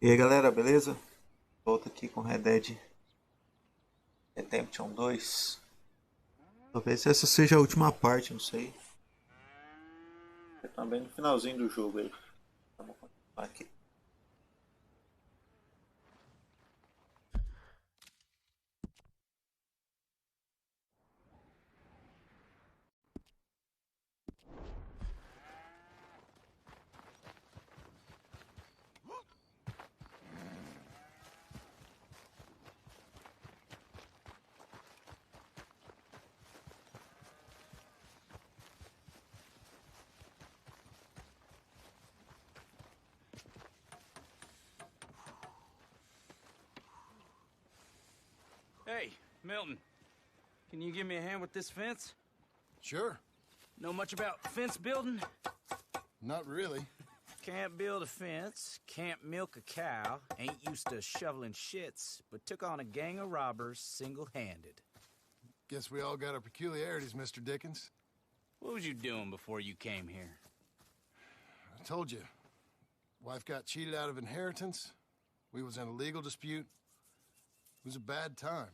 E aí galera, beleza? Volto aqui com Red Dead Redemption 2. Talvez essa seja a última parte, não sei. Também no finalzinho do jogo aí. Vamos continuar aqui. Hey, Milton. Can you give me a hand with this fence? Sure. Know much about fence building? Not really. Can't build a fence, can't milk a cow, ain't used to shoveling shits, but took on a gang of robbers single-handed. Guess we all got our peculiarities, Mr. Dickens. What was you doing before you came here? I told you. Wife got cheated out of inheritance. We was in a legal dispute. It was a bad time.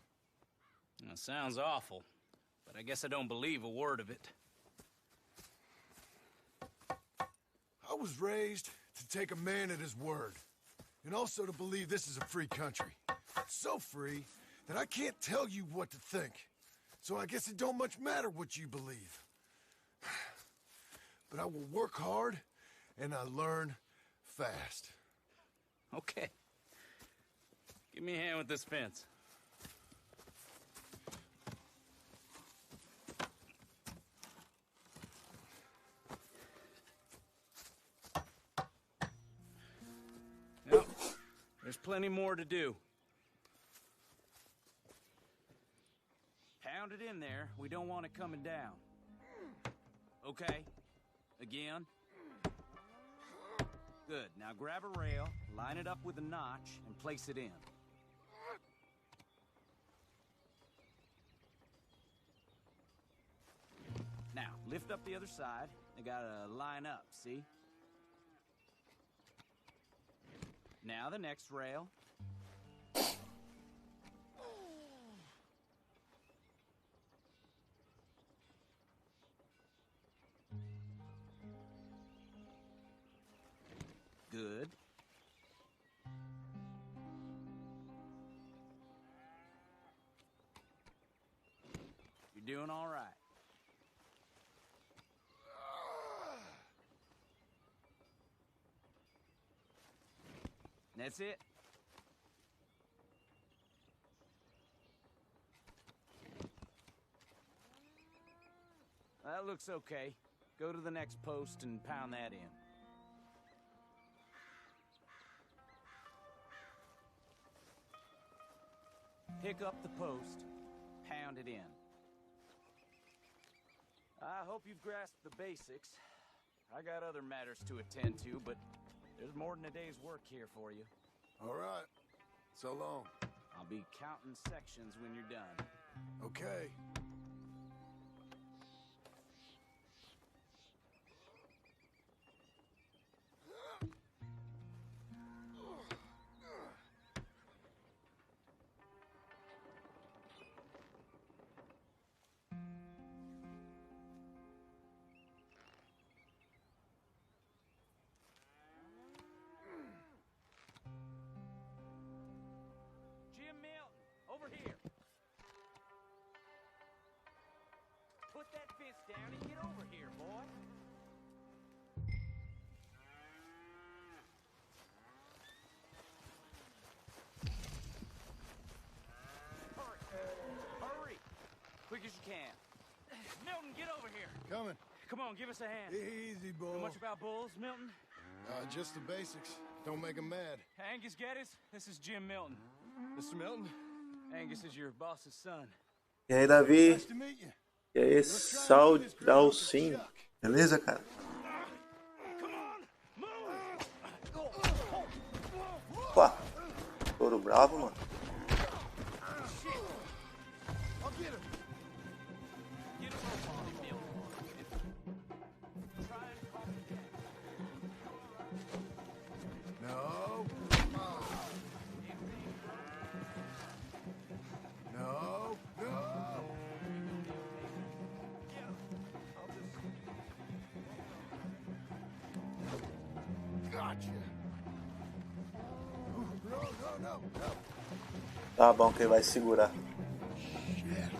That sounds awful, but I guess I don't believe a word of it. I was raised to take a man at his word, and also to believe this is a free country. So free that I can't tell you what to think. So I guess it don't much matter what you believe. But I will work hard, and I learn fast. Okay. Give me a hand with this fence. Yep. There's plenty more to do. Pound it in there. We don't want it coming down. Okay. Again. Good. Now grab a rail, line it up with a notch, and place it in. Now, lift up the other side. They gotta line up, see? Now the next rail. Good. You're doing all right. That's it. That looks okay. Go to the next post and pound that in. Pick up the post, pound it in. I hope you've grasped the basics. I got other matters to attend to, but there's more than a day's work here for you. All right. So long. I'll be counting sections when you're done. Okay. Over here. Put that fence down and get over here, boy. Hurry. Quick as you can. Milton, get over here. Coming. Come on, give us a hand. Easy, boy. Know much about bulls, Milton? Just the basics. Don't make 'em mad. Angus Geddes, this is Jim Milton. Mr. Milton? Angus is your boss's son. E aí Davi? Nice to meet you. E aí Salsinho? Beleza, cara? Opa! Touro bravo, mano. I'll get him. Get a rope on him, Milton. Try and calm him down. No. Gotcha. No, no, no, no. Tá bom que ele vai segurar. Shit.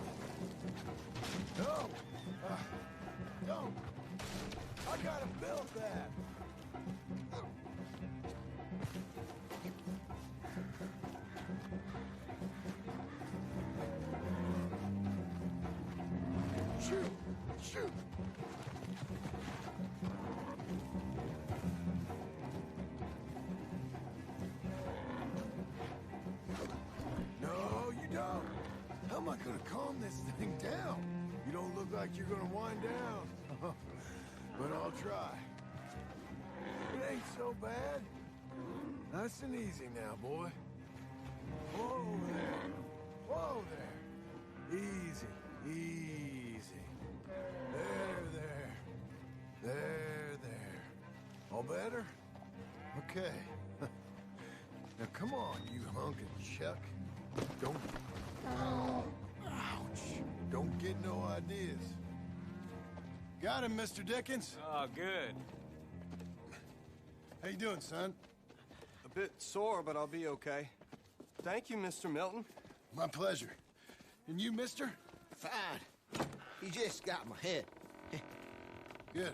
No. Don't. I gotta build that. Shoot. Shoot. No, you don't. How am I gonna calm this thing down? You don't look like you're gonna wind down. But I'll try. It ain't so bad. Nice and easy now, boy. Whoa there. Whoa there. Easy, easy. There. All better? Okay. Now come on, you hunk of chuck. Don't... Ouch. Don't get no ideas. Got him, Mr. Dickens. Oh, good. How you doing, son? A bit sore, but I'll be okay. Thank you, Mr. Milton. My pleasure. And you, mister? Fine. He just got my head. Good.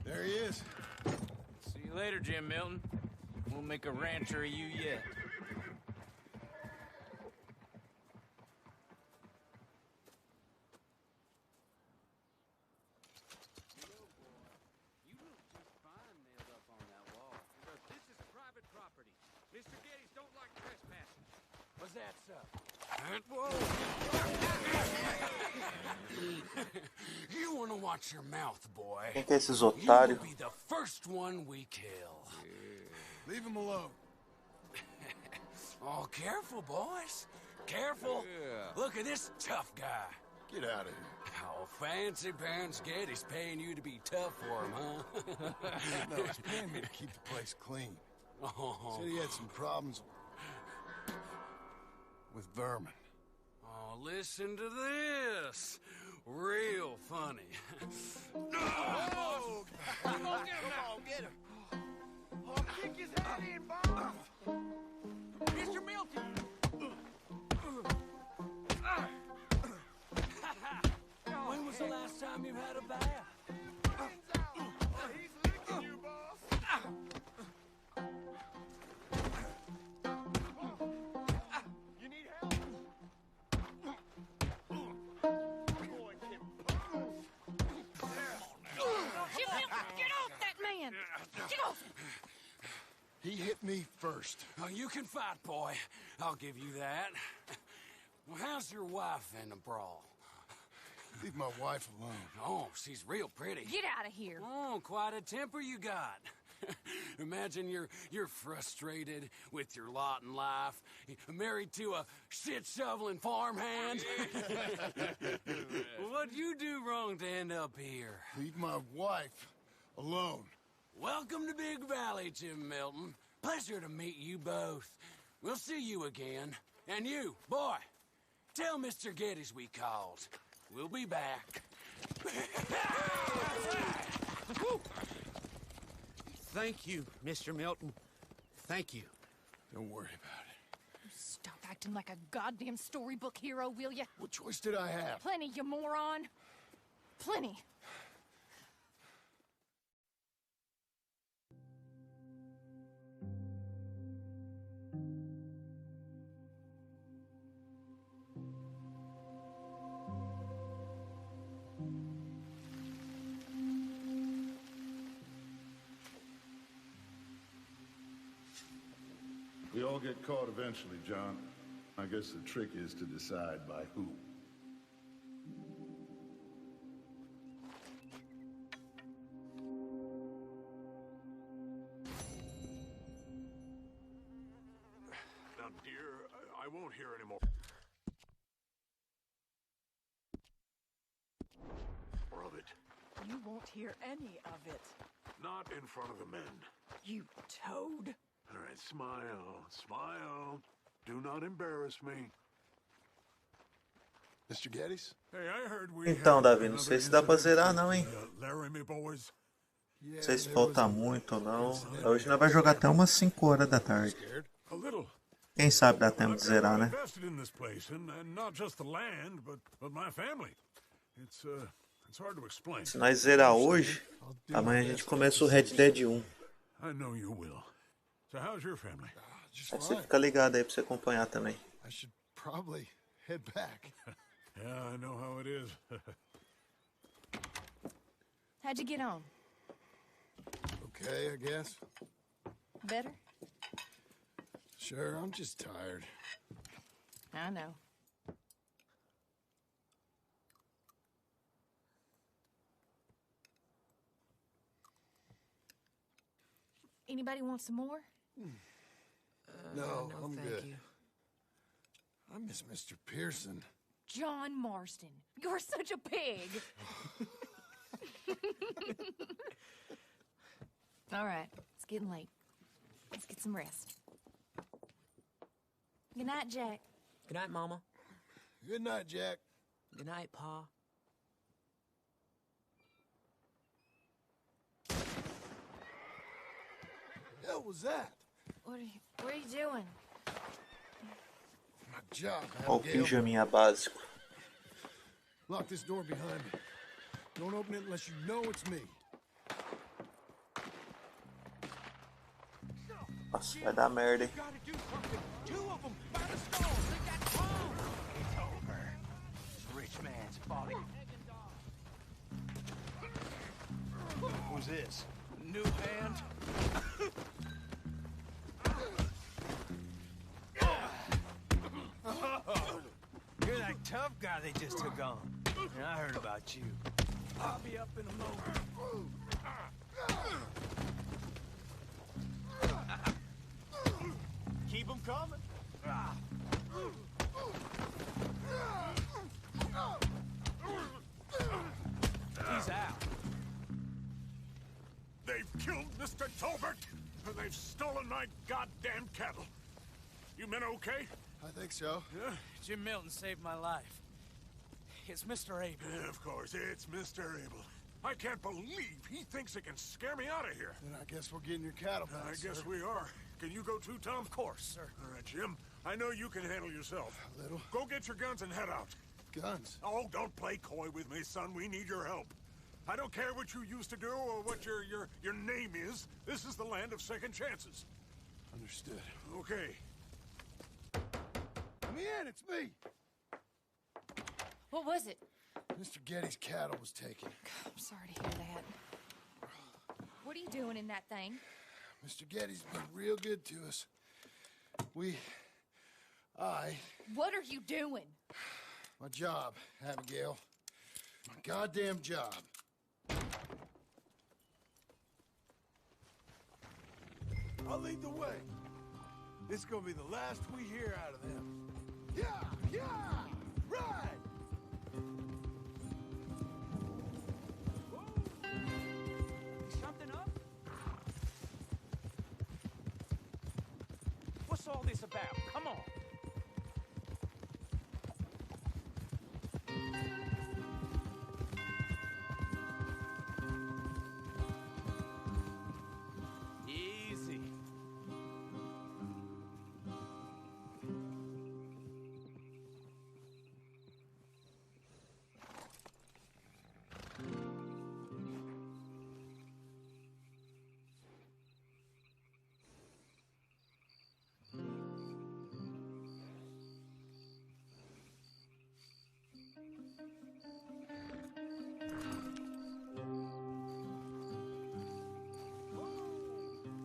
There he is. See you later, Jim Milton. We'll make a rancher of you yet. Was that so? You want to watch your mouth, boy. Quem que é esses You otários? will be the first one we kill. Leave him alone. Oh, careful, boys. Careful. Look at this tough guy. Get out of here. Oh, fancy pants Getty's paying you to be tough for him, huh? No, he's paying me to keep the place clean. Oh, Said he had some problems with vermin. oh, listen to this. Real funny. Oh, Come on, get him. I'll kick his head in, Bob. Mr. Milton! When was the last time you had a bath? He's licking you, boss. You need help? Boy, get Jim Milton, get off that man! Get off him! He hit me first. Oh, you can fight, boy. I'll give you that. Well, how's your wife in the brawl? Leave my wife alone. Oh, she's real pretty. Get out of here. Oh, quite a temper you got. Imagine you're frustrated with your lot in life, married to a shit-shoveling farmhand. What'd you do wrong to end up here? Leave my wife alone. Welcome to Big Valley, Jim Milton. Pleasure to meet you both. We'll see you again. And you, boy, tell Mr. Geddes we called. We'll be back. Thank you, Mr. Milton. Thank you. Don't worry about it. Stop acting like a goddamn storybook hero, will ya? What choice did I have? Plenty, you moron. Plenty. We all get caught eventually, John. I guess the trick is to decide by who. Now, dear, I won't hear anymore. More of it. You won't hear any of it. Not in front of the men. You toad. All right, smile, smile. Do not embarrass me. Mr. Geddes? Hey, I heard we Então, had Davi, não sei se dá pra zerar não, hein? Laramie boys. Não sei se falta muito ou não. Hoje nós vamos jogar até umas 5 horas da tarde. A little. Quem sabe dá tempo de zerar, né? Invested in this place, and not just the land, but my family. It's hard to explain. Se nós zerar hoje, amanhã a gente começa o Red Dead 1. I know you will. So how's your family? Aí você fica ligado aí pra você acompanhar também. I should probably head back. Yeah, I know how it is. How'd you get on? Okay, I guess. Better? Sure, I'm just tired. I know. Anybody want some more? No, I'm thank good. you. I miss Mr. Pearson. John Marston, you're such a pig. All right, it's getting late. Let's get some rest. Good night, Jack. Good night, Mama. Good night, Jack. Good night, Pa. Hell was that? What are you doing? My job, Olha o Abigail. pijaminha básico. Lock this door behind me. Don't open it unless you know it's me. Nossa, vai dar merda, hein? Rich man's folly. Who's this? New hand? You're that tough guy they just took on. Yeah, I heard about you. I'll be up in a moment. Keep them coming. He's out. They've killed Mr. Tolbert, and they've stolen my goddamn cattle. You men okay? I think so. Yeah? Jim Milton saved my life. It's Mr. Abel. Yeah, of course, it's Mr. Abel. I can't believe he thinks it can scare me out of here. Then I guess we're getting your cattle back, I guess sir. we are. Can you go too, Tom? Of course, sir. All right, Jim. I know you can handle yourself. A little. Go get your guns and head out. Guns. Oh, don't play coy with me, son. We need your help. I don't care what you used to do or what your name is. This is the land of second chances. Understood. Okay. Let me in, it's me. What was it? Mr. Getty's cattle was taken. I'm sorry to hear that. What are you doing in that thing? Mr. Getty's been real good to us. What are you doing? My job, Abigail. My goddamn job. I'll lead the way. This is gonna be the last we hear out of them. Yeah! Right! Something up? What's all this about? Come on. Easy.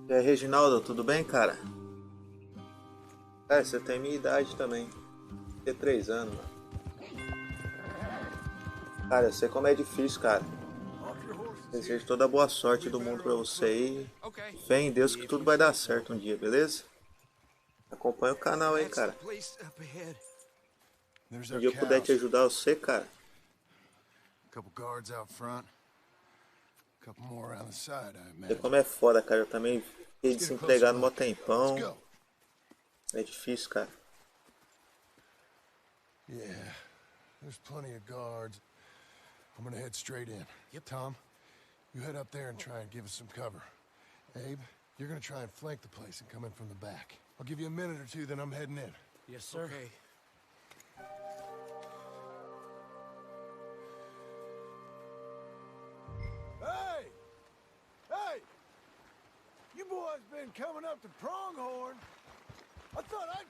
E aí, Reginaldo, tudo bem, cara? Cara, você tem minha idade também. Tem 3 anos, mano. Cara, eu sei como é difícil, cara. Desejo toda a boa sorte do mundo pra você aí. Fé em Deus que tudo vai dar certo um dia, beleza? Acompanha o canal aí, cara. There's Um our dia eu puder te cows. ajudar, você, cara. Couple guards out front. Couple more around the side, I Sei imagine. como é foda, cara. Eu também fiquei desempregado no mó tempão. Let's go. É difícil, cara. Yeah, there's plenty of guards. I'm gonna head straight in. Tom, You head up there and try and give us some cover. Abe, you're gonna try and flank the place and come in from the back. I'll give you a minute or two, then I'm heading in. Yes, sir. Okay. Hey! Hey! You boys been coming up to Pronghorn. I thought I'd...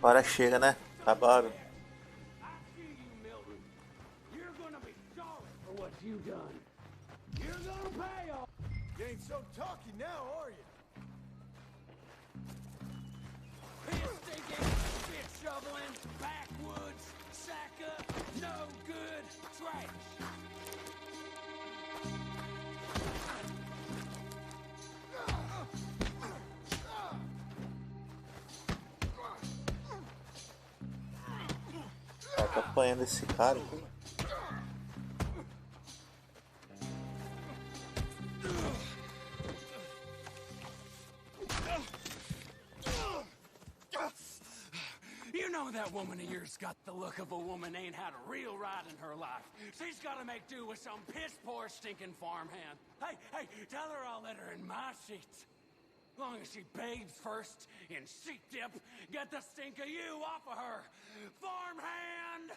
Agora chega, né? Acabaram. You ain't so talky now, are you? Piss-stinking, shit-shoveling, backwoods, sack up, no good, trash. Tá apanhando esse cara aqui. You know that woman of yours got the look of a woman ain't had a real ride in her life. She's gotta make do with some piss-poor stinking farmhand. Hey, tell her I'll let her in my seats. Long as she bathes first in sheep dip, get the stink of you off of her. Farmhand!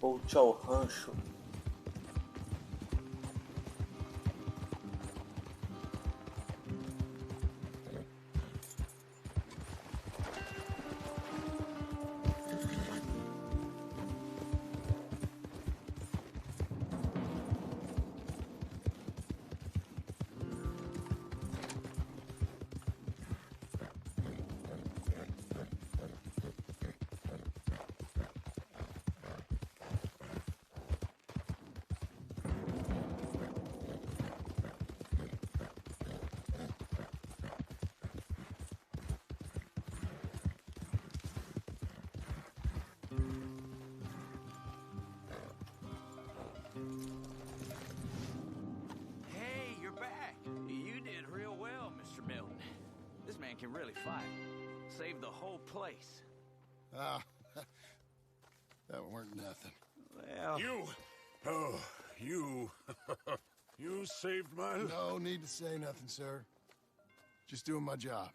Volte ao rancho. Hey, you're back. You did real well, Mr. Milton. This man can really fight. Saved the whole place. Ah, that weren't nothing. Well... You you saved my life. No need to say nothing, sir. Just doing my job.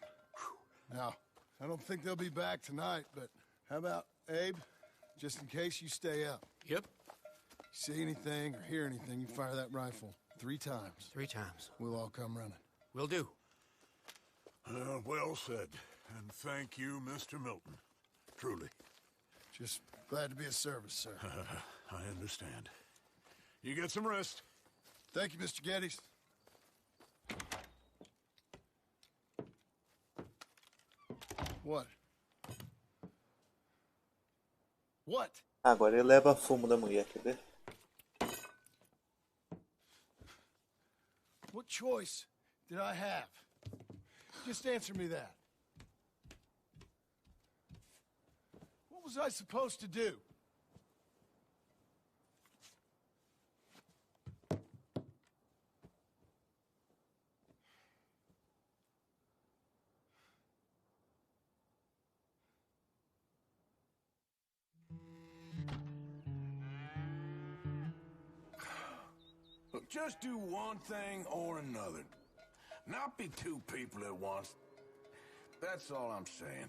Now, I don't think they'll be back tonight, but how about Abe? Just in case you stay up. Yep. See anything or hear anything, you fire that rifle 3 times. 3 times. We'll all come running. Will do. Well said. And thank you, Mr. Milton. Truly. Just glad to be of service, sir. I understand. You get some rest. Thank you, Mr. Geddes. What? What? Agora ele leva fumo da mulher, quer ver? What choice did I have? Just answer me that. What was I supposed to do? Look, just do one thing or another. Not be 2 people at once. That's all I'm saying.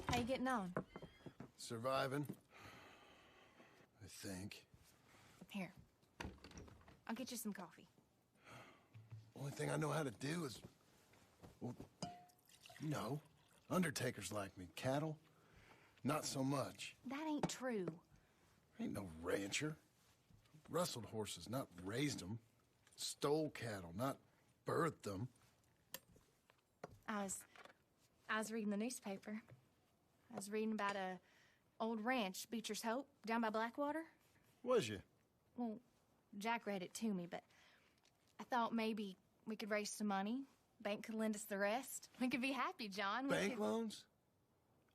How you getting on? Surviving. I think. Here. I'll get you some coffee. Only thing I know how to do is... Well, you know, undertakers like me. Cattle, not so much. That ain't true. Ain't no rancher. Rustled horses, not raised them. Stole cattle, not birthed them. I was reading the newspaper. I was reading about a old ranch, Beecher's Hope, down by Blackwater. Was you? Well, Jack read it to me, but I thought maybe we could raise some money. Bank could lend us the rest. We could be happy, John. Bank loans?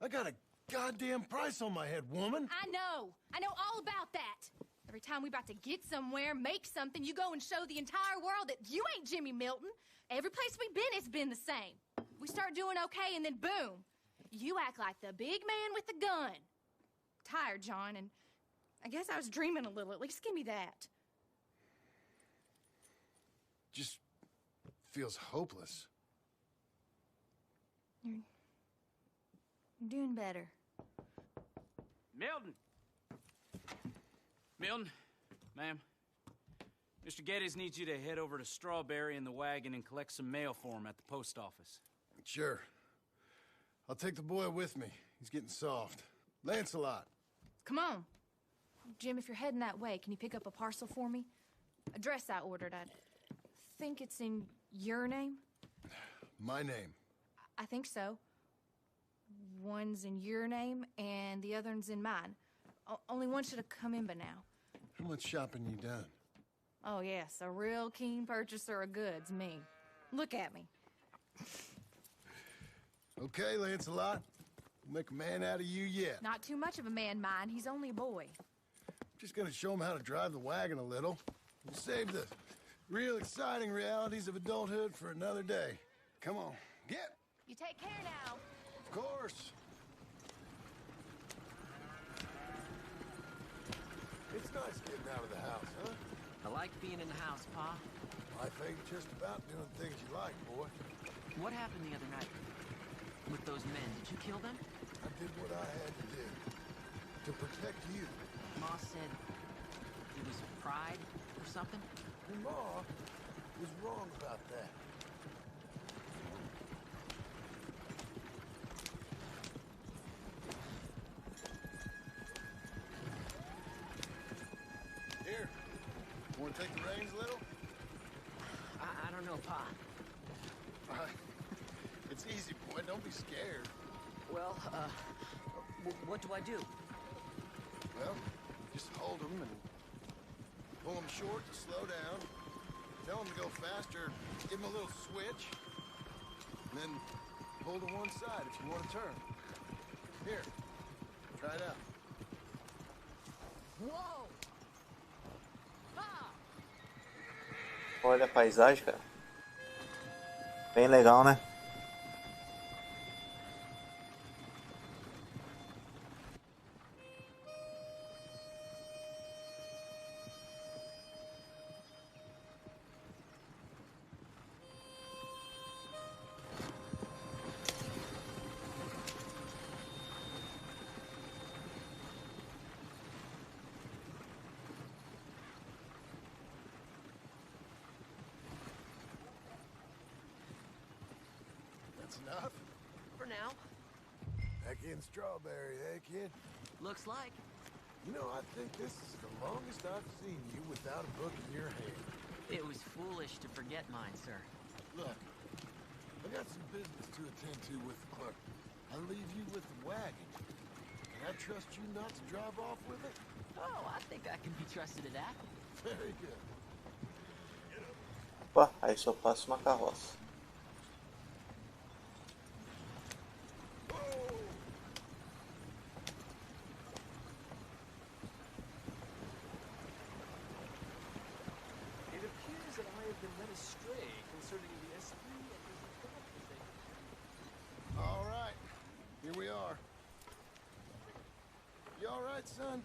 I got a goddamn price on my head, woman. I know all about that. Every time we about to get somewhere, make something, you go and show the entire world that you ain't Jimmy Milton. Every place we've been, it's been the same. We start doing okay, and then boom. You act like the big man with the gun. Tired, John, and I guess I was dreaming a little. At least give me that. Just feels hopeless. You're doing better. Milton! Milton, ma'am. Mr. Geddes needs you to head over to Strawberry in the wagon and collect some mail for him at the post office. Sure. I'll take the boy with me. He's getting soft. Lancelot. Come on. Jim, if you're heading that way, can you pick up a parcel for me? A dress I ordered. I think it's in your name? My name. I think so. One's in your name, and the other one's in mine. Only one should have come in by now. How much shopping you done? Oh, yes, a real keen purchaser of goods, me. Look at me. Okay, Lancelot. We'll make a man out of you yet. Not too much of a man, mine. He's only a boy. Just gonna show him how to drive the wagon a little. We'll save the real exciting realities of adulthood for another day. Come on, get. You take care now. Of course. It's nice getting out of the house, huh? I like being in the house, Pa. Life ain't just about doing things you like, boy. What happened the other night? With those men, did you kill them? I did what I had to do. To protect you. Ma said it was pride or something? Your Ma was wrong about that. Here, want to take the reins a little? I don't know, Pa. It's easy, boy. Don't be scared. Well, what do I do? Well, just hold them and pull them short to slow down. Tell them to go faster. Give them a little switch. And then pull to one side if you want to turn. Here, try it out. Olha a paisagem, cara. Bem legal, né? That's enough? For now. Back in strawberry, eh, kid? Looks like. You know, I think this is the longest I've seen you without a book in your hand. It was foolish to forget mine, sir. Look, I got some business to attend to with the clerk. I'll leave you with the wagon. Can I trust you not to drive off with it? Oh, I think I can be trusted to that. Very good. Opa, aí só passa uma carroça. It appears that I have been led astray concerning the esprit of the All right, here we are. You all right, son?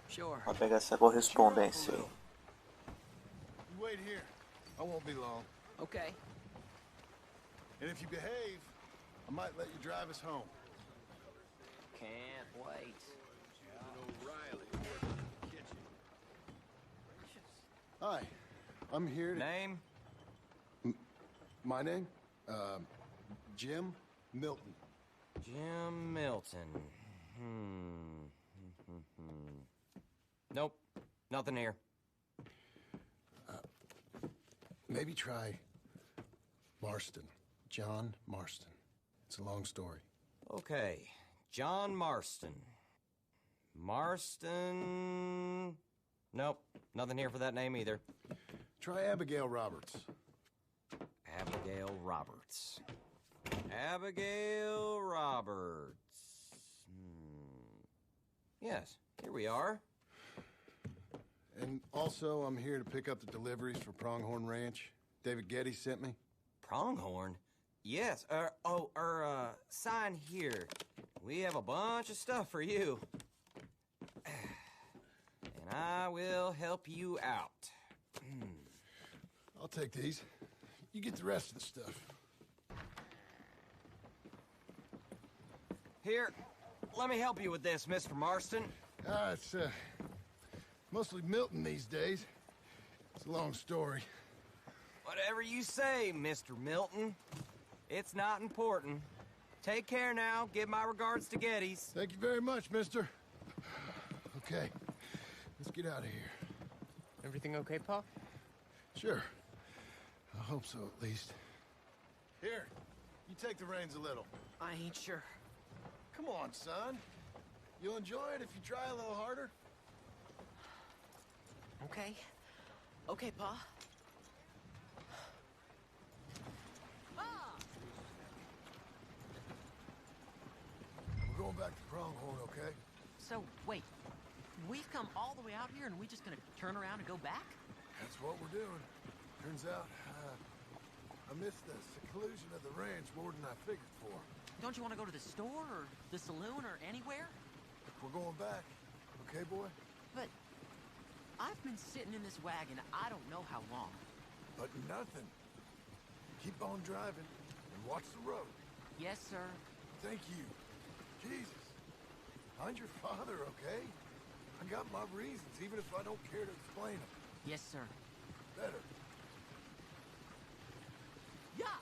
Sure. Vou pegar essa correspondência aí. You wait here. I won't be long. Okay. And if you behave, I might let you drive us home. Can't wait. Hi, I'm here to... Name? My name? Jim Milton. Jim Milton. Nope, nothing here. Maybe try Marston. John Marston. It's a long story. Okay, John Marston. Marston... Nope, nothing here for that name either. Try Abigail Roberts. Abigail Roberts. Abigail Roberts. Yes, here we are. And also, I'm here to pick up the deliveries for Pronghorn Ranch. David Getty sent me. Pronghorn? Yes, sign here. We have a bunch of stuff for you. And I will help you out. I'll take these. You get the rest of the stuff. Here, let me help you with this, Mr. Marston. It's, mostly Milton these days. It's a long story. Whatever you say, Mr. Milton. It's not important. Take care now. Give my regards to Geddes. Thank you very much, mister. Okay, let's get out of here. Everything okay, Pa? Sure. I hope so, at least. Here, you take the reins a little. I ain't sure. Come on, son. You'll enjoy it if you try a little harder. Okay. Okay, Pa. We're going back to Pronghorn, okay? So, wait. We've come all the way out here and we just gonna turn around and go back? That's what we're doing. Turns out, I missed the seclusion of the ranch more than I figured for. Don't you want to go to the store or the saloon or anywhere? We're going back, okay, boy? But I've been sitting in this wagon I don't know how long. But nothing. Keep on driving and watch the road. Yes, sir. Thank you. Jesus. Find your father, okay? I got my reasons, even if I don't care to explain them. Yes, sir. Better. Yeah!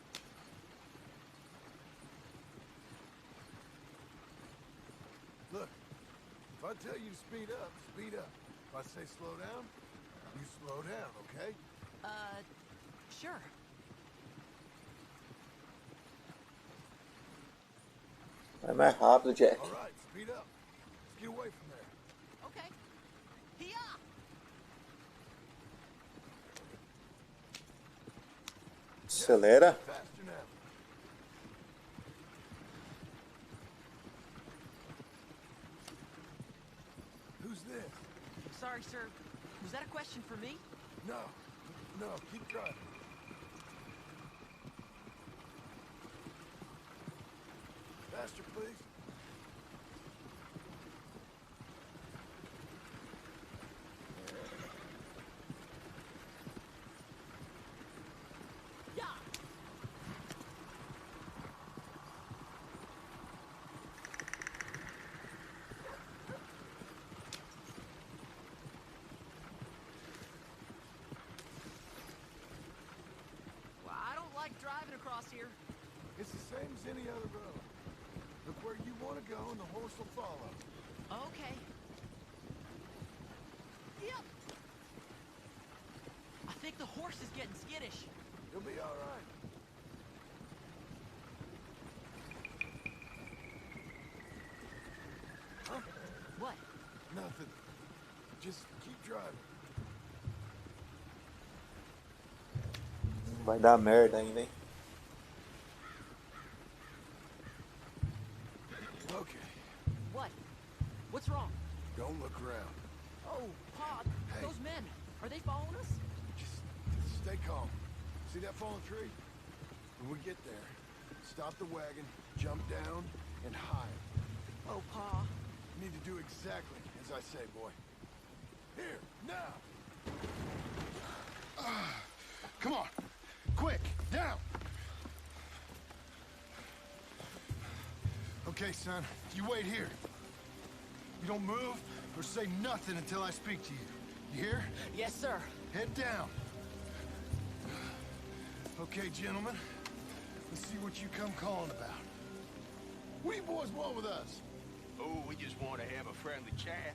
Look, if I tell you to speed up, speed up. If I say slow down, you slow down, okay? Sure. Vai mais rápido, Jack. All right, speed up. Let's get away from there. Okay. Here. Acelera. Faster now. Who's this? Sorry, sir. Was that a question for me? No. No, keep driving. Faster, please. Driving across here. It's the same as any other road. Look where you want to go and the horse will follow. Okay. Yep. I think the horse is getting skittish. You'll be all right. Huh? What? Nothing. Just keep driving. Vai dar merda ainda, hein? Okay. What? What's wrong? Don't look around. Oh, Pa, Hey. those men, are they following us? Just stay calm. See that fallen tree? When we get there, stop the wagon, jump down, and hide. Oh, Pa. You need to do exactly as I say, boy. Here, now! Come on! Quick, down! Okay, son, you wait here. You don't move or say nothing until I speak to you. You hear? Yes, sir. Head down. Okay, gentlemen. Let's see what you come calling about. What do you boys want with us? Oh, we just want to have a friendly chat.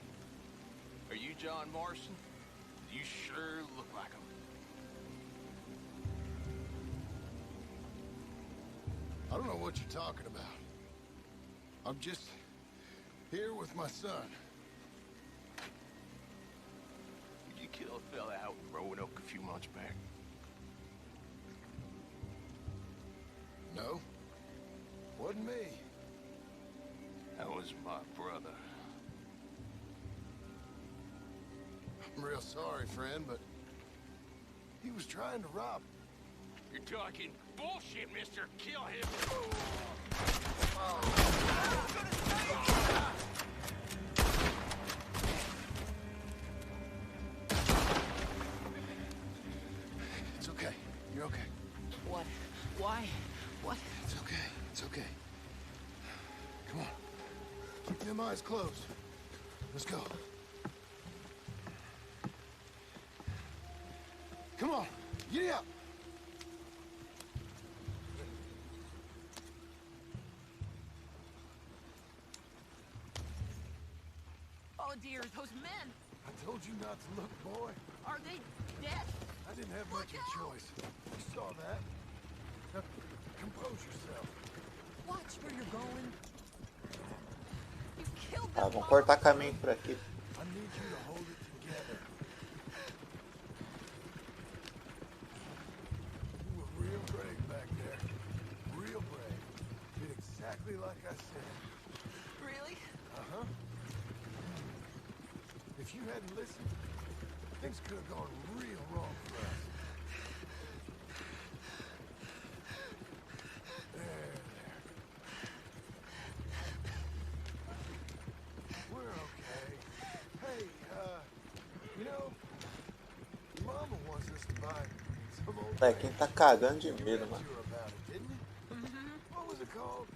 Are you John Marston? You sure look like him. I don't know what you're talking about. I'm just here with my son. Did you kill a fella out in Roanoke a few months back? No. Wasn't me. That was my brother. I'm real sorry, friend, but he was trying to rob. You're talking bullshit, mister. Kill him. It's okay. You're okay. What? Why? What? It's okay. It's okay. Come on. Keep them eyes closed. Let's go. Come on. Giddy up. Oh, dear, those men. I told you not to look, boy. Are they dead? I didn't have much of a choice. You saw that. Now, compose yourself. Watch where you're going. You killed Tá, them. vamos cortar caminho por aqui. I need you to hold it together. You were real brave back there. Real brave. Did exactly like I said. Really? Uh-huh. If you hadn't listened, things could have gone real wrong for us. There. We're okay. Hey, you know, your mama wants us to buy some old É, quem tá cagando de medo, mano. about it, didn't it? What was it called?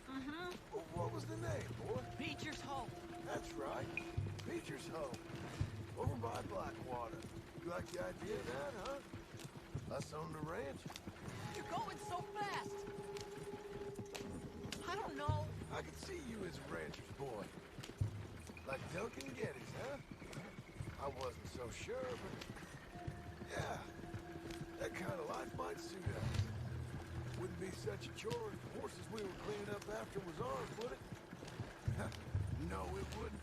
What was the name, boy? Beecher's Home. That's right. Beecher's Home. Over by Blackwater. You like the idea of that, huh? Us on the ranch? You're going so fast. I don't know. I could see you as a rancher's boy. Like Duncan Geddes, huh? I wasn't so sure, but... yeah. That kind of life might suit us. Wouldn't be such a chore if the horses we were cleaning up after was ours, would it? No, it wouldn't.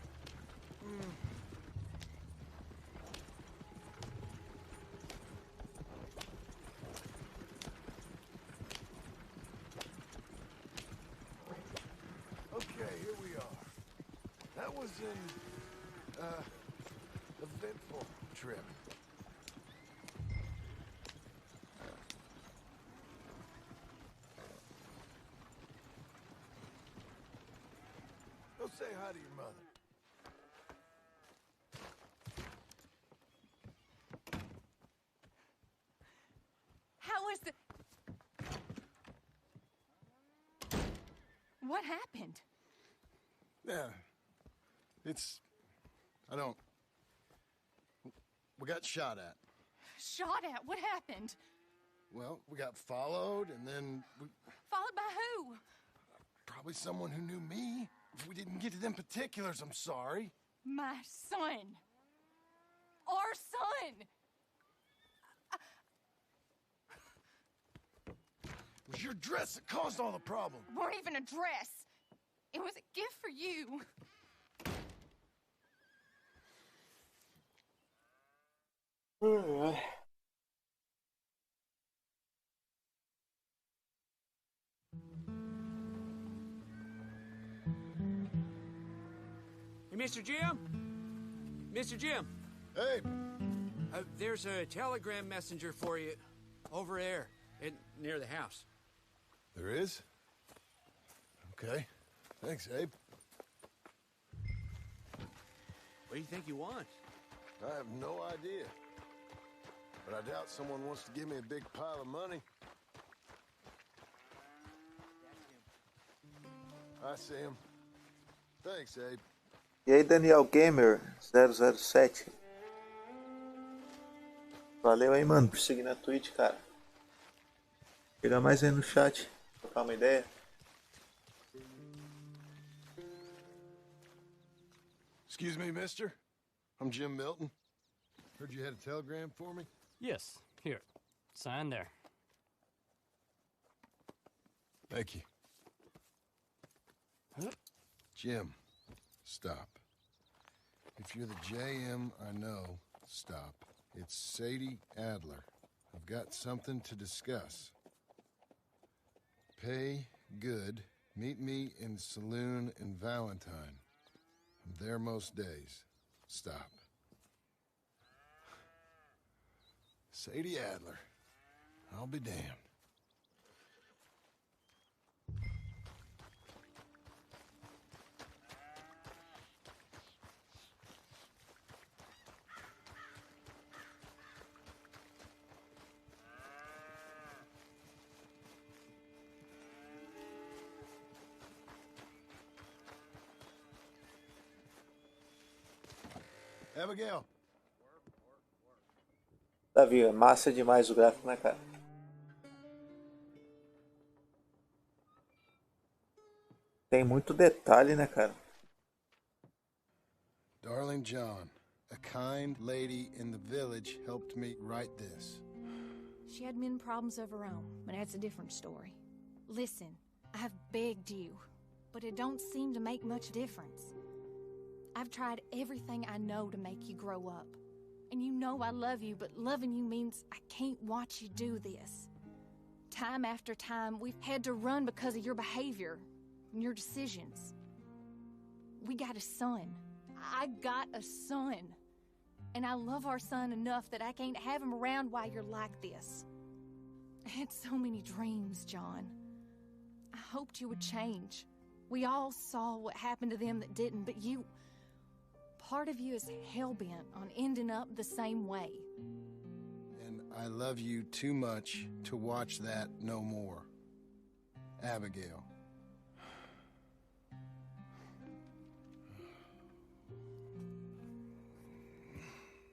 Okay, here we are. That was an, eventful trip. side of your mother. How is the... What happened? Yeah. I don't... We got shot at. Shot at? What happened? Well, we got followed, and then we... Followed by who? Probably someone who knew me. If we didn't get to them particulars, I'm sorry. My son. Our son. It was your dress that caused all the problem. It weren't even a dress. It was a gift for you. Hey, Mr. Jim? Mr. Jim? Hey! There's a telegram messenger for you over there, near the house. There is? Okay. Thanks, Abe. What do you think you want? I have no idea. But I doubt someone wants to give me a big pile of money. I see him. Thanks, Abe. E aí, Daniel Gamer 007. Valeu aí, mano, por seguir na Twitch, cara. Chega mais aí no chat, trocar uma ideia. Excuse me, mister. I'm Jim Milton. Heard you had a telegram for me? Yes, here. Sign there. Thank you. Jim, stop. If you're the JM I know, stop. It's Sadie Adler. I've got something to discuss. Pay good. Meet me in saloon in Valentine. I'm there most days. Stop. Sadie Adler. I'll be damned. Abigail. Davi, é massa demais o gráfico, né, cara? Tem muito detalhe, né, cara? Darling John, a kind lady in the village helped me write this. She had men problems of her own, but that's a different story. Listen, I have begged you, but it don't seem to make much difference. I've tried everything I know to make you grow up. And you know I love you, but loving you means I can't watch you do this. Time after time, we've had to run because of your behavior and your decisions. We got a son. I got a son. And I love our son enough that I can't have him around while you're like this. I had so many dreams, John. I hoped you would change. We all saw what happened to them that didn't, but you... Part of you is hell-bent on ending up the same way. And I love you too much to watch that no more. Abigail.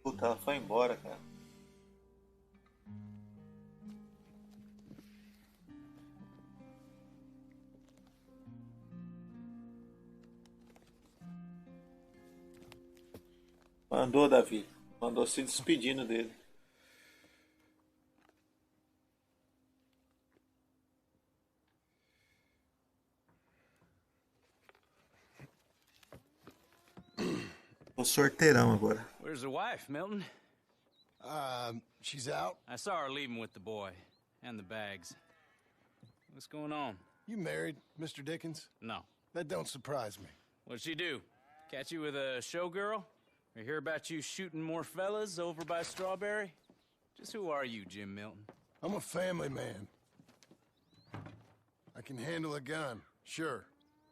Puta, ela foi embora, cara. Mandou, Davi. Mandou se despedindo dele. Tô sorteirão agora. Where's the wife, Milton? She's out. I saw her leaving with the boy and the bags. What's going on? You married, Mr. Dickens? No. That don't surprise me. What'd she do? Catch you with a showgirl? Or hear about you shooting more fellas over by Strawberry? Just who are you, Jim Milton? I'm a family man. I can handle a gun, sure.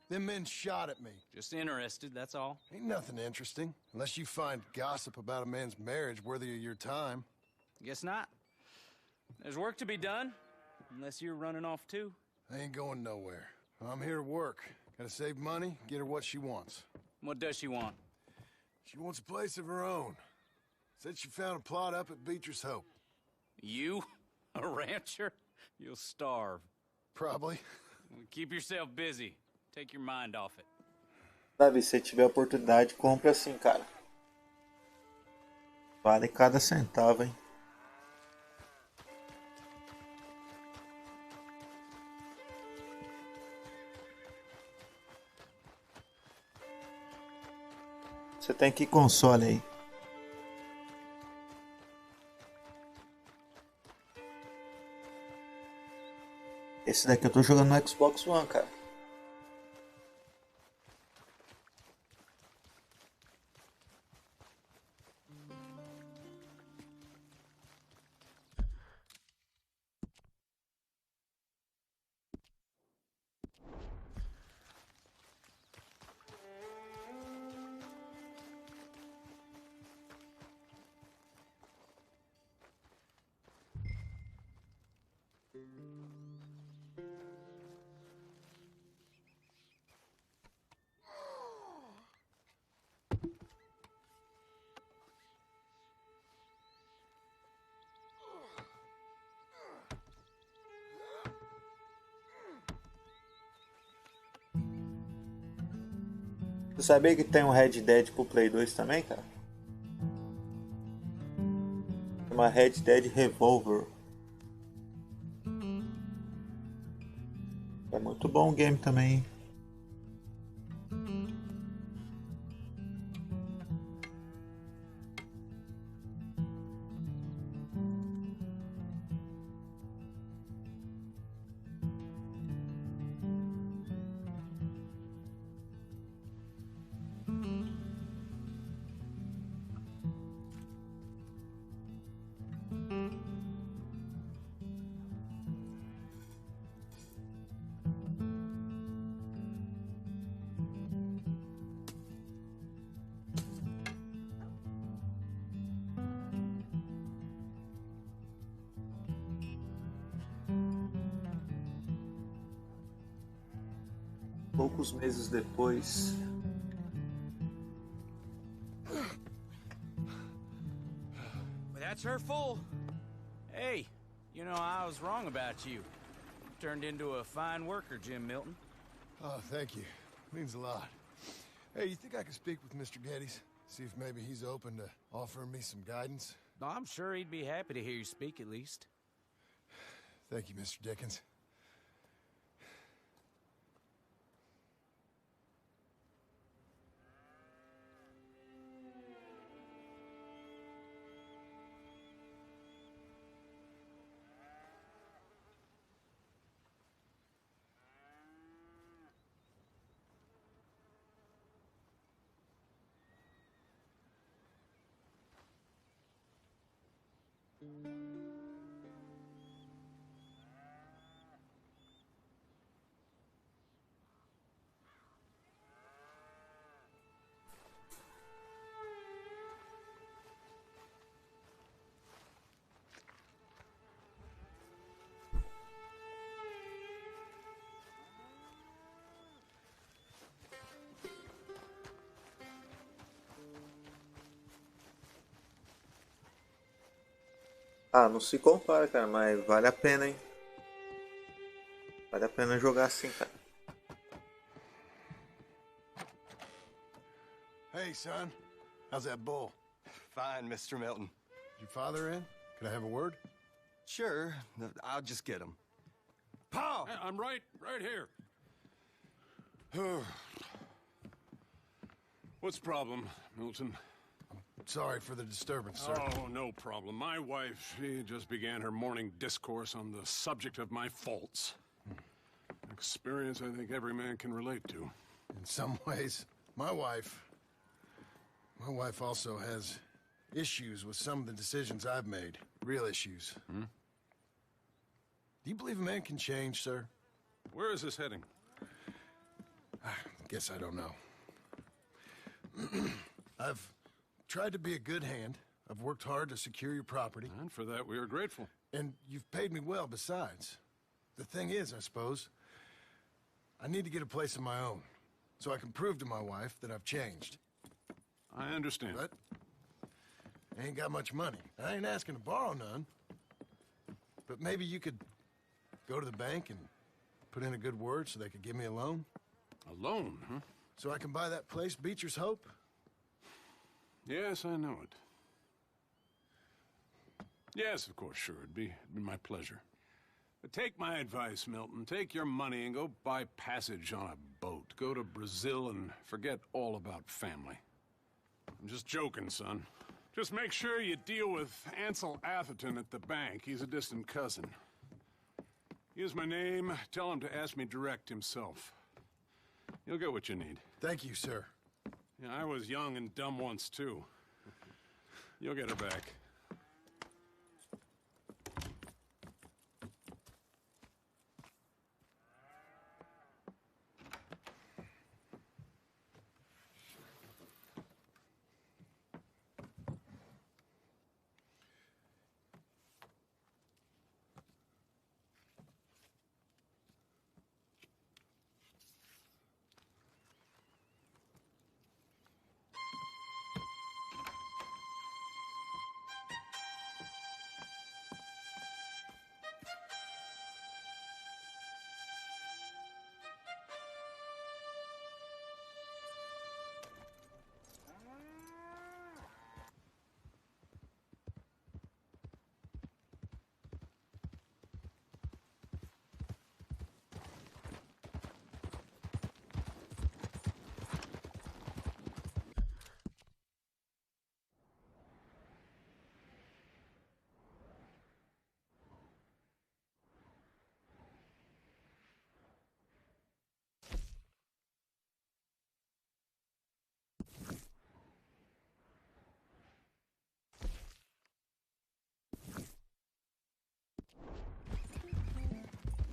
Them men shot at me. Just interested, that's all. Ain't nothing interesting, unless you find gossip about a man's marriage worthy of your time. Guess not. There's work to be done, unless you're running off too. I ain't going nowhere. I'm here to work. Gotta save money, get her what she wants. What does she want? She wants a place of her own. Said she found a plot up at Beecher's Hope. You? A rancher? You'll starve. Probably. Keep yourself busy. Take your mind off it. Davi, se tiver oportunidade, compra assim, cara. Vale cada centavo, hein? Você tem que console aí. Esse daqui eu tô jogando no Xbox One, cara. Você sabia que tem um Red Dead pro Play 2 também, cara? Uma Red Dead Revolver. É muito bom o game também, hein? Poucos meses depois, Well, that's her full. Hey, you know, I was wrong about you. Turned into a fine worker, Jim Milton. Oh, thank you. Means a lot. Hey, you think I could speak with Mr. Geddes? See if maybe he's open to offering me some guidance? I'm sure he'd be happy to hear you speak at least. Thank you, Mr. Dickens. Ah, não se compara, cara, mas vale a pena, hein? Vale a pena jogar assim, cara. Hey, son. How's that bull? Fine, Mr. Milton. Is your father in? Can I have a word? Sure. I'll just get him. Pa! I'm right here. What's the problem, Milton? Sorry for the disturbance, sir. Oh, no problem. My wife, she just began her morning discourse on the subject of my faults. Experience I think every man can relate to. In some ways, my wife also has issues with some of the decisions I've made. Real issues. Hmm? Do you believe a man can change, sir? Where is this heading? Guess I don't know. I've tried to be a good hand. I've worked hard to secure your property. And for that, we are grateful. And you've paid me well besides. The thing is, I suppose, I need to get a place of my own, so I can prove to my wife that I've changed. I understand. But I ain't got much money. I ain't asking to borrow none. But maybe you could go to the bank and put in a good word so they could give me a loan? A loan, huh? So I can buy that place, Beecher's Hope? Yes, I know it. Yes, of course, sure. It'd be my pleasure. But take my advice, Milton. Take your money and go buy passage on a boat. Go to Brazil and forget all about family. I'm just joking, son. Just make sure you deal with Ansel Atherton at the bank. He's a distant cousin. Use my name. Tell him to ask me direct himself. You'll get what you need. Thank you, sir. Yeah, I was young and dumb once, too. You'll get her back.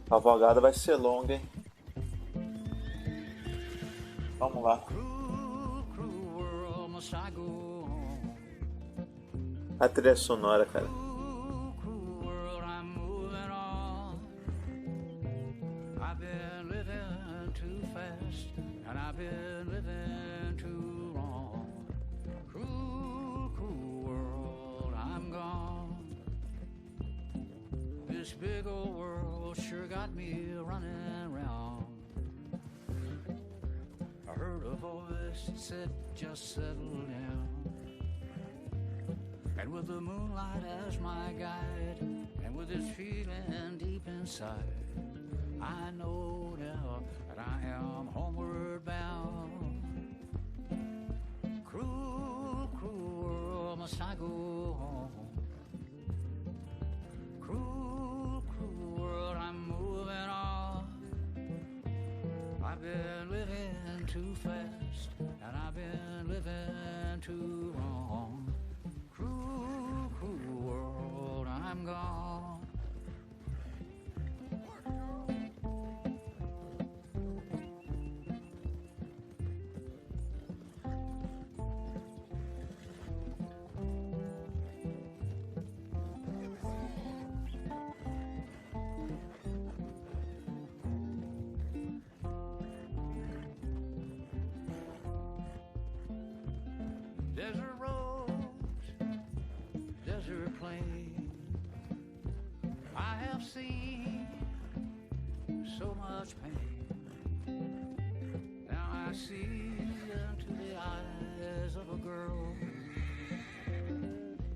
A cavalgada vai ser longa, hein? Vamos lá. A trilha sonora, cara. This big old world sure got me running round. I heard a voice that said, just settle down. And with the moonlight as my guide, and with this feeling deep inside, I know now that I am homeward bound. Cruel, cruel world, must I go home? Cruel, cruel world, I'm moving on. I've been living too fast, and I've been living too long. Cruel, cruel world, I'm gone. Desert roads, desert plain, I have seen so much pain. Now I see into the eyes of a girl.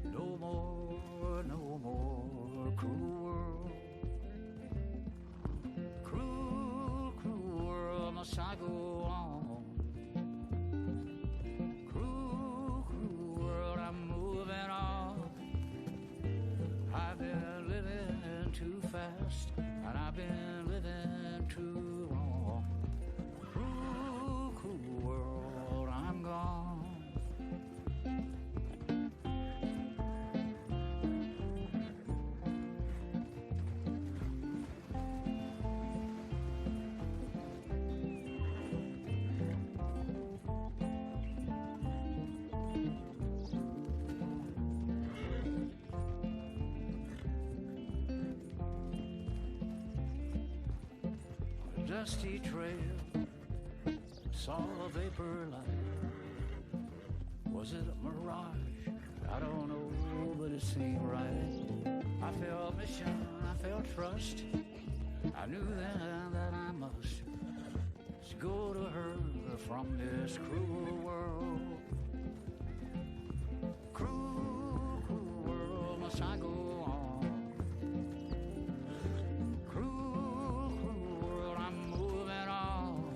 No more, no more cruel world. Cruel, cruel world, must I go on? Too fast, and I've been living too long. Cruel, cruel world. dusty trail, saw a vapor light. Was it a mirage? I don't know, but it seemed right. I felt mission, I felt trust. I knew then that I must go to her from this cruel world. Cruel, cruel world, must I go on? Cruel, cruel world, I'm moving on.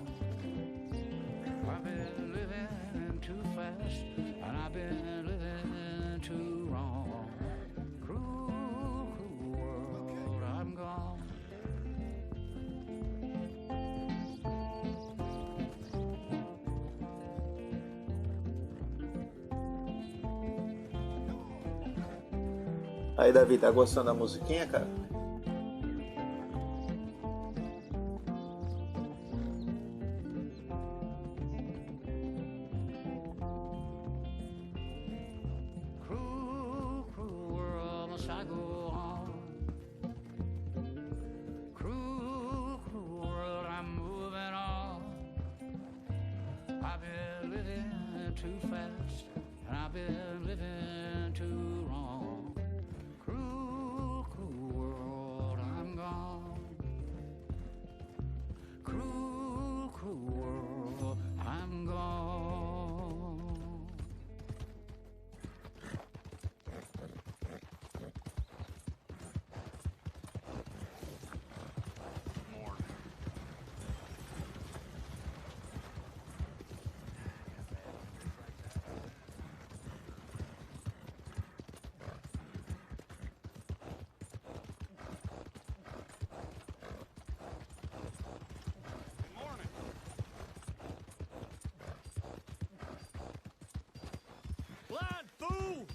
I've been living too fast, and I've been living too wrong. Cruel, cruel world, I'm gone. Aí, Davi, tá gostando da musiquinha, cara? Cruel, cruel world, must I go on? Cruel, cruel world, I'm moving on. I've been living too fast, and I've been living too wrong. Cruel, cruel world, I'm gone. Cruel, cruel world, I'm gone. Blind fool!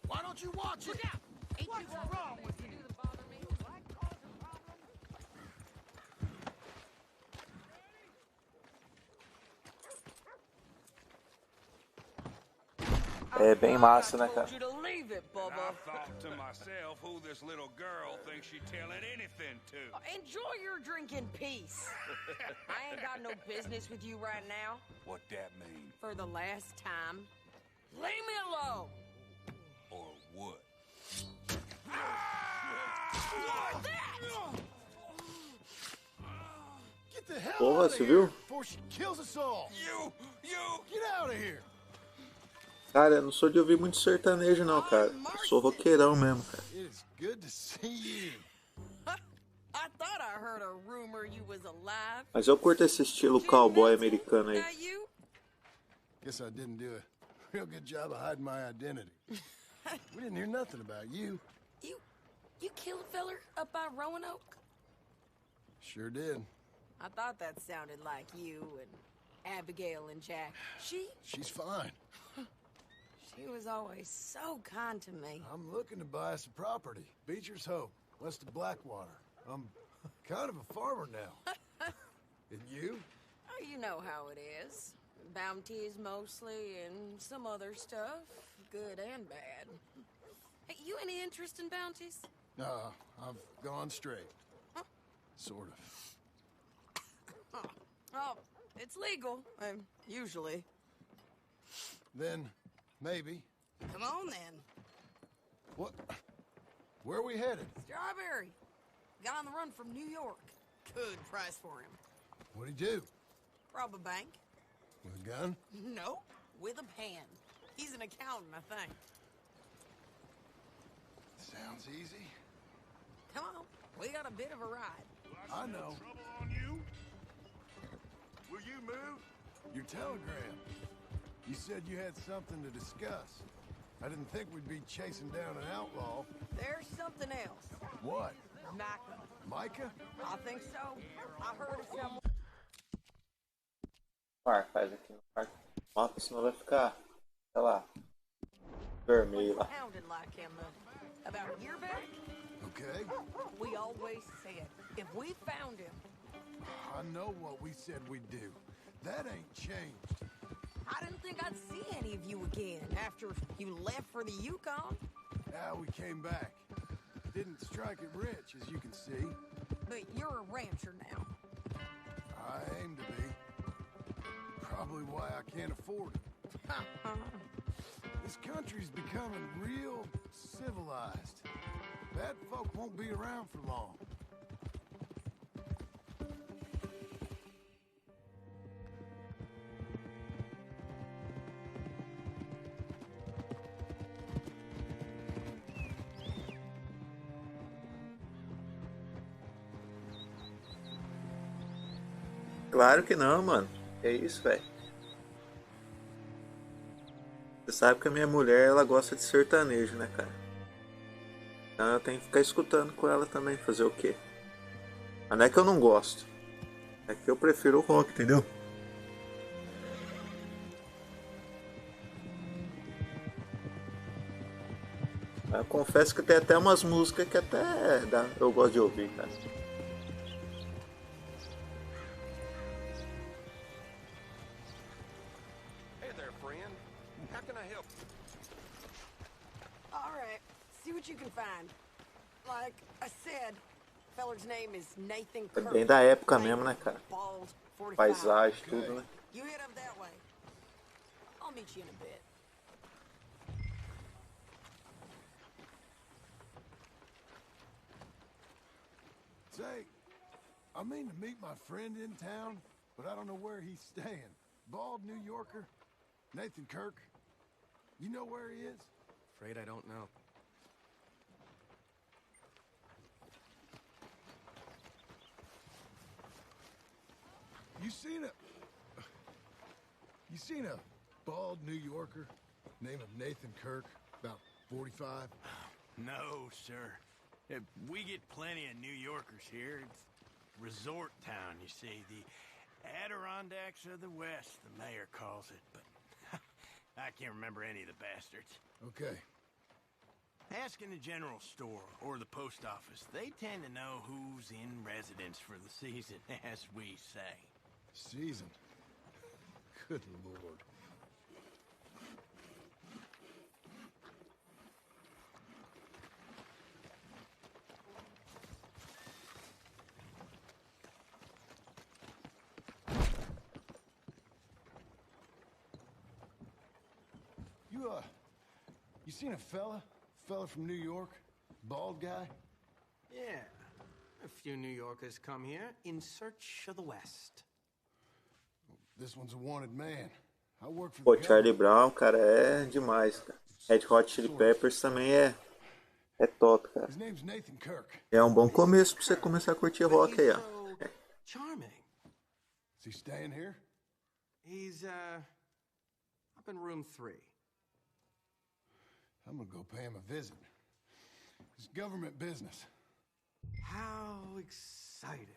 Why don't you watch it? Look out! What's wrong with you? É bem massa, né, cara? You to leave it, Bubba. I thought to myself, who this little girl thinks she's telling anything to? Enjoy your drink in peace. I ain't got no business with you right now. What that mean? For the last time, leave me alone. Or what? Get the hell Porra, out of você here viu? before she kills us all. You! Get out of here. Cara, eu não sou de ouvir muito sertanejo não, cara. Eu sou roqueirão mesmo, cara. It's good to see you. I thought I heard a rumor you was alive. Mas eu curto esse estilo cowboy americano aí. That you? Guess I didn't do a real good job of hiding my identity. We didn't hear nothing about you. You killed a feller up by Roanoke? Sure did. I thought that sounded like you and Abigail and Jack. She's fine. She was always so kind to me. I'm looking to buy us a property. Beecher's Hope, west of Blackwater. I'm kind of a farmer now. And you? Oh, you know how it is. Bounties mostly and some other stuff, good and bad. Hey, you any interest in bounties? No, I've gone straight. Sort of. Oh, it's legal, usually. Then, maybe. Come on, then. What? Where are we headed? Strawberry. Got on the run from New York. Good price for him. What'd he do? Rob a bank? With a gun? No, with a pan. He's an accountant, I think. Sounds easy. Come on, we got a bit of a ride. I know. Trouble on you? Will you move? Your telegram. You said you had something to discuss. I didn't think we'd be chasing down an outlaw. There's something else. What? Micah. Micah? I think so. I heard of someone. Faz aqui no quarto. Mapa, senão vai ficar, sei lá, vermelho lá. Sounded like him about a year back. Okay. We always said if we found him. I know what we said we'd do. That ain't changed. I didn't think I'd see any of you again after you left for the Yukon. Yeah, we came back. didn't strike it rich, as you can see. But you're a rancher now. I aim to be. Probably why I can't afford it. This country's becoming real civilized. Bad folk won't be around for long. Claro que não, mano. É isso, velho. Você sabe que a minha mulher, ela gosta de sertanejo, né, cara? Então eu tenho que ficar escutando com ela também, fazer o quê? Mas não é que eu não gosto. É que eu prefiro o rock, entendeu? Eu confesso que tem até umas músicas que até eu gosto de ouvir, cara. Hey there, friend. How can I help? All right, see what you can find. Like I said, feller's name is Nathan É Kirk. bem da época mesmo, né, cara? Bald, 45. Paisagem, tudo, né? You head up that way. I'll meet you in a bit. Say, I mean to meet my friend in town, but I don't know where he's staying. Bald New Yorker, Nathan Kirk. You know where he is? Afraid I don't know. You seen a bald New Yorker, name of Nathan Kirk, about 45? No, sir. We get plenty of New Yorkers here. It's resort town, you see. The Adirondacks of the West, the mayor calls it, but I can't remember any of the bastards. Okay. Ask in the general store or the post office. They tend to know who's in residence for the season, as we say. Season? Good Lord. You seen a fella from New York? Bald guy? Yeah. A few New Yorkers come here in search of the West. This one's a wanted man. I work for Pô, the Charlie government. Brown, cara, é demais, cara. Red Hot Chili Peppers também é top, cara. His name's Nathan Kirk. É um bom começo pra você começar a curtir rock aí, ó. Charming. Is he staying here? He's, up in room 3. I'm gonna go pay him a visit. It's government business. How exciting.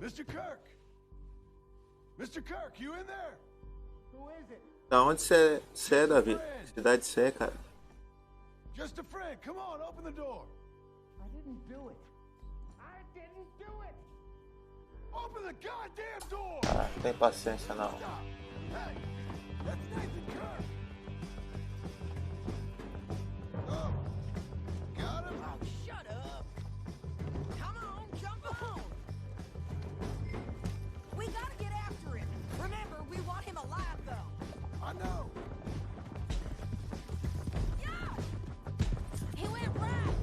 Mr. Kirk! Mr. Kirk, you in there? Who is it? Da onde você é, Davi? Cidade você é, cara? Just a friend. Come on, open the door. I didn't do it. I didn't do it. Open the goddamn door. Ah, não tem paciência não. Hey, that's Nathan Kirk. Oh, got him. Oh, shut up. Come on, jump on. We gotta get after him. Remember, we want him alive, though. I know. Yeah! He went right.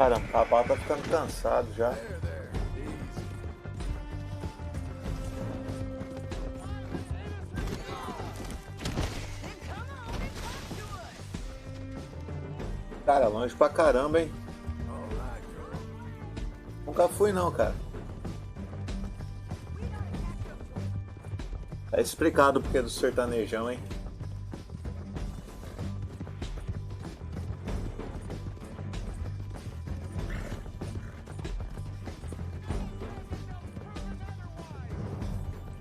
Cara, o papá tá ficando cansado já. Cara, longe pra caramba, hein? Nunca fui não, cara. Tá explicado porque é do sertanejão, hein?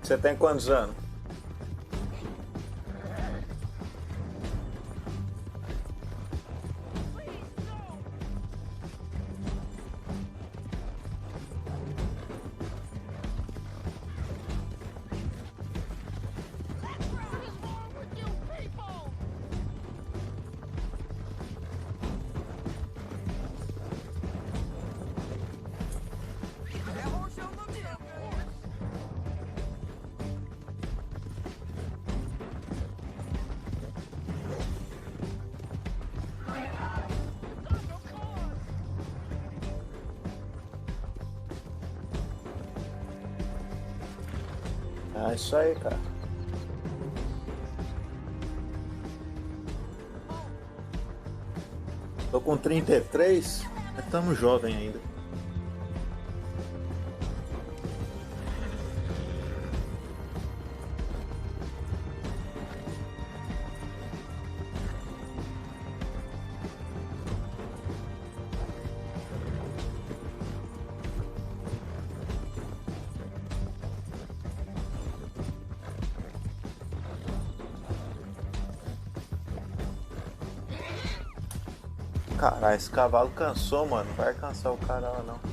Você tem quantos anos? Ah, isso aí, cara. Tô com 33, mas estamos jovem ainda. Caralho, esse cavalo cansou, mano. Não vai cansar o cara lá, não.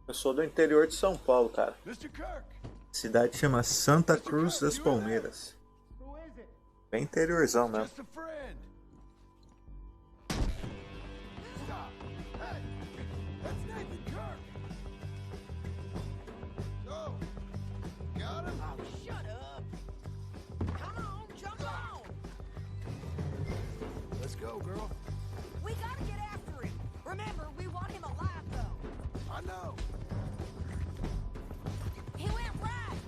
Eu sou do interior de São Paulo, cara. A cidade chama Santa Cruz das Palmeiras. Bem interiorzão mesmo. Let's go, girl. We gotta get after him. Remember, we want him alive, though. I know. He went right.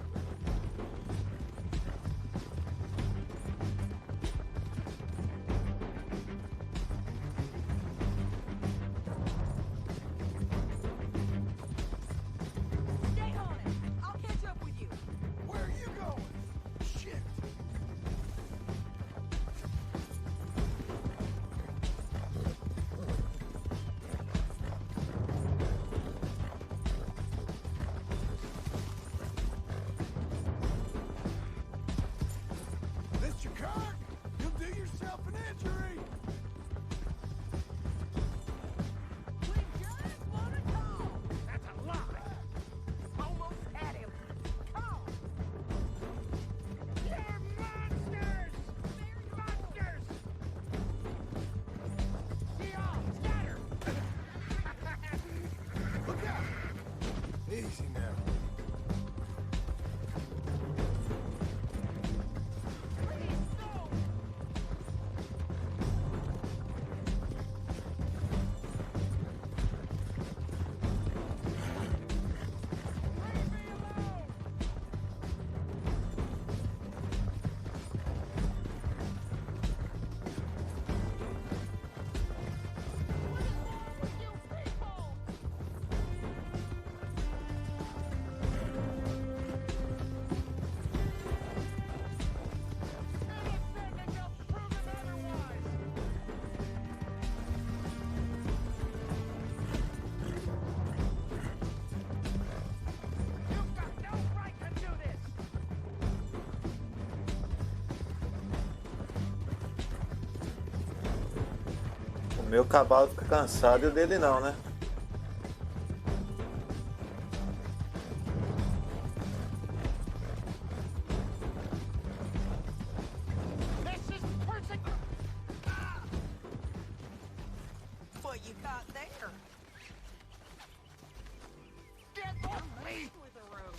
meu cavalo fica cansado e o dele não, né? What you got there? Get off me! With a rope.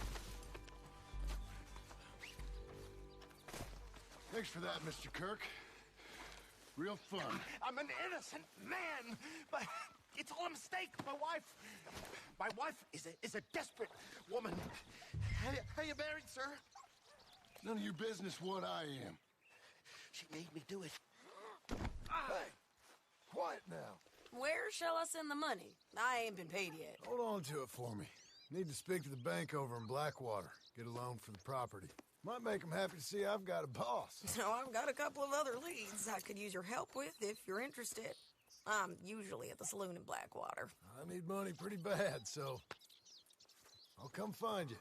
Thanks for that, Mr. Kirk. Real fun. I'm an innocent man, but it's all a mistake. My wife is a desperate woman. How you married, sir? None of your business what I am. She made me do it. Hey, quiet now. Where shall I send the money? I ain't been paid yet. Hold on to it for me. Need to speak to the bank over in Blackwater. Get a loan for the property. Might make them happy to see I've got a boss. So I've got a couple of other leads I could use your help with if you're interested. I'm usually at the saloon in Blackwater. I need money pretty bad, so I'll come find you.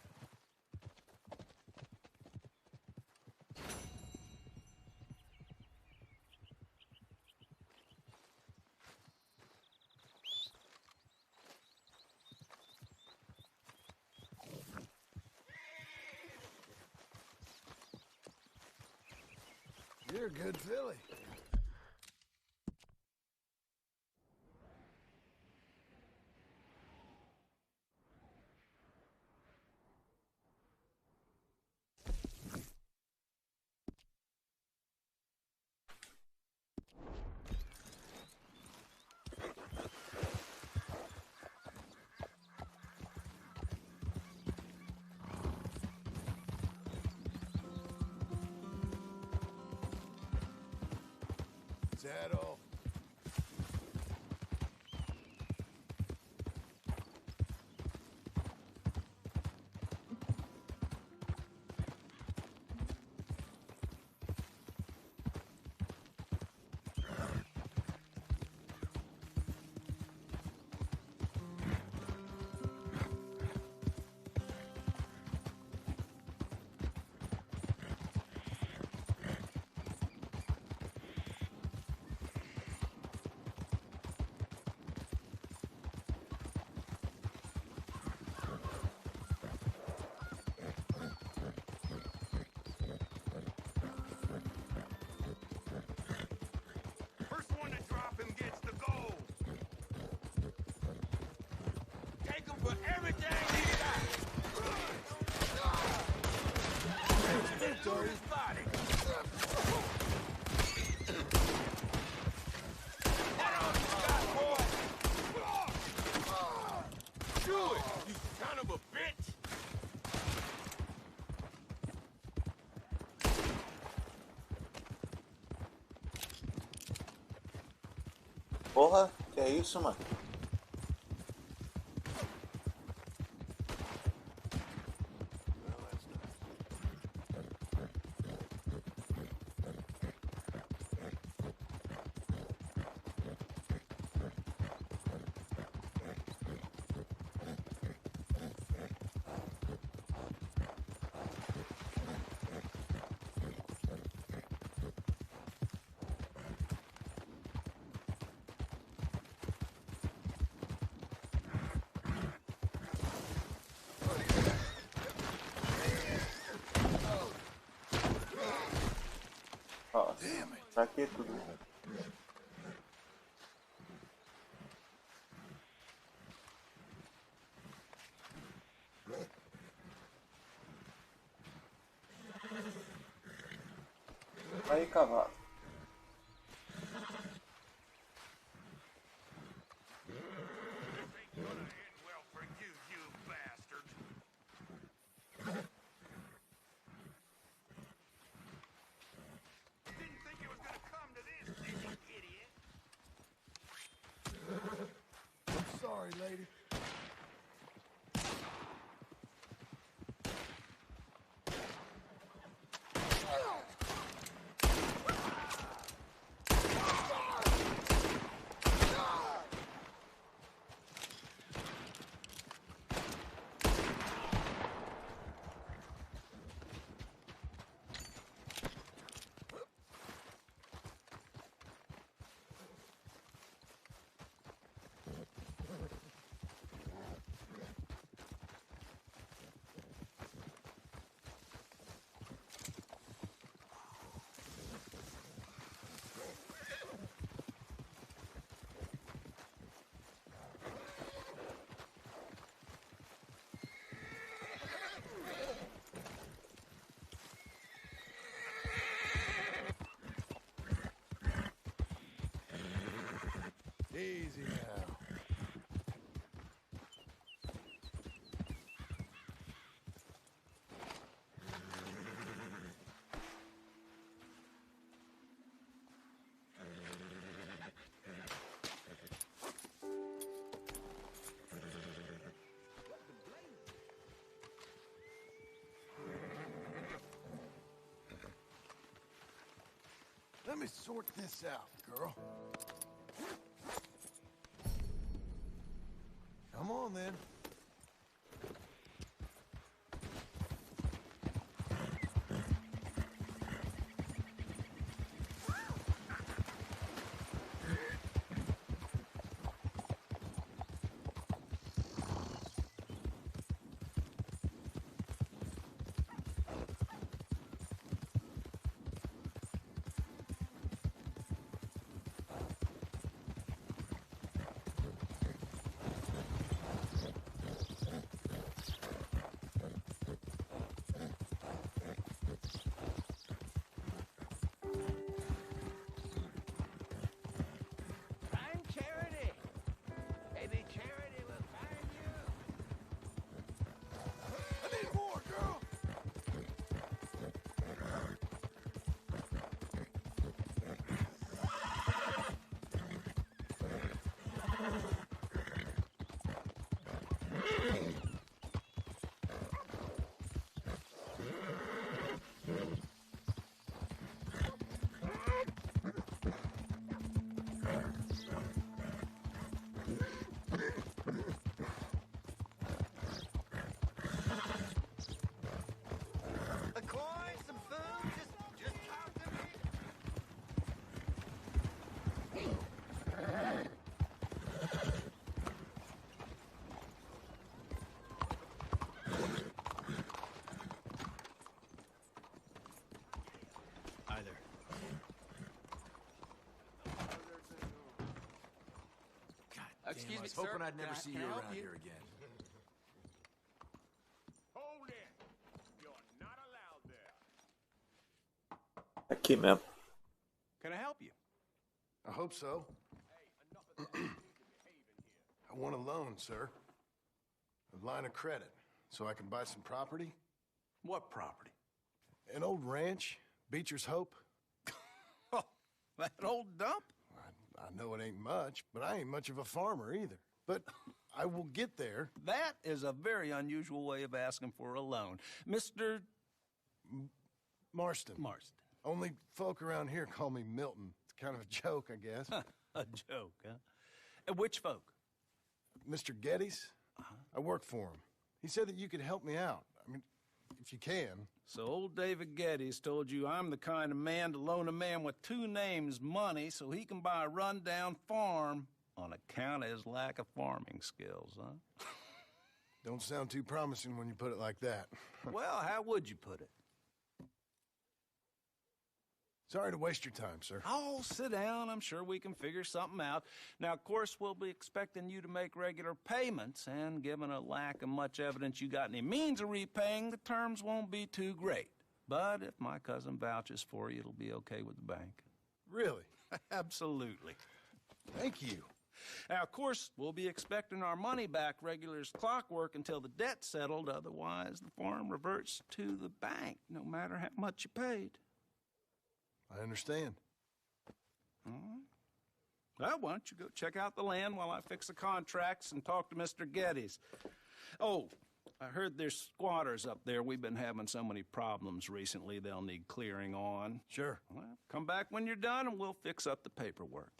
You're a good filly. Saddle. First one to drop him gets the gold. Take him for everything he got. His body. That all you got, boy. Do it, you son of a bitch. Porra, que é isso, mano? Ó, pra que tudo? Aí, cavalo. Sorry, lady. me sort this out, girl. Come on, then. Excuse me, I was hoping sir. I'd never see you Can I help around you? here again. Hold it! You're not allowed there. Aqui mesmo. Can I help you? I hope so. I want a loan, sir. A line of credit, so I can buy some property. What property? An old ranch, Beecher's Hope. Oh, that old dump? I know it ain't much, but I ain't much of a farmer either. But I will get there. That is a very unusual way of asking for a loan. Mr. Marston. Marston. Only folk around here call me Milton. It's kind of a joke, I guess. A joke, huh? And which folk? Mr. Geddes. I work for him. He said that you could help me out. I mean, if you can. So old David Geddes told you I'm the kind of man to loan a man with two names money so he can buy a rundown farm on account of his lack of farming skills, huh? Don't sound too promising when you put it like that. Well, how would you put it? Sorry to waste your time, sir. Oh, sit down. I'm sure we can figure something out. Now, of course, we'll be expecting you to make regular payments, and given a lack of much evidence you got any means of repaying, the terms won't be too great. But if my cousin vouches for you, it'll be okay with the bank. Really? Absolutely. Thank you. Now, of course, we'll be expecting our money back regular as clockwork until the debt's settled. Otherwise, the farm reverts to the bank, no matter how much you paid. I understand. All right. Well, why don't you go check out the land while I fix the contracts and talk to Mr. Geddes. Oh, I heard there's squatters up there. We've been having so many problems recently, they'll need clearing on. Sure. Well, come back when you're done and we'll fix up the paperwork.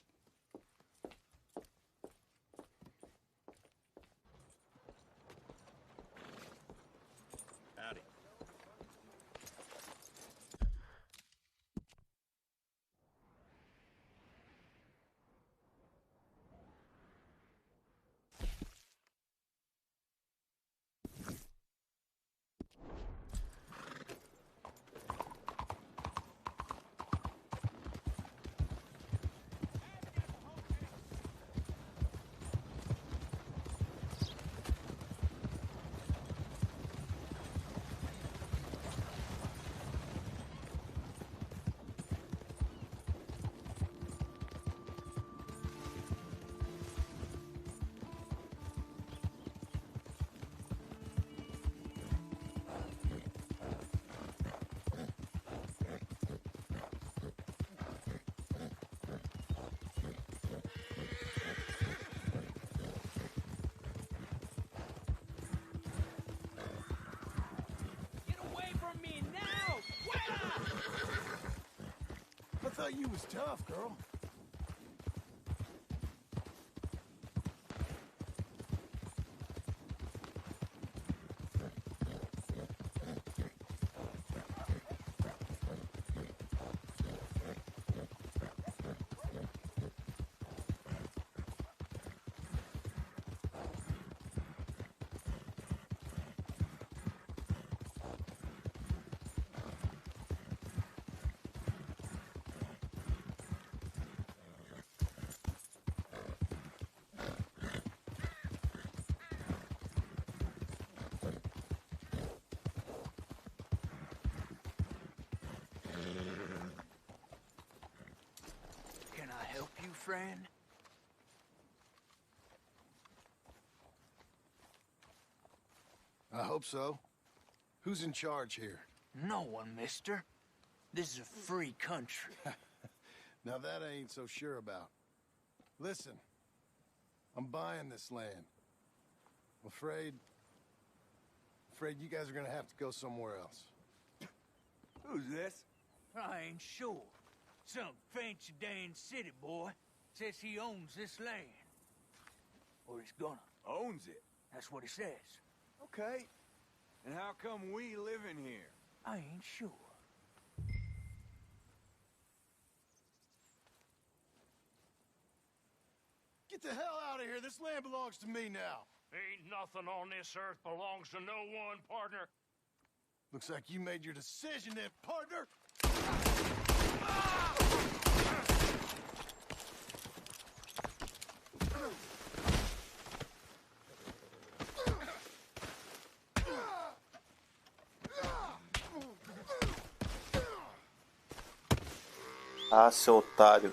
Howdy. thought you was tough, girl. Can I help you, friend? I hope so. Who's in charge here? No one, mister. This is a free country. Now that I ain't so sure about. Listen, I'm buying this land. I'm afraid you guys are gonna have to go somewhere else. Who's this? I ain't sure. Some fancy Dan city boy says he owns this land. Or he's gonna. Owns it? That's what he says. Okay. And how come we live in here? I ain't sure. Get the hell out of here. This land belongs to me now. Ain't nothing on this earth belongs to no one, partner. Looks like you made your decision then, partner. Ah, seu otário.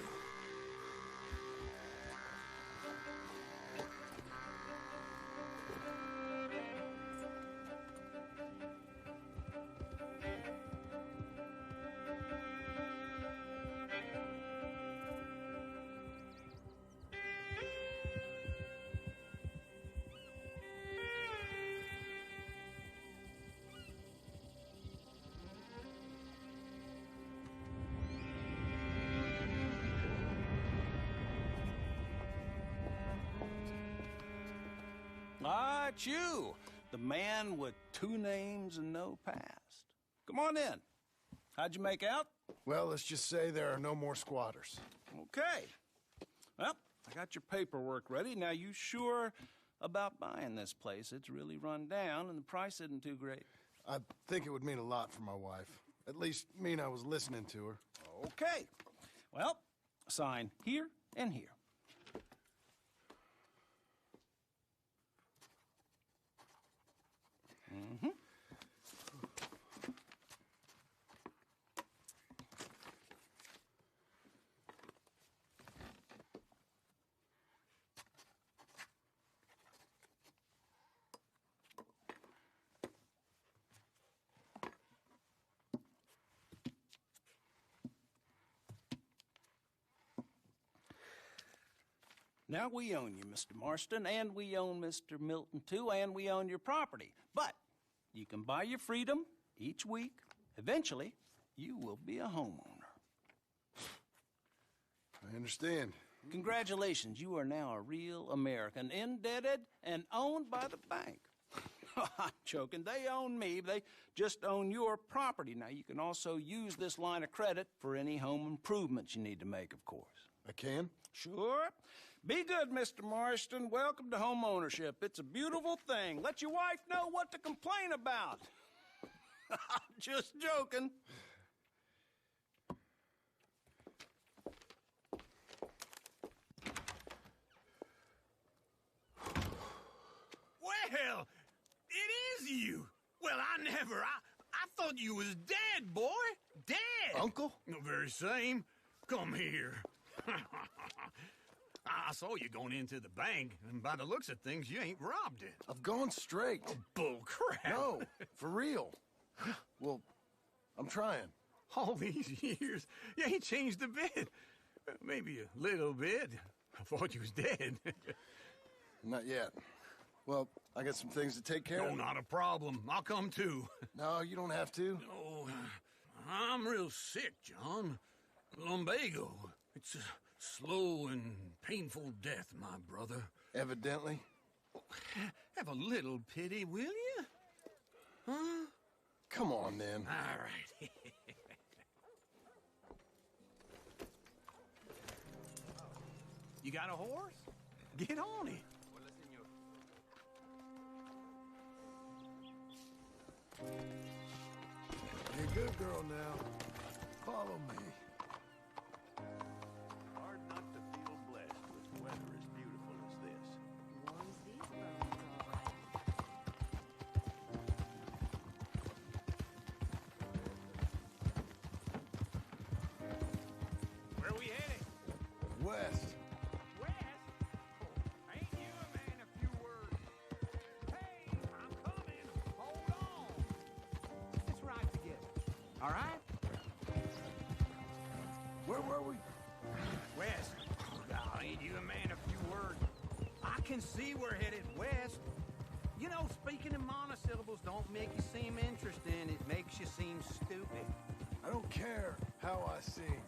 Ah, it's you, the man with 2 names and no past. Come on in. How'd you make out? Well, let's just say there are no more squatters. Okay. Well, I got your paperwork ready. Now, you sure about buying this place? It's really run down, and the price isn't too great. I think it would mean a lot for my wife. At least mean I was listening to her. Okay. Well, sign here and here. Mm-hmm. Now we own you, Mr. Marston, and we own Mr. Milton, too, and we own your property. But you can buy your freedom each week. Eventually, you will be a homeowner. I understand. Congratulations, you are now a real American, indebted and owned by the bank. I'm joking. They own me. They just own your property. Now, you can also use this line of credit for any home improvements you need to make, of course. I can? Sure. Be good, Mr. Marston. Welcome to home ownership. It's a beautiful thing. Let your wife know what to complain about. Just joking. Well, it is you. Well, I thought you was dead, boy. Dead. Uncle? The very same. Come here. I saw you going into the bank, and by the looks of things, you ain't robbed it. I've gone straight. Oh, bull crap. No, for real. Well, I'm trying. All these years, you ain't changed a bit. Maybe a little bit. I thought you was dead. Not yet. Well, I got some things to take care of. No, not a problem. I'll come too. No, you don't have to. Oh, I'm real sick, John. Lumbago. It's a slow and painful death, my brother. Evidently. Have a little pity, will you? Huh? Come on, then. All right. You got a horse? Get on it. You're a good girl now. Follow me. Hard not to feel blessed with weather as beautiful as this. Where are we headed? West. West? Oh, ain't you a man of few words? Hey, I'm coming. Hold on. Let's ride together. All right? Where were we? West. Oh, God, ain't you a man of few words? I can see we're headed west. You know, speaking in monosyllables don't make you seem interesting. It makes you seem stupid. I don't care how I sing.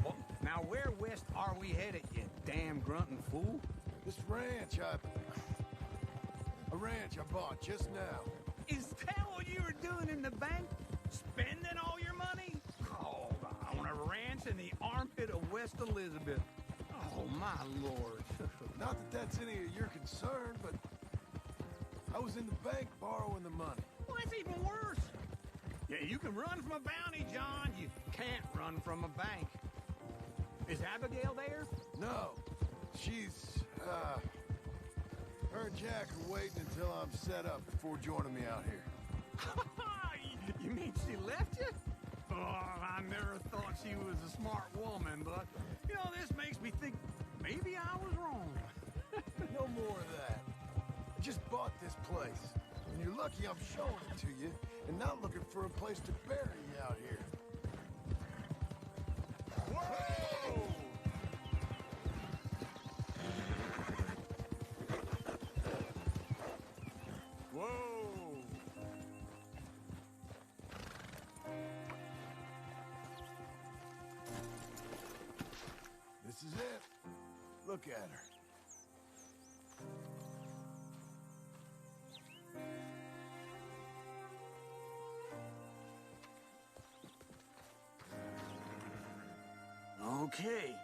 Well, now where west are we headed, you damn grunting fool? This ranch a ranch I bought just now. Is that what you were doing in the bank? Spending all your money? Oh, on a ranch in the armpit of West Elizabeth. Oh, my Lord. Not that that's any of your concern, but I was in the bank borrowing the money. Well, that's even worse. Yeah, you can run from a bounty, John. You can't run from a bank. Is Abigail there? No. She's, her and Jack are waiting until I'm set up before joining me out here. You mean she left you? Oh, I never thought she was a smart woman, but, you know, this makes me think maybe I was wrong. No more of that. I just bought this place, and you're lucky I'm showing it to you and not looking for a place to bury you out here. Whoa! Whoa! This is it. Look at her. Okay.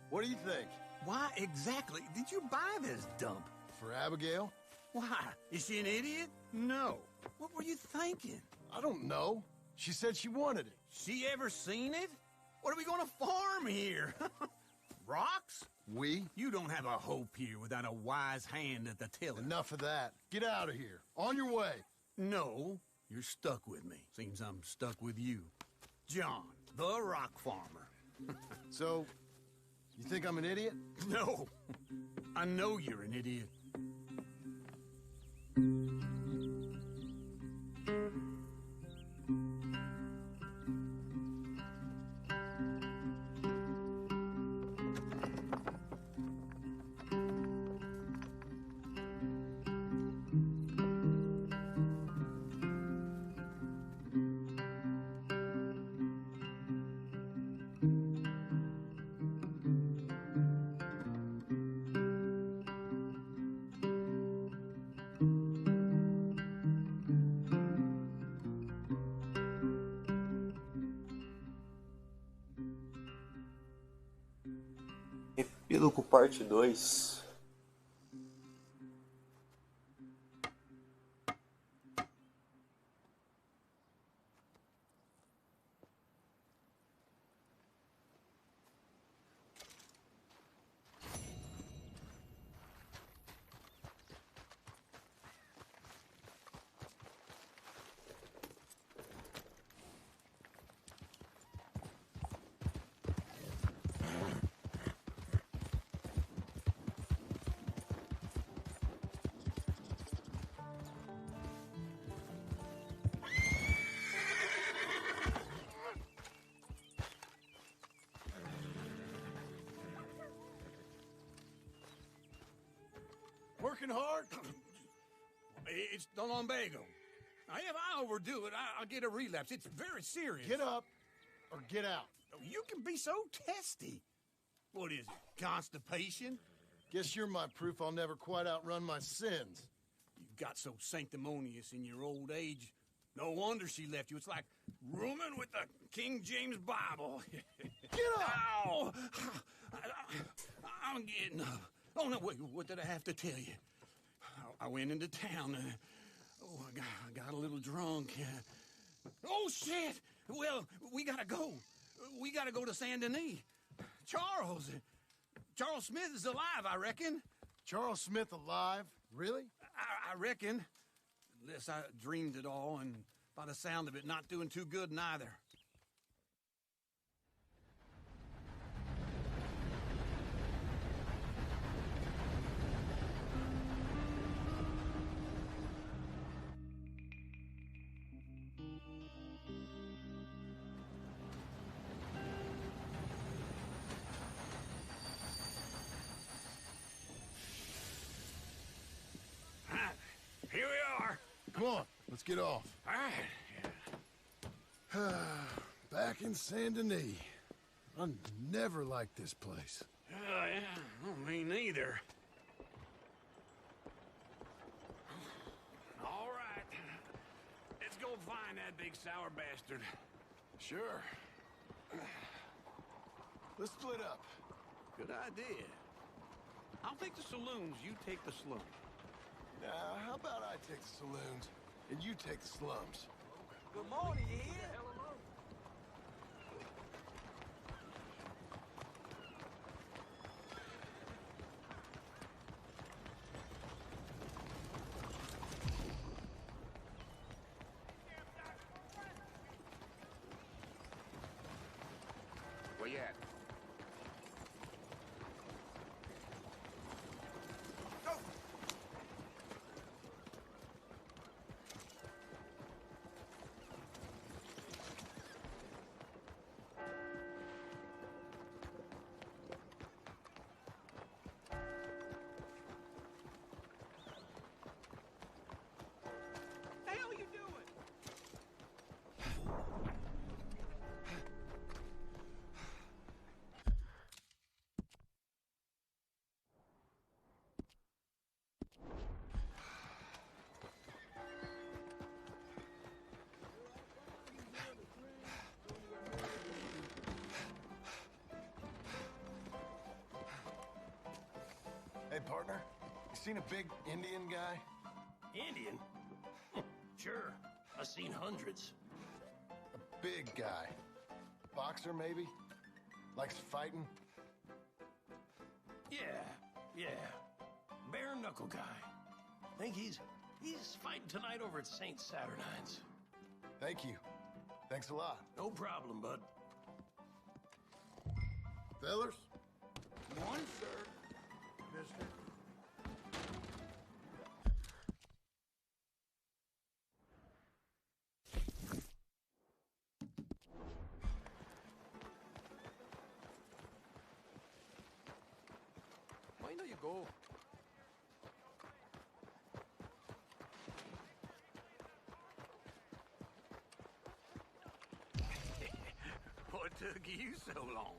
What do you think? Why exactly did you buy this dump? For Abigail? Why? Is she an idiot? No. What were you thinking? I don't know. She said she wanted it. She ever seen it? What are we gonna farm here? Rocks? We? You don't have a hope here without a wise hand at the tiller. Enough of that. Get out of here. On your way. No, you're stuck with me. Seems I'm stuck with you. John, the rock farmer. So, you think I'm an idiot? No. I know you're an idiot. Epílogo parte 2. Working hard? It's the lumbago. Now, if I overdo it, I'll get a relapse. It's very serious. Get up or get out. You can be so testy. What is it, constipation? Guess you're my proof I'll never quite outrun my sins. You've got so sanctimonious in your old age. No wonder she left you. It's like rooming with the King James Bible. Get up! Ow! I'm getting up. Oh, no, wait, what did I have to tell you? I went into town. I got a little drunk. Oh, shit! Well, we gotta go. We gotta go to Saint Denis. Charles Smith is alive, I reckon. Charles Smith alive? Really? I reckon. Unless I dreamed it all, and by the sound of it, not doing too good neither. Here we are. Come on, let's get off. All right. Back in Saint Denis. I never liked this place. Yeah, me neither. All right. Let's go find that big sour bastard. Sure. Let's split up. Good idea. I'll take the saloons, you take the slums. Now, how about I take the saloons, and you take the slums? Good morning, you hear? Where you at? Hey, partner, you seen a big Indian guy? Indian? Sure. I've seen hundreds. A big guy. Boxer, maybe? Likes fighting? Yeah. Bare knuckle guy. Think he's fighting tonight over at St. Saturnine's. Thank you. Thanks a lot. No problem, bud. Fellers? One, sir. Mister. Mind how you go. What took you so long?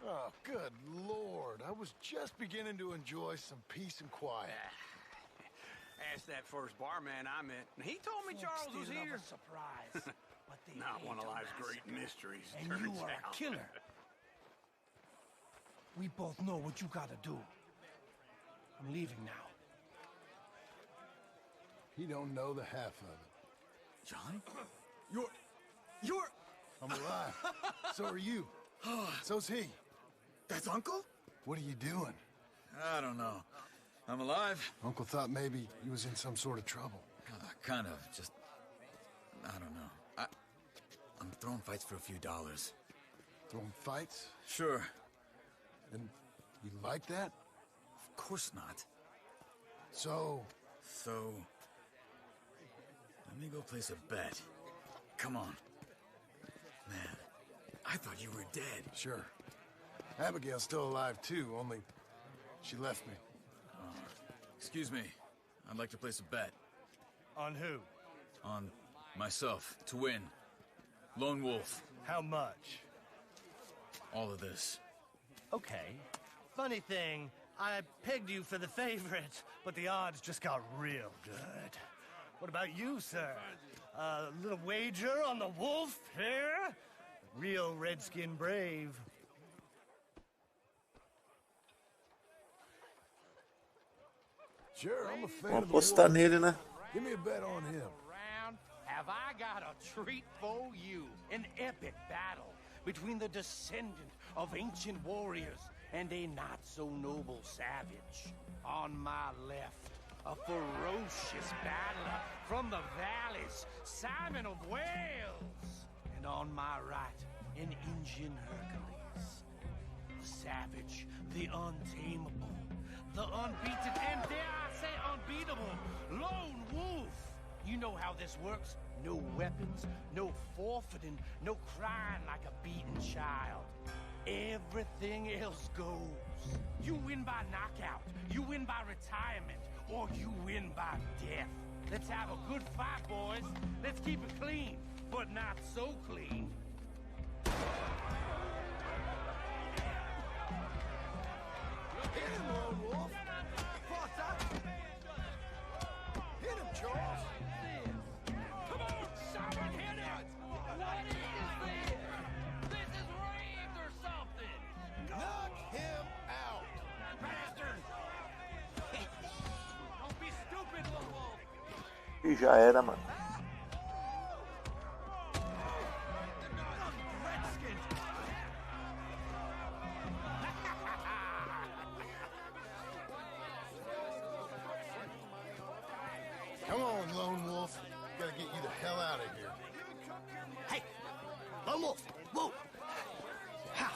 Oh, good Lord. I was just beginning to enjoy some peace and quiet. Asked that first barman I met, and he told me Charles was here. Surprise. But they Not ain't one of a life's massacre. great mysteries, And turns you are out. a killer. We both know what you gotta do. I'm leaving now. He don't know the half of it. John? You're... I'm alive. So are you. So's he. That's Uncle? What are you doing? I don't know. I'm alive. Uncle thought maybe he was in some sort of trouble. Kind of. Just... I don't know. I'm throwing fights for a few dollars. Throwing fights? Sure. And you like that? Of course not. So, let me go place a bet. Come on. Man, I thought you were dead. Sure. Abigail's still alive too, only she left me. Excuse me. I'd like to place a bet. On who? On myself, to win. Lone Wolf. How much? All of this. Okay. Funny thing, I pegged you for the favorite, but the odds just got real good. What about you, sir? A little wager on the wolf here? Real redskin brave. Sure, I'm a fan Vamos of the apostar wolf. nele, né? Give me a bet on him. Have I got a treat for you? An epic battle between the descendant of ancient warriors and a not-so-noble savage. On my left, a ferocious battler from the valleys, Simon of Wales. And on my right, an Indian Hercules. The savage, the untamable, the unbeaten, and dare I say unbeatable, Lone Wolf. You know how this works. No weapons, no forfeiting, no crying like a beaten child. Everything else goes. You win by knockout, you win by retirement, or you win by death. Let's have a good fight, boys. Let's keep it clean, but not so clean. Hit him, Lone Wolf. Hit him, Charles. Come on, Simon, hit it! What is this? This is rigged or something! Knock him out. Bastard! Don't be stupid, Lone Wolf! E já era, mano. Come on, Lone Wolf. Gotta get you the hell out of here. Hey, Lone Wolf, whoa! How?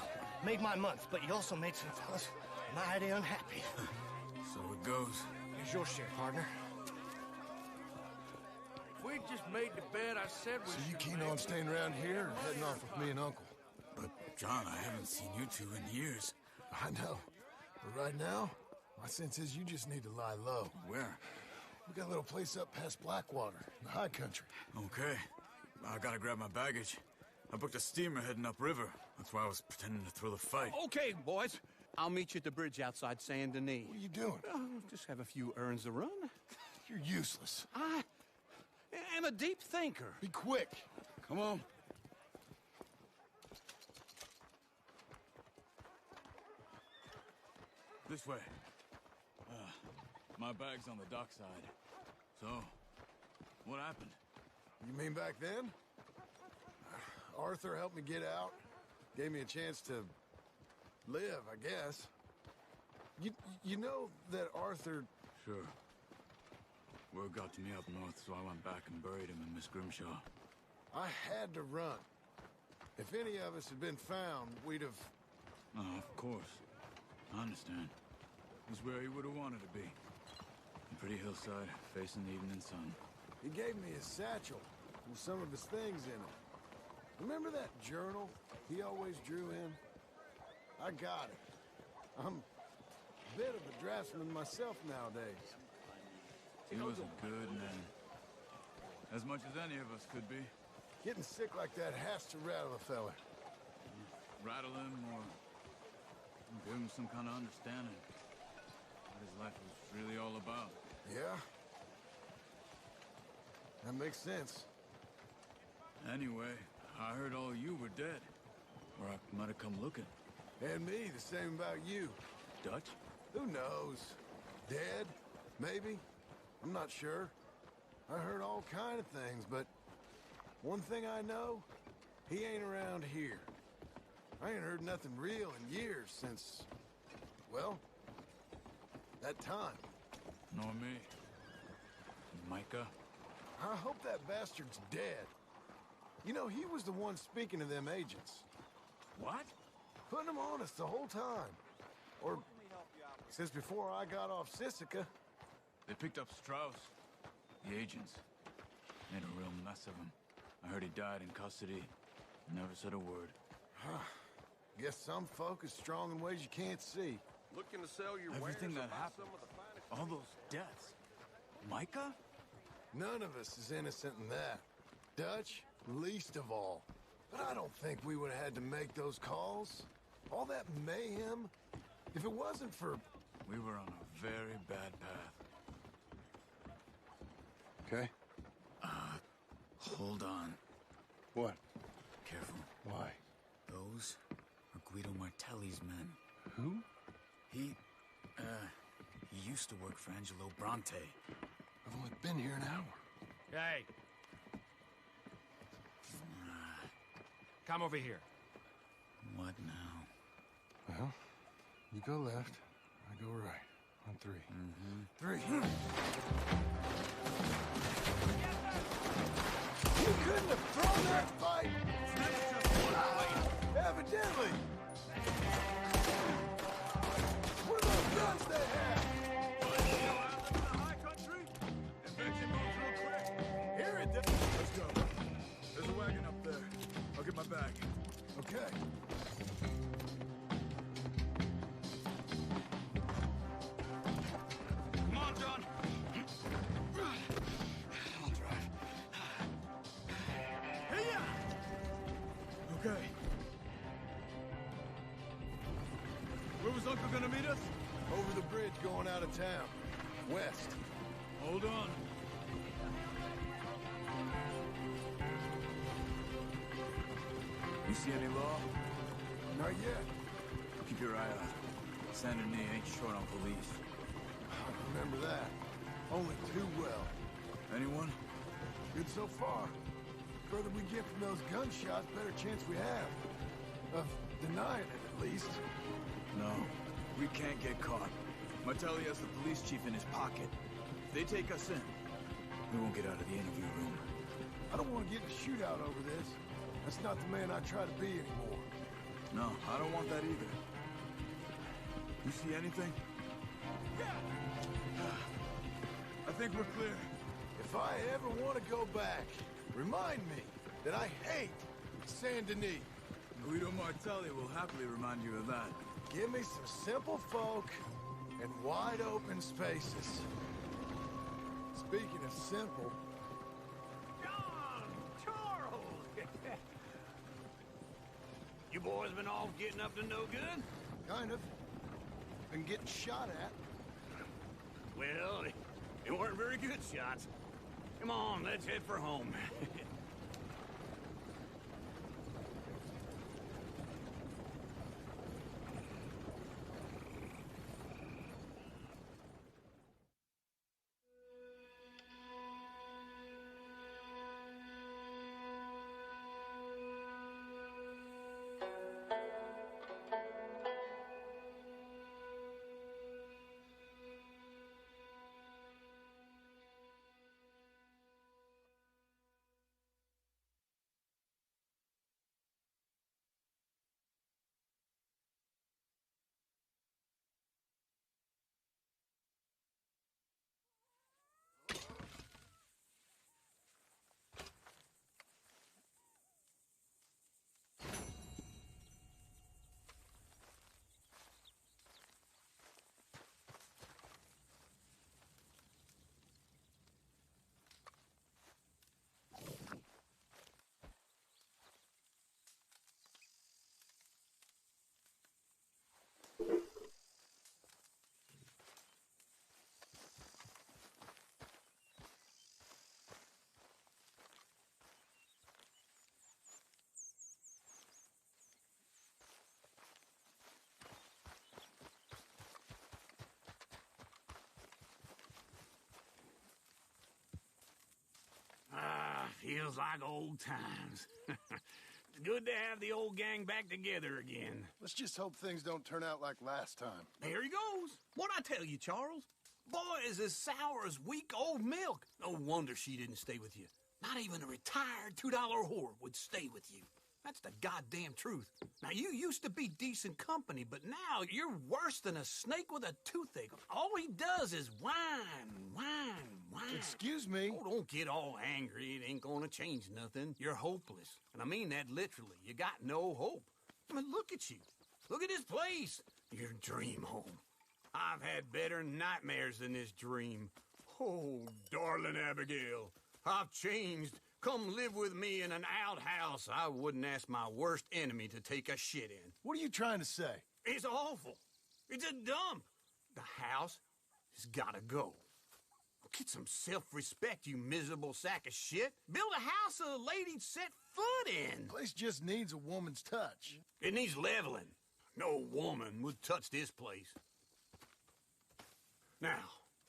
Made my month, but you also made some fellas mighty unhappy. So it goes. Here's your share, partner. If we just made the bed I said we So you should keen make, on staying around here or heading off with me and Uncle? But, John, I haven't seen you two in years. I know. But right now, my sense is you just need to lie low. Where? We got a little place up past Blackwater, in the high country. Okay. I gotta grab my baggage. I booked a steamer heading upriver. That's why I was pretending to throw the fight. Okay, boys. I'll meet you at the bridge outside Saint Denis. What are you doing? Just have a few errands to run. You're useless. I am a deep thinker. Be quick. Come on. This way. My bag's on the dockside. So, what happened? You mean back then? Arthur helped me get out. Gave me a chance to live, I guess. You know that Arthur... Sure. Word got to me up north, so I went back and buried him in Miss Grimshaw. I had to run. If any of us had been found, we'd have... Oh, of course. I understand. It was where he would have wanted to be. A pretty hillside, facing the evening sun. He gave me his satchel with some of his things in it. Remember that journal he always drew in? I got it. I'm a bit of a draftsman myself nowadays. He was a good man. As much as any of us could be. Getting sick like that has to rattle a fella. Rattle him or give him some kind of understanding. What his life was really all about. Yeah? That makes sense. Anyway, I heard all you were dead. Or I might have come looking. And me, the same about you. Dutch? Who knows? Dead? Maybe? I'm not sure. I heard all kind of things, but one thing I know, he ain't around here. I ain't heard nothing real in years since, well, that time. Nor me. Micah? I hope that bastard's dead. You know, he was the one speaking to them agents. What? Putting them on us the whole time. Or since before I got off Sisika. They picked up Strauss. The agents. Made a real mess of him. I heard he died in custody. Never said a word. Guess some folk is strong in ways you can't see. Looking to sell your Everything wares that or buy happened. some of the finest... All those deaths. Micah? None of us is innocent in that. Dutch, least of all. But I don't think we would have had to make those calls. All that mayhem. If it wasn't for... We were on a very bad path. Okay? Hold on. What? Careful. Why? Those are Guido Martelli's men. Who? He used to work for Angelo Bronte. I've only been here an hour. Hey. Come over here. What now? Well, you go left, I go right. On three. Three. You couldn't have thrown that fight! Evidently! What are those guns they have? Here it is. Let's go. There's a wagon up there. I'll get my bag. Okay. Come on, John. I'll drive. Hey-ya! Okay. Where was Uncle gonna meet us? Over the bridge going out of town. West. Hold on. You see any law? Not yet. Keep your eye out. Saint Denis ain't short on police. I remember that. Only too well. Anyone? Good so far. Further we get from those gunshots, better chance we have. Of denying it, at least. No. We can't get caught. Martelli has the police chief in his pocket. If they take us in, we won't get out of the interview room. I don't want to get in a shootout over this. That's not the man I try to be anymore. No, I don't want that either. You see anything? Yeah! I think we're clear. If I ever want to go back, remind me that I hate Saint Denis. Guido Martelli will happily remind you of that. Give me some simple folk and wide open spaces. Speaking of simple... John! Charles! You boys been off getting up to no good? Kind of. Been getting shot at. Well, they weren't very good shots. Come on, let's head for home. Feels like old times. It's good to have the old gang back together again. Let's just hope things don't turn out like last time. There he goes. What'd I tell you, Charles? Boy is as sour as week-old milk. No wonder she didn't stay with you. Not even a retired $2 whore would stay with you. That's the goddamn truth. Now, you used to be decent company, but now you're worse than a snake with a toothache. All he does is whine, whine, whine. Excuse me? Oh, don't get all angry. It ain't gonna change nothing. You're hopeless. And I mean that literally. You got no hope. I mean, look at you. Look at this place. Your dream home. I've had better nightmares than this dream. Oh, darling Abigail, I've changed come live with me in an outhouse I wouldn't ask my worst enemy to take a shit in. What are you trying to say? It's awful. It's a dump. The house has gotta go. Get some self-respect, you miserable sack of shit. Build a house a lady'd set foot in. The place just needs a woman's touch. It needs leveling. No woman would touch this place. Now,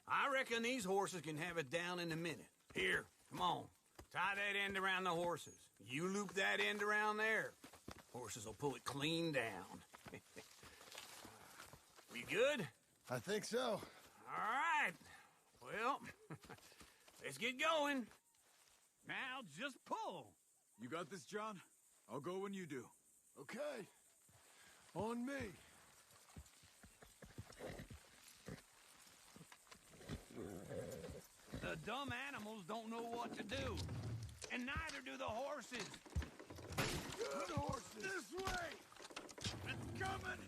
I reckon these horses can have it down in a minute. Here, come on. Tie that end around the horses. You loop that end around there. Horses will pull it clean down. We good? I think so. All right. Well, let's get going. Now, just pull. You got this, John? I'll go when you do. Okay. On me. The dumb animals don't know what to do. And neither do the horses. Good horses. This way. It's coming.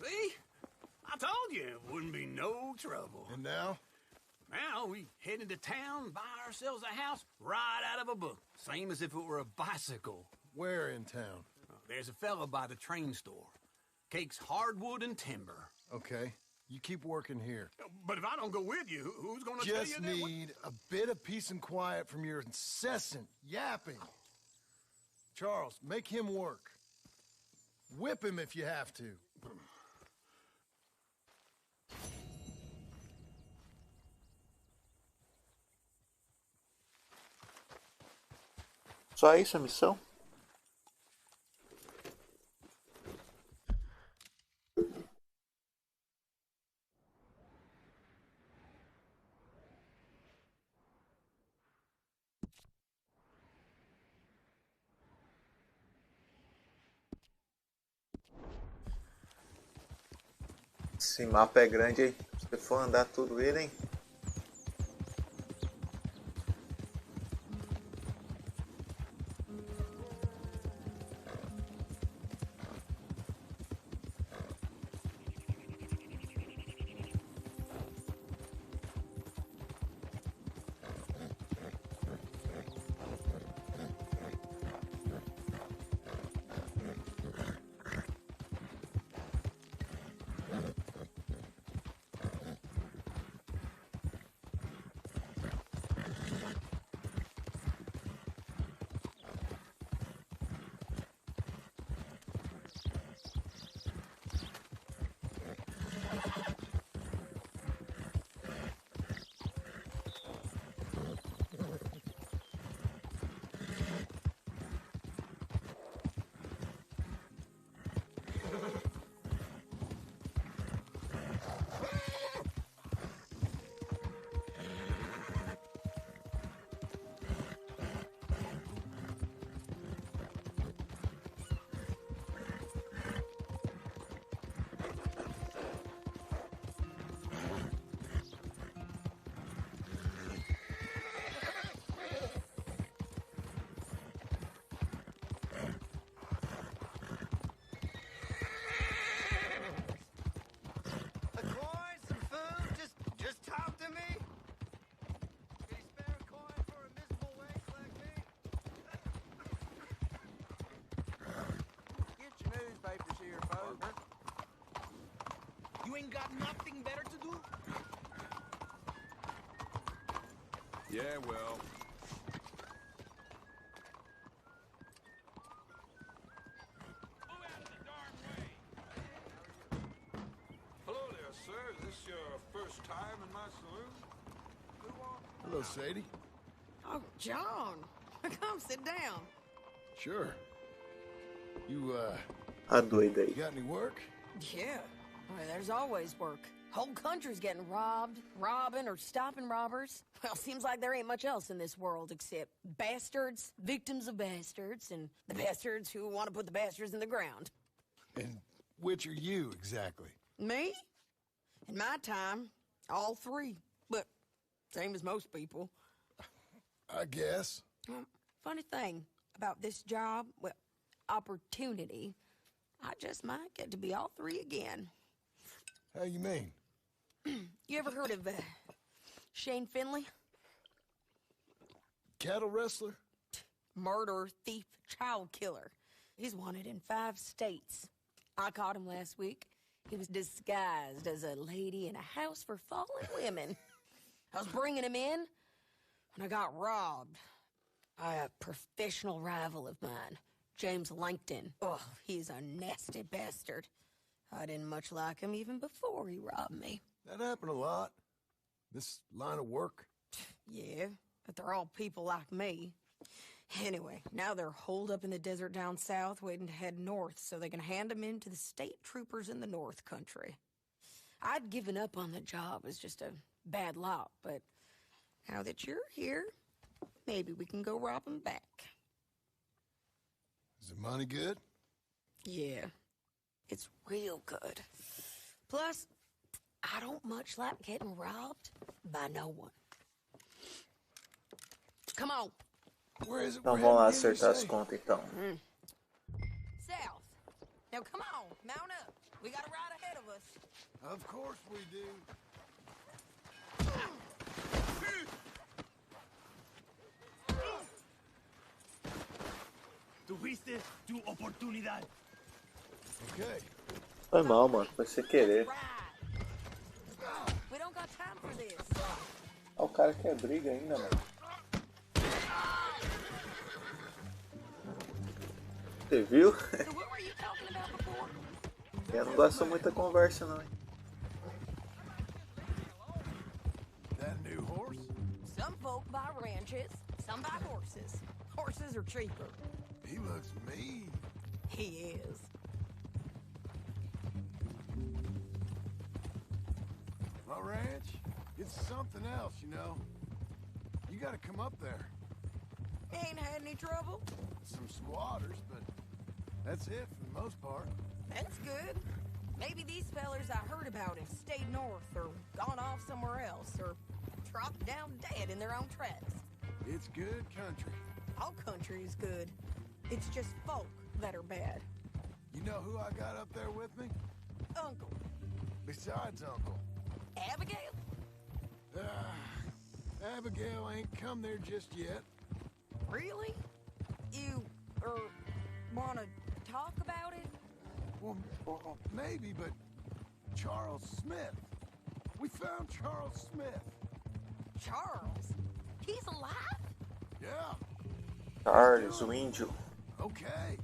See? I told you it wouldn't be no trouble. And now? Now we head into town, buy ourselves a house right out of a book. Same as if it were a bicycle. Where in town? There's a fella by the train store. Cakes hardwood and timber. Okay. You keep working here. But if I don't go with you, who's gonna tell you Just that? need a bit of peace and quiet from your incessant yapping. Charles, make him work. Whip him if you have to. Só isso a missão? Esse mapa é grande, hein? Se você for andar tudo ele, hein? You ain't got nothing better to do? Yeah, well. Hello there, sir. Is this your first time in my saloon? Hello, Sadie. Oh, John. Come sit down. Sure. You, A doida aí. you got any work? Yeah. Well, there's always work. Whole country's getting robbed, robbing, or stopping robbers. Well, seems like there ain't much else in this world except bastards, victims of bastards, and the bastards who want to put the bastards in the ground. And which are you, exactly? Me? In my time, all three. But same as most people. I guess. Funny thing about this job, well, opportunity, I just might get to be all three again. How you mean? You ever heard of Shane Finley? Cattle wrestler? Murderer, thief, child killer. He's wanted in 5 states. I caught him last week. He was disguised as a lady in a house for fallen women. I was bringing him in when I got robbed by a professional rival of mine, James Langton. Oh, he's a nasty bastard. I didn't much like him even before he robbed me. That happened a lot. This line of work. Yeah, but they're all people like me. Anyway, now they're holed up in the desert down south waiting to head north so they can hand them in to the state troopers in the north country. I'd given up on the job as just a bad lot, but now that you're here, maybe we can go rob them back. Is the money good? Yeah, it's real good. Plus, I don't much like getting robbed by no one. Come on. Where is it? Então vamos lá acertar as contas então. South. Now come on, mount up. We got a ride ahead of us. Of course we do. Tuviste tu oportunidad. Okay. Foi mal, mano. Foi sem querer. We don't got time for this. Ó, o cara quer briga ainda, mano. Você viu? Eu não gosto muito da conversa, não, hein? That new horse? Some folk buy ranches, some buy horses. Horses are cheaper. He looks mean. He is. My ranch, it's something else, you know. You gotta come up there. Ain't had any trouble? Some squatters, but that's it for the most part. That's good. Maybe these fellers I heard about have stayed north or gone off somewhere else or dropped down dead in their own tracks. It's good country. All country is good. It's just folk that are bad. You know who I got up there with me? Uncle. Besides Uncle. Abigail? Abigail ain't come there just yet. Really? You, wanna talk about it? Well, maybe, but Charles Smith. We found Charles Smith. Charles? He's alive? Yeah. Charles, o índio. Okay.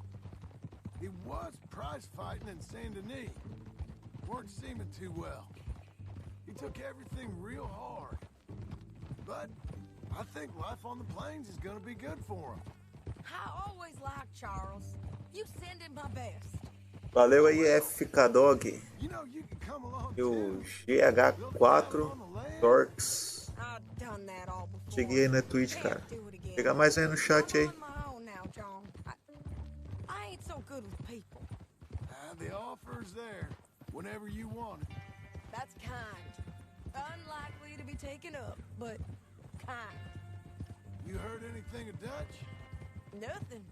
He was prize fighting in Saint Denis. Weren't seeming too well. He took everything real hard. But I think life on the plains is gonna be good for him. I always liked Charles. You send him my best. Valeu aí, FKDog. You know, you can come along E o GH4 Dorks. Cheguei aí na Twitch, cara. Chega mais aí no chat aí. I ain't so good with people. The offer's there whenever you want it. That's kind. Unlikely to be taken up, but kind. You heard anything of Dutch? Nothing.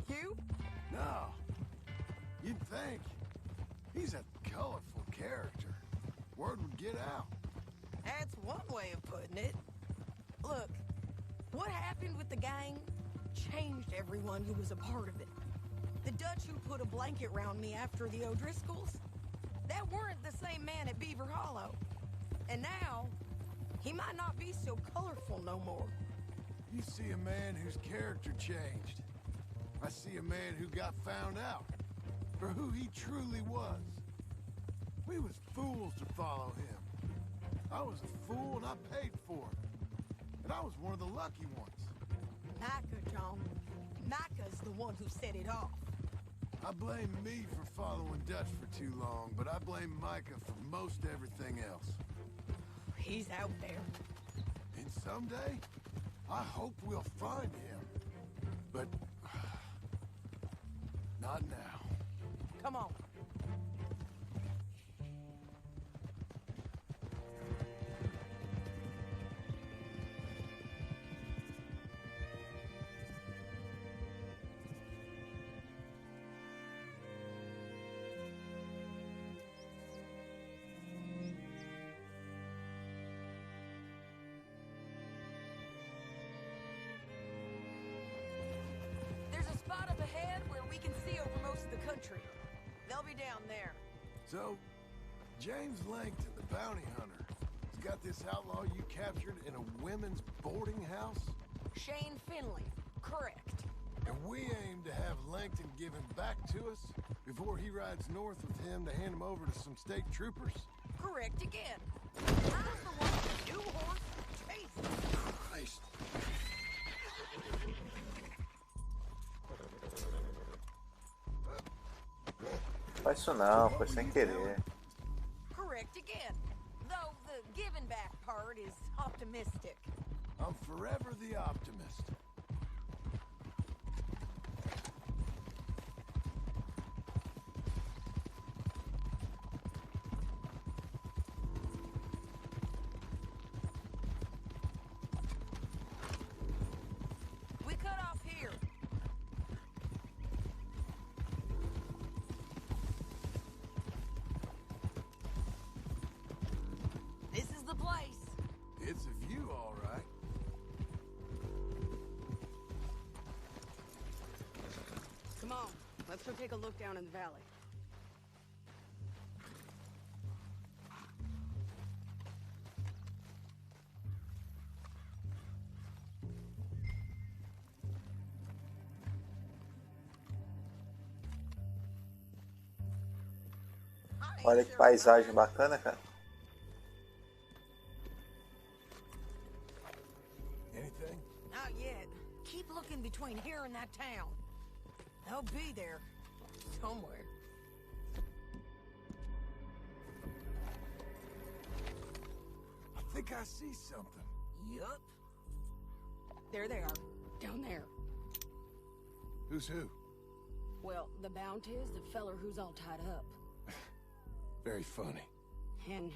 You? No. You'd think. He's a colorful character. Word would get out. That's one way of putting it. Look, what happened with the gang changed everyone who was a part of it. The Dutch who put a blanket round me after the O'Driscolls, that weren't the same man at Beaver Hollow. And now, he might not be so colorful no more. You see a man whose character changed. I see a man who got found out for who he truly was. We was fools to follow him. I was a fool and I paid for it. And I was one of the lucky ones. Micah, John. Micah's the one who set it off. I blame me for following Dutch for too long, but I blame Micah for most everything else. He's out there. And someday, I hope we'll find him. But not now. Come on. country. They'll be down there. So, James Langton, the bounty hunter, has got this outlaw you captured in a women's boarding house? Shane Finley. Correct. And we aim to have Langton give him back to us before he rides north with him to hand him over to some state troopers? Correct again. I was the one with the new horse chasing. Christ. Faz isso não, foi sem querer. Correct again. Though the giving back part is optimistic. I'm forever the optimist. We cut off here. This is the place. It's a view, all right. Come on, let's go take a look down in the valley. Olha que paisagem bacana, cara. Anything? Not yet. Keep looking between here and that town. They'll be there. Somewhere. I think I see something. Yup. There they are. Down there. Who's who? Well, the Bounty is the feller who's all tied up. Very funny. And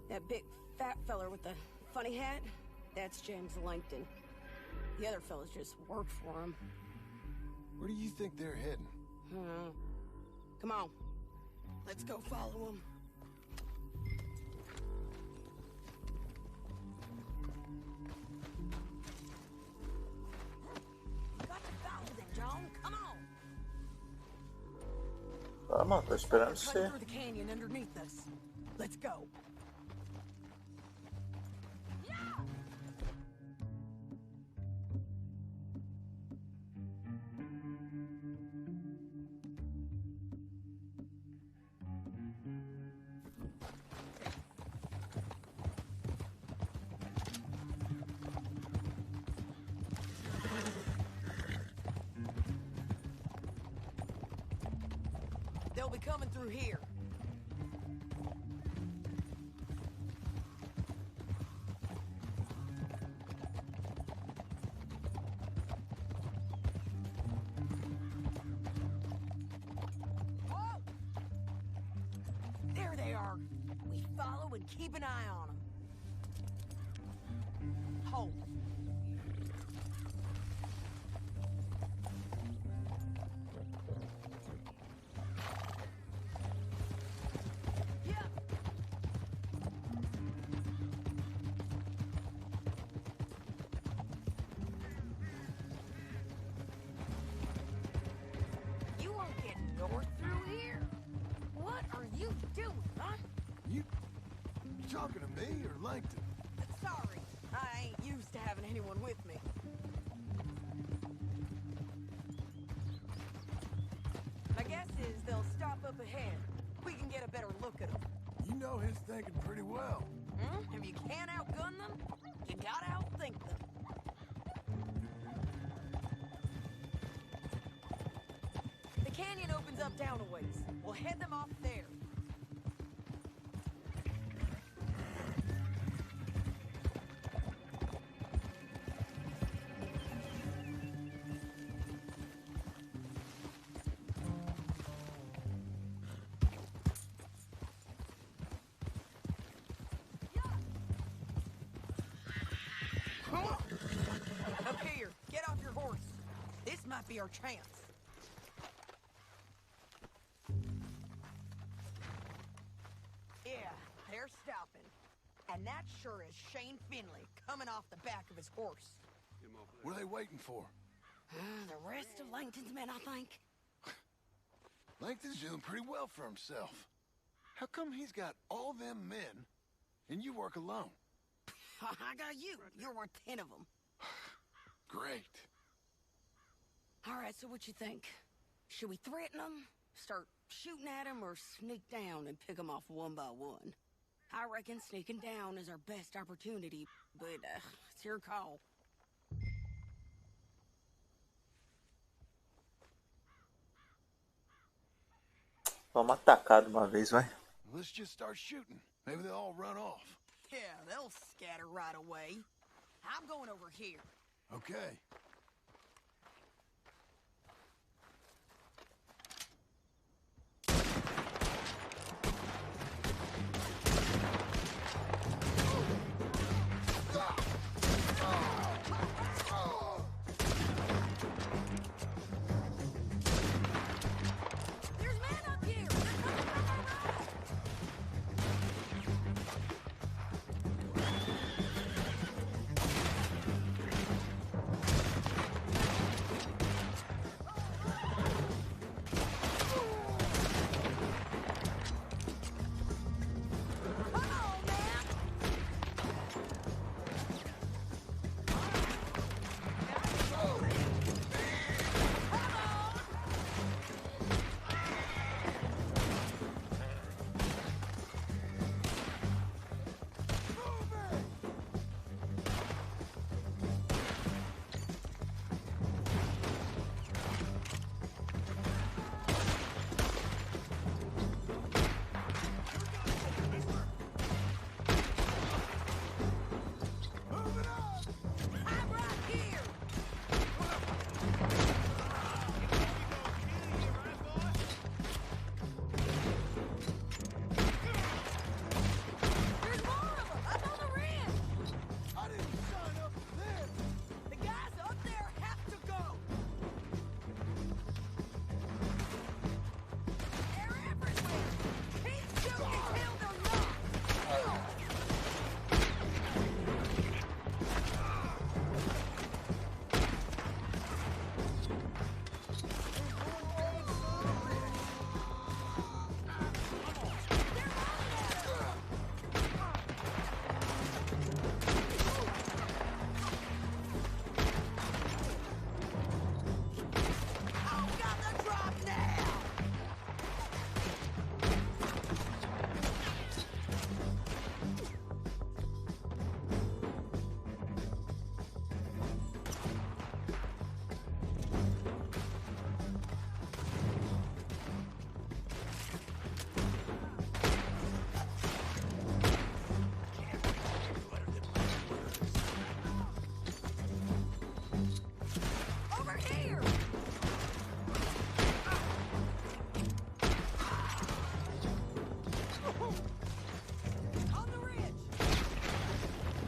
that big fat feller with the funny hat, that's James Langton. The other fellas just work for him. Where do you think they're heading? Come on. Let's go follow him. Got to follow them, John. Come on. Vamos, tô esperando Cut você. through the canyon underneath us. Let's go. They'll be coming through here. Whoa! There they are. We follow and keep an eye on them. Hold. You won't get north through here. What are you doing, huh? You talking to me or Langton? Sorry, I ain't used to having anyone with me. My guess is they'll stop up ahead. We can get a better look at them. You know his thinking pretty well. If you can't outgun them, you gotta outthink them. The canyon opens up down a ways. We'll head them off there. Up here, get off your horse. This might be our chance. Yeah, they're stopping. And that sure is Shane Finley coming off the back of his horse. What are they waiting for? The rest of Langton's men, I think. Langton's doing pretty well for himself. How come he's got all them men, and you work alone? I got you. You're worth 10 of them. Great. All right, so what you think? Should we threaten them, start shooting at them, or sneak down and pick them off one by one? I reckon sneaking down is our best opportunity, but it's your call. Vamos atacar de uma vez, vai. Let's just start shooting. Maybe they'll all run off. Yeah, they'll scatter right away. I'm going over here. Okay.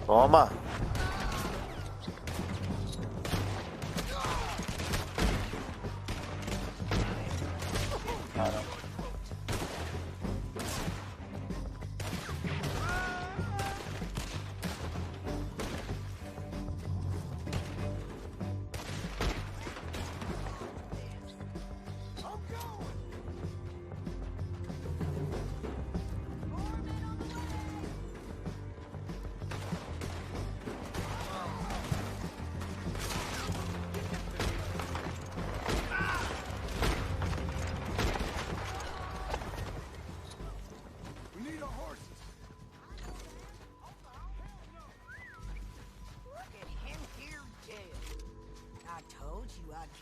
Toma! Caramba.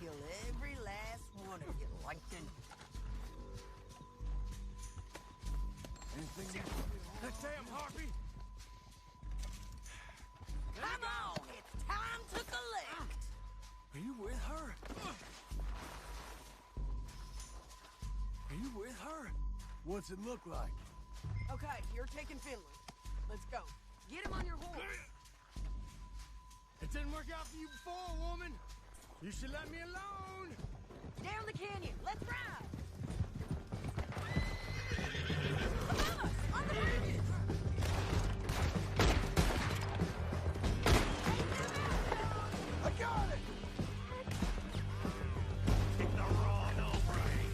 Kill every last one of you, Langton. Anything? Let's say I'm Harpy. Come on, it's time to collect. Are you with her? Are you with her? What's it look like? Okay, you're taking Finley. Let's go. Get him on your horse. It didn't work out for you before, woman. You should let me alone! Down the canyon! Let's ride! Above us! On the bridges! I got it! Take the raw, no brain!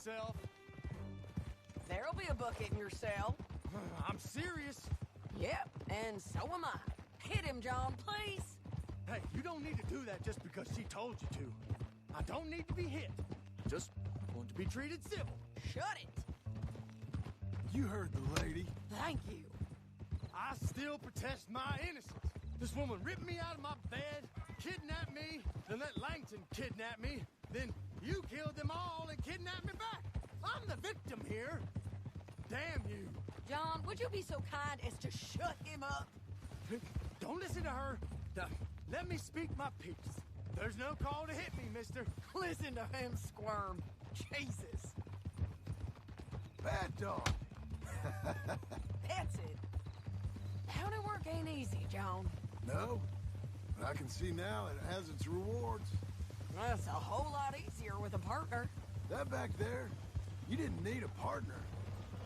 yourself. There'll be a bucket in your cell. I'm serious. Yep, and so am I. Hit him, John, please. Hey, you don't need to do that just because she told you to. I don't need to be hit. Just want to be treated civil. Shut it. You heard the lady. Thank you. I still protest my innocence. This woman ripped me out of my bed, kidnapped me, then let Langton kidnap me. Then you killed them all and kidnapped me back. I'm the victim here. Damn you. John, would you be so kind as to shut him up? Don't listen to her. Let me speak my piece. There's no call to hit me, mister. Listen to him squirm. Jesus. Bad dog. That's it. County work ain't easy, John. No, but I can see now it has its rewards. That's a whole lot easier with a partner. That back there, you didn't need a partner.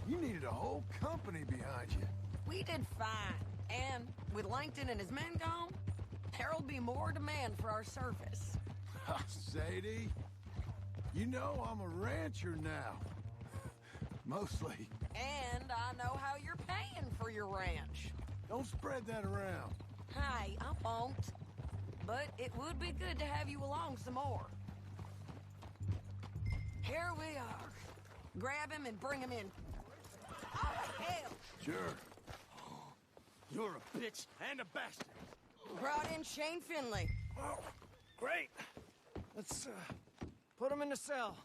You needed a whole company behind you. We did fine. And with Langton and his men gone, there'll be more demand for our service. Sadie, you know I'm a rancher now. Mostly. And I know how you're paying for your ranch. Don't spread that around. Hey, I won't. But it would be good to have you along some more. Here we are. Grab him and bring him in. Oh, hell! Sure. You're a bitch and a bastard. Brought in Shane Finley. Oh, great. Let's put him in the cell.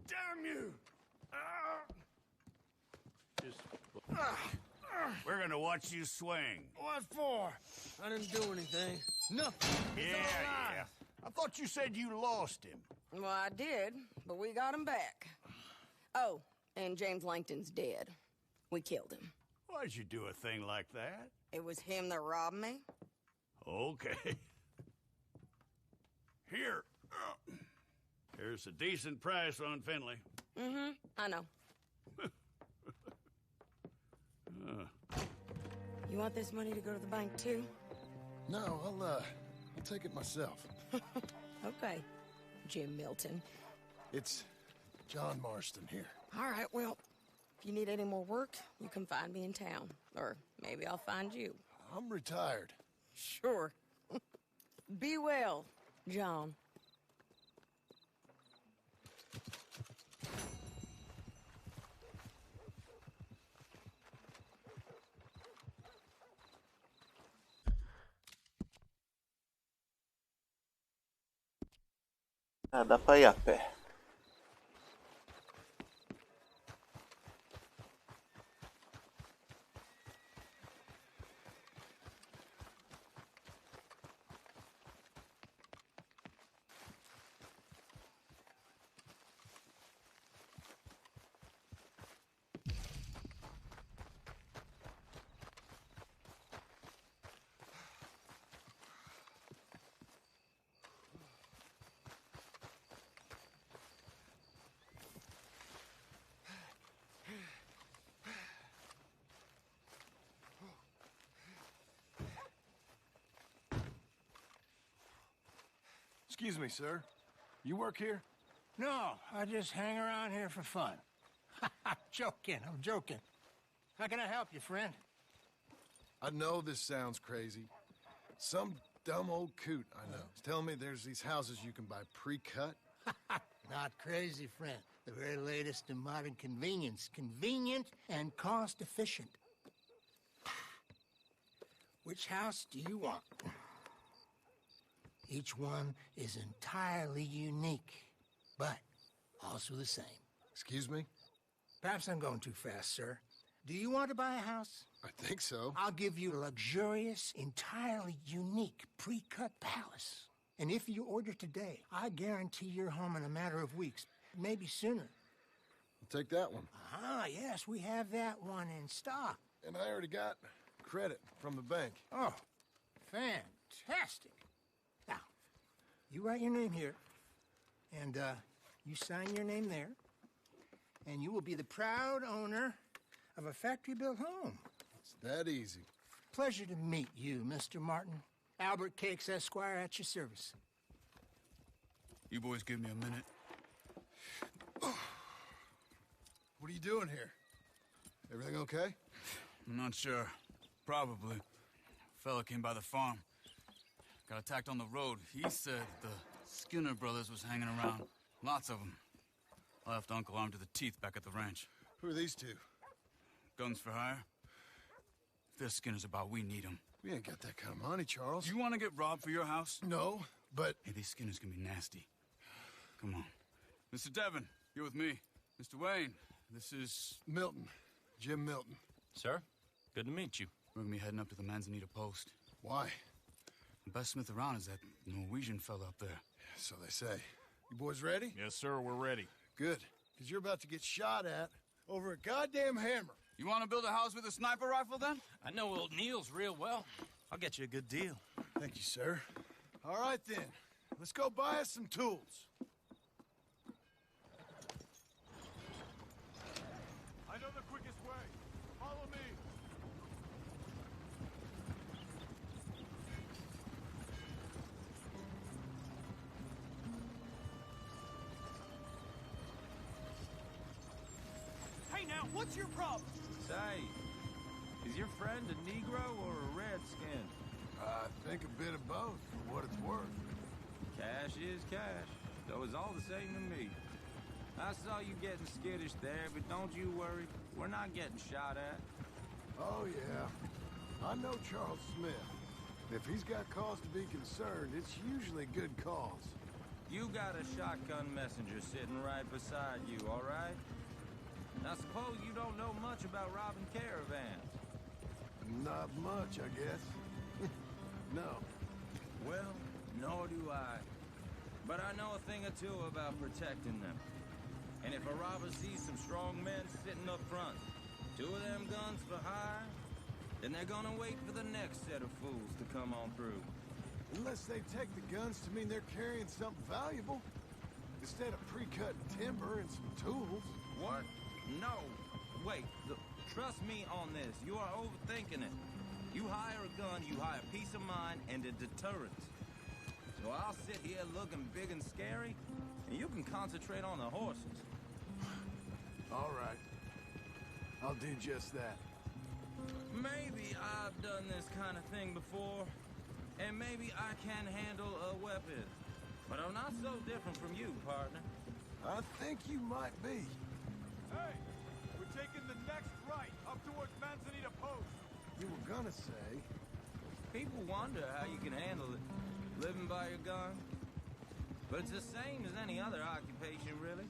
Damn you! We're gonna watch you swing. What for? I didn't do anything. Nothing. Yeah. I thought you said you lost him. Well, I did, but we got him back. Oh, and James Langton's dead. We killed him. Why'd you do a thing like that? It was him that robbed me. Okay. Here. Here's a decent price on Finley. Mm-hmm, I know. You want this money to go to the bank, too? No, I'll take it myself. Okay, Jim Milton. It's John Marston here. All right, well, if you need any more work, you can find me in town. Or maybe I'll find you. I'm retired. Sure. Be well, John. Ah, dá pra ir a pé. Excuse me, sir. You work here? No, I just hang around here for fun. I'm joking. How can I help you, friend? I know this sounds crazy. Some dumb old coot I know is telling me there's these houses you can buy pre-cut. Not crazy, friend. The very latest in modern convenience. Convenient and cost-efficient. Which house do you want? Each one is entirely unique, but also the same. Excuse me? Perhaps I'm going too fast, sir. Do you want to buy a house? I think so. I'll give you a luxurious, entirely unique, pre-cut palace. And if you order today, I guarantee you're home in a matter of weeks, maybe sooner. I'll take that one. Ah, yes, we have that one in stock. And I already got credit from the bank. Oh, fantastic. Now, you write your name here, and you sign your name there, and you will be the proud owner of a factory-built home. It's that easy. Pleasure to meet you, Mr. Martin. Albert Cakes, Esquire, at your service. You boys give me a minute. What are you doing here? Everything okay? I'm not sure. Probably. Fella came by the farm. Got attacked on the road. He said the Skinner brothers was hanging around. Lots of them. I left Uncle armed to the teeth back at the ranch. Who are these two? Guns for hire? If they're Skinner's about, we need them. We ain't got that kind of money, Charles. You want to get robbed for your house? No, but... Hey, these Skinners can be nasty. Come on. Mr. Devon, you're with me. Mr. Wayne, this is... Milton. Jim Milton. Sir, good to meet you. We're gonna be heading up to the Manzanita post. Why? The best smith around is that Norwegian fella up there. So they say. You boys ready? Yes, sir, we're ready. Good, because you're about to get shot at over a goddamn hammer. You want to build a house with a sniper rifle, then? I know old Neil's real well. I'll get you a good deal. Thank you, sir. All right, then. Let's go buy us some tools. I know the quickest way. Follow me. Hey now, what's your problem? Say, is your friend a Negro or a Redskin? I think a bit of both, for what it's worth. Cash is cash, though it's all the same to me. I saw you getting skittish there, but don't you worry. We're not getting shot at. Oh, yeah. I know Charles Smith. If he's got cause to be concerned, it's usually good cause. You got a shotgun messenger sitting right beside you, all right? Now suppose you don't know much about robbing caravans. Not much, I guess. No. Well, nor do I. But I know a thing or two about protecting them. And if a robber sees some strong men sitting up front, 2 of them guns for hire, then they're gonna wait for the next set of fools to come on through. Unless they take the guns to mean they're carrying something valuable. Instead of pre-cut timber and some tools. What? No. Wait, look, trust me on this. You are overthinking it. You hire a gun, you hire peace of mind and a deterrent. So I'll sit here looking big and scary, and you can concentrate on the horses. All right. I'll do just that. Maybe I've done this kind of thing before, and maybe I can handle a weapon. But I'm not so different from you, partner. I think you might be. Hey, we're taking the next right up towards Manzanita Post. You were gonna say... People wonder how you can handle it, living by your gun. But it's the same as any other occupation, really.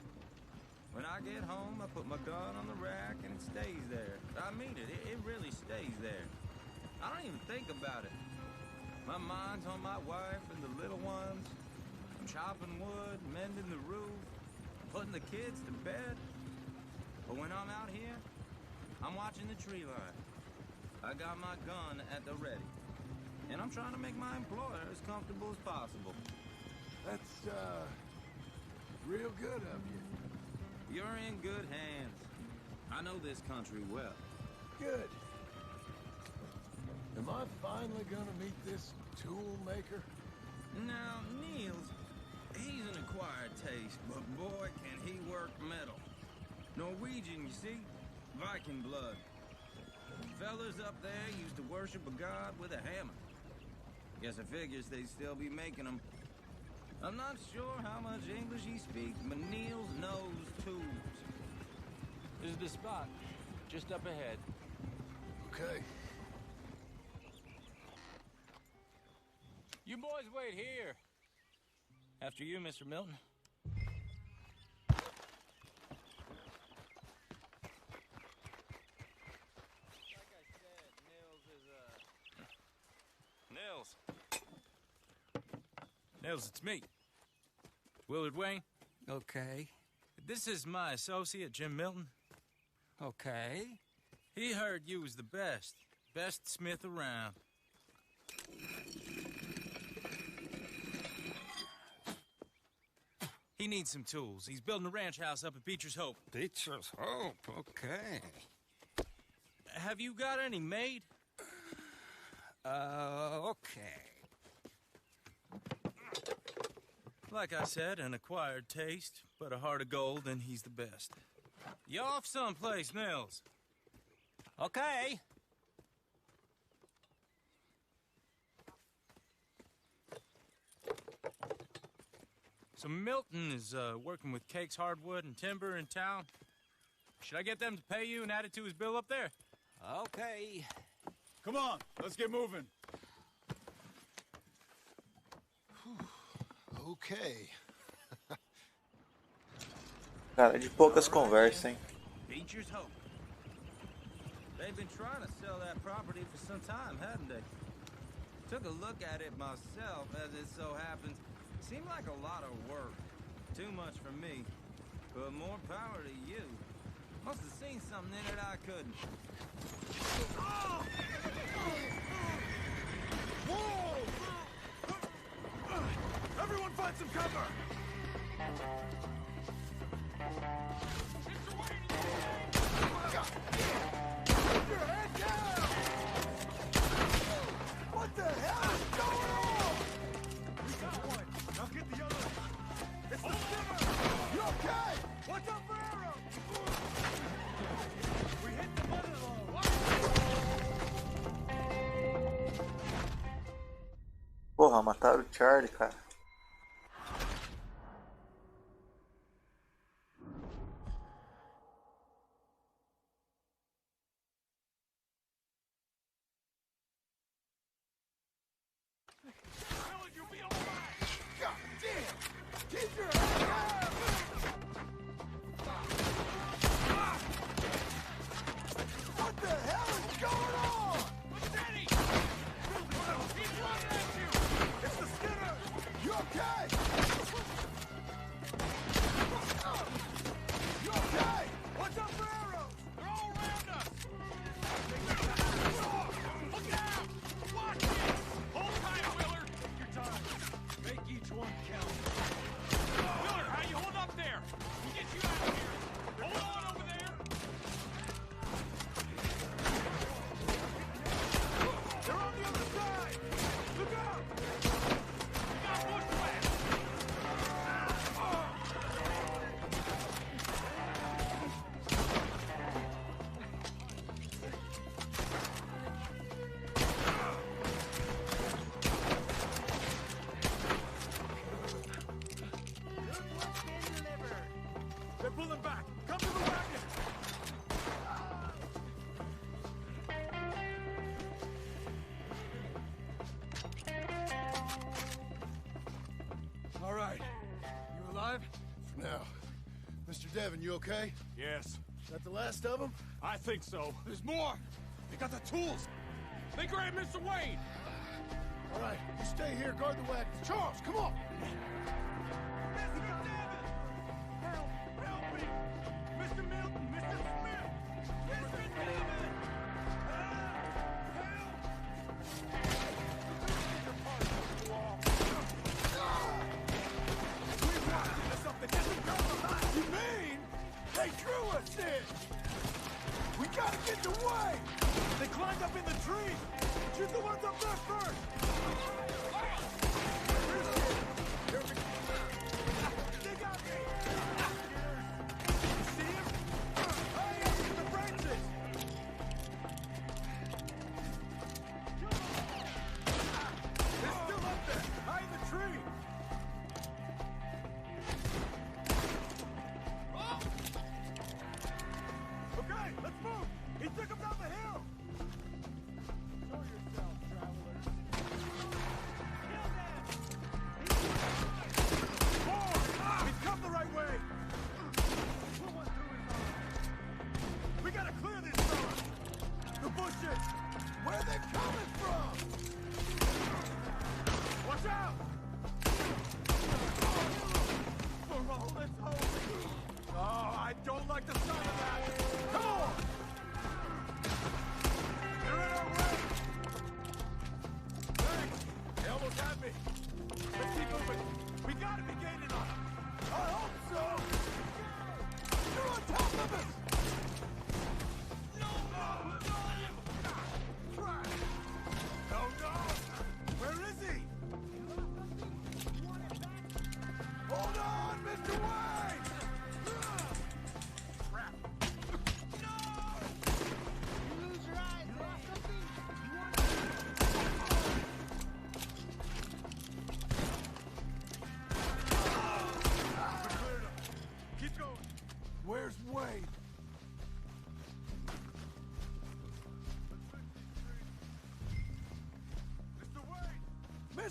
When I get home, I put my gun on the rack and it stays there. I mean it, it really stays there. I don't even think about it. My mind's on my wife and the little ones. I'm chopping wood, mending the roof, putting the kids to bed. But when I'm out here, I'm watching the tree line. I got my gun at the ready. And I'm trying to make my employer as comfortable as possible. That's, real good of you. You're in good hands. I know this country well. Good. Am I finally gonna meet this tool maker? Now, Niels, he's an acquired taste, but boy, can he work metal. Norwegian, you see? Viking blood. Fellas up there used to worship a god with a hammer. Guess I figures they'd still be making them. I'm not sure how much English he speaks, but Niels knows tools. This is the spot, just up ahead. Okay. You boys wait here. After you, Mr. Milton. Nils, it's me. Willard Wayne. Okay. This is my associate, Jim Milton. Okay. He heard you was the best smith around. He needs some tools. He's building a ranch house up at Beecher's Hope. Beecher's Hope, okay. Have you got any made? Okay. like I said, an acquired taste, but a heart of gold, and he's the best. You off someplace, Nils? Okay. So Milton is working with Cake's Hardwood and Timber in town. Should I get them to pay you and add it to his bill up there? Okay. Come on, let's get moving. Okay. Cara, de poucas conversas, hein? Beecher's Hope. They've been trying to sell that property for some time, hadn't they? Took a look at it myself, as it so happens. Seemed like a lot of work. Too much for me. But more power to you. Must have seen something in it I couldn't. Oh! Whoa! Everyone find some cover! Keep your head down! What the hell is going on? We got one. Now get the other one. It's the skimmer! You okay? Watch out for arrows! We hit the mother low. Porra, mataram o Charlie, cara. Now, Mr. Devon, you okay? Yes. Is that the last of them? I think so. There's more. They got the tools. They grabbed Mr. Wayne. All right, you stay here, guard the wagons. Charles, come on! Mr. Devon! Help! Help me! Mr. Milton! Mr. Smith! Mr. Devon! You mean they drew us in? We gotta get away! They climbed up in the tree! Shoot the ones up there first!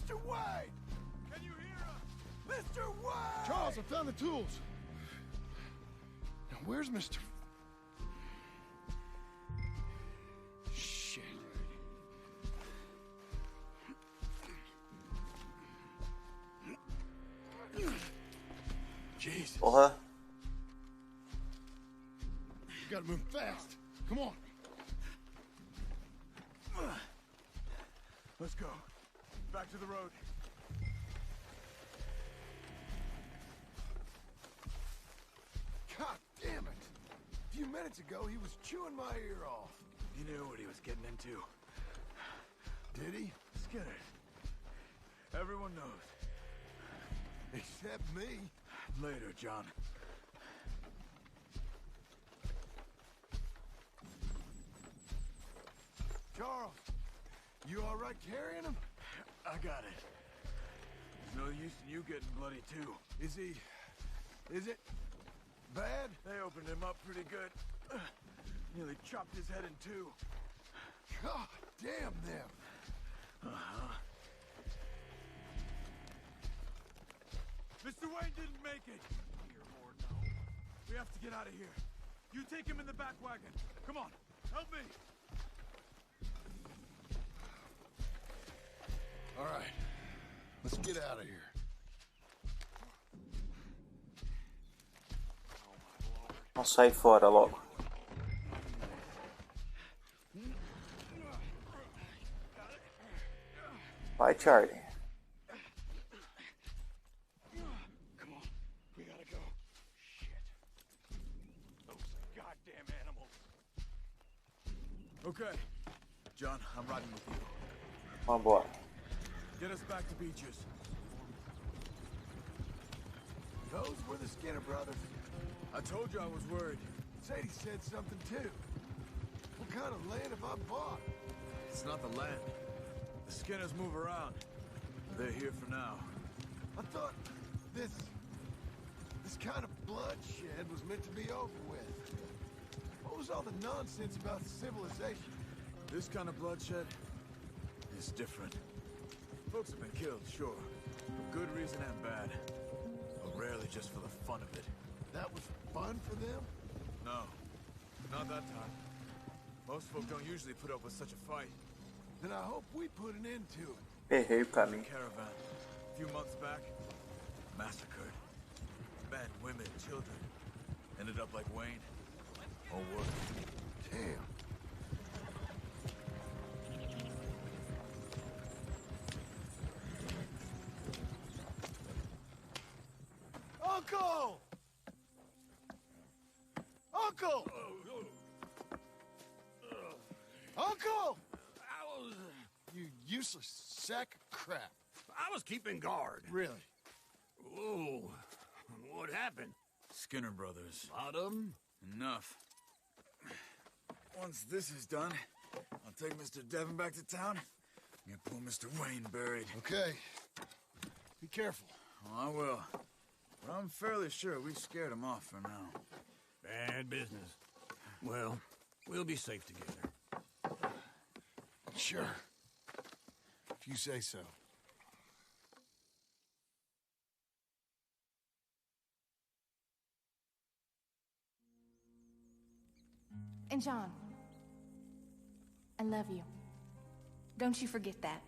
Mr. Wade! Can you hear us? Mr. Wade! Charles, I found the tools. Now, where's Mr. Shit. Jesus. Porra. You gotta move fast. Come on. Let's go. Back to the road. God damn it! A few minutes ago, he was chewing my ear off. He knew what he was getting into. Did he? Skinner. Everyone knows. Except me. Later, John. Charles, you all right carrying him? I got it. There's no use in you getting bloody, too. Is it bad? They opened him up pretty good. Nearly chopped his head in two. God damn them. Uh-huh. Mr. Wayne didn't make it. Dear Lord, no. We have to get out of here. You take him in the back wagon. Come on, help me. All right, let's get out of here. Vamos sair fora logo. Vai, Charlie. Come on, we gotta go. Shit. Those goddamn animals. Okay. John, I'm riding with you. Vambora. Get us back to Beaches. Those were the Skinner brothers. I told you I was worried. Sadie said something too. What kind of land have I bought? It's not the land. The Skinners move around. They're here for now. I thought this kind of bloodshed was meant to be over with. What was all the nonsense about civilization? This kind of bloodshed is different. Folks have been killed, sure. For good reason and bad. But rarely just for the fun of it. That was fun for them? No. Not that time. Most folk don't usually put up with such a fight. Then I hope we put an end to it. Errei o caminho. Caravan. A few months back, massacred. Men, women, children. Ended up like Wayne. Or worse. Damn. Uncle! Uncle! Uncle! You useless sack of crap. I was keeping guard. Really? Oh, what happened? Skinner brothers. Lot of 'em? Enough. Once this is done, I'll take Mr. Devon back to town and get poor Mr. Wayne buried. Okay. Be careful. Oh, I will. But I'm fairly sure we scared him off for now. Bad business. Well, we'll be safe together. Sure. If you say so. And John, I love you. Don't you forget that.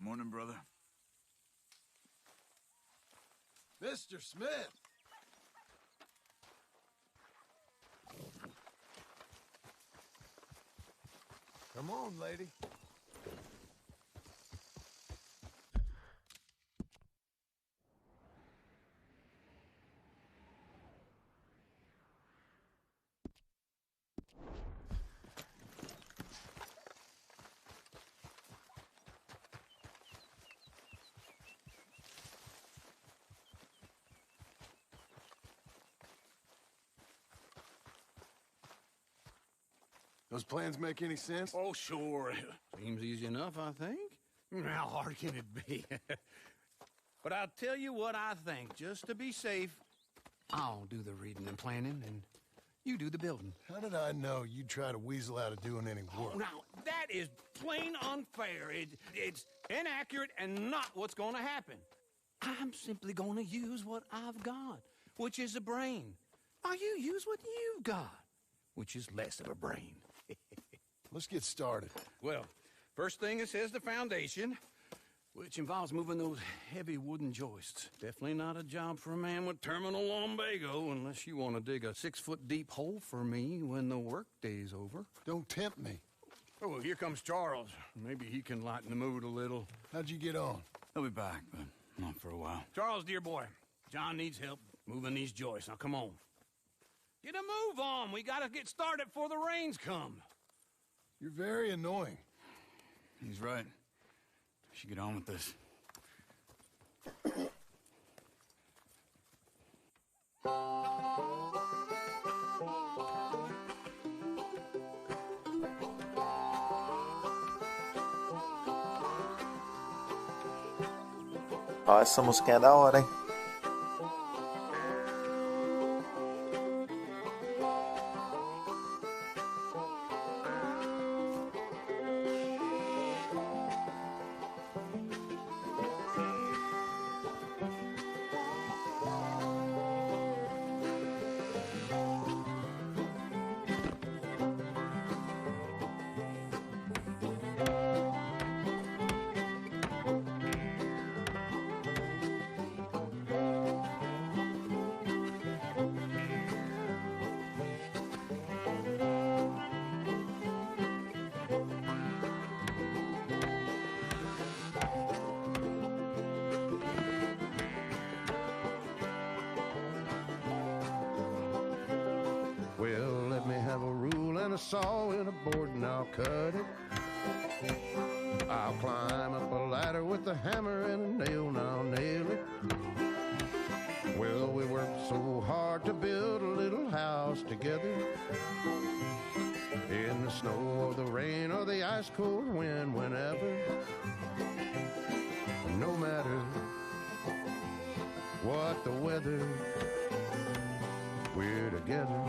Morning, brother. Mr. Smith! Come on, lady. Those plans make any sense? Oh, sure. Seems easy enough, I think. How hard can it be? But I'll tell you what I think. Just to be safe, I'll do the reading and planning, and you do the building. How did I know you'd try to weasel out of doing any work? Oh, now, that is plain unfair. It's inaccurate and not what's going to happen. I'm simply going to use what I've got, which is a brain. Now you use what you've got, which is less of a brain. Let's get started. Well, first thing it says the foundation, which involves moving those heavy wooden joists. Definitely not a job for a man with terminal lumbago, unless you want to dig a 6-foot deep hole for me when the workday's over. Don't tempt me. Oh, well, here comes Charles. Maybe he can lighten the mood a little. How'd you get on? He'll be back, but not for a while. Charles, dear boy, John needs help moving these joists. Now, come on. Get a move on. We gotta get started before the rains come. You're very annoying. He's right. We should get on with this. Ó, essa musiquinha é da hora, hein? Well, let me have a rule and a saw and a board and I'll cut it. I'll climb up a ladder with a hammer and a nail and I'll nail it. Well, we worked so hard to build a little house together. In the snow or the rain or the ice cold wind, whenever. No matter what the weather, we're together.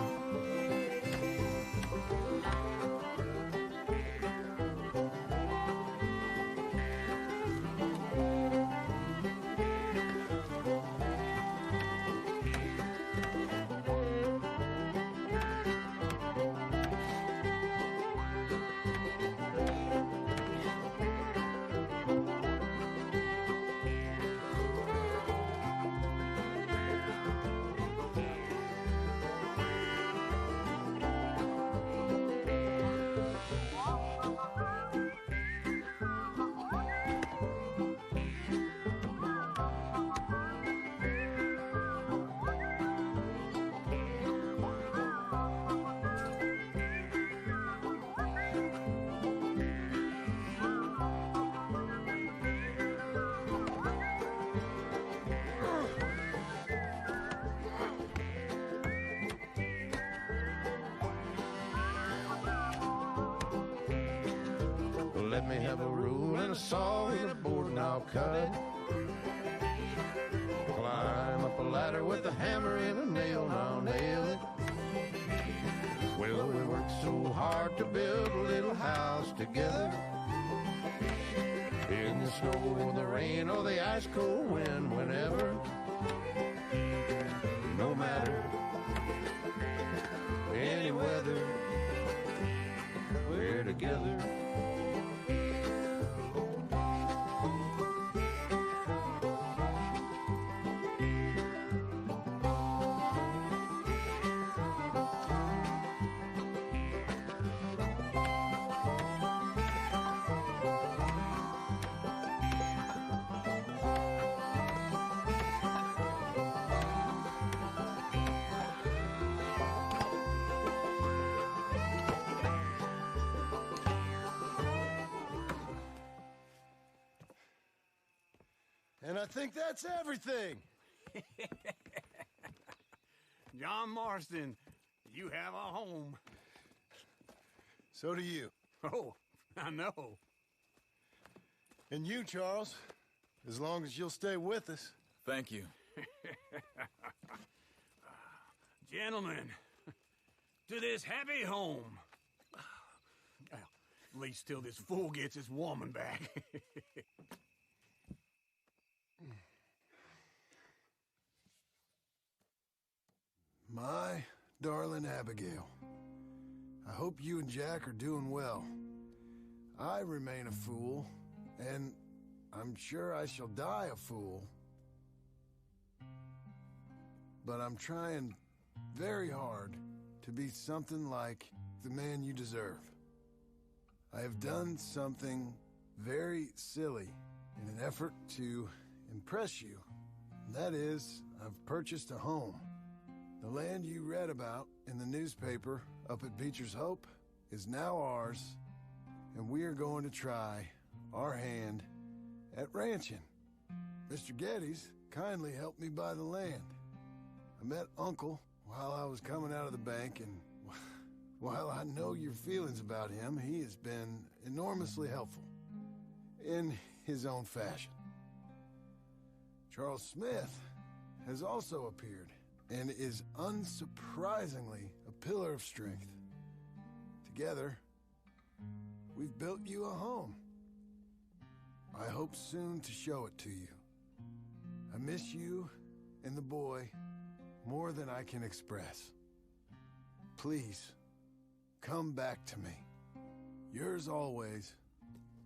Let me have a rule and a saw and a board and I'll cut it. Climb up a ladder with a hammer and a nail and I'll nail it. Well, we worked so hard to build a little house together. In the snow or the rain or the ice cold wind, whenever. No matter any weather, we're together. And I think that's everything. John Marston, you have a home. So do you. Oh, I know. And you, Charles, as long as you'll stay with us. Thank you. Gentlemen, to this happy home. Well, at least till this fool gets his woman back. My darling Abigail, I hope you and Jack are doing well. I remain a fool, and I'm sure I shall die a fool. But I'm trying very hard to be something like the man you deserve. I have done something very silly in an effort to impress you. And that is, I've purchased a home. The land you read about in the newspaper up at Beecher's Hope is now ours, and we are going to try our hand at ranching. Mr. Geddes kindly helped me buy the land. I met Uncle while I was coming out of the bank, and while I know your feelings about him, he has been enormously helpful in his own fashion. Charles Smith has also appeared and is unsurprisingly a pillar of strength. Together, we've built you a home. I hope soon to show it to you. I miss you and the boy more than I can express. Please, come back to me. Yours always,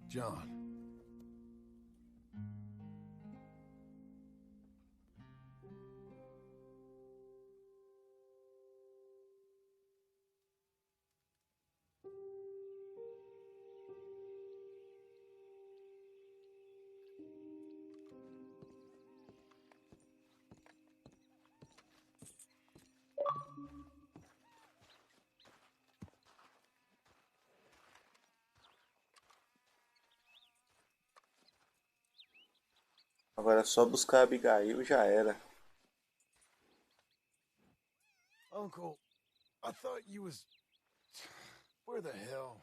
John. Agora é só buscar a Abigail, já era. Uncle, I thought you was... Where the hell?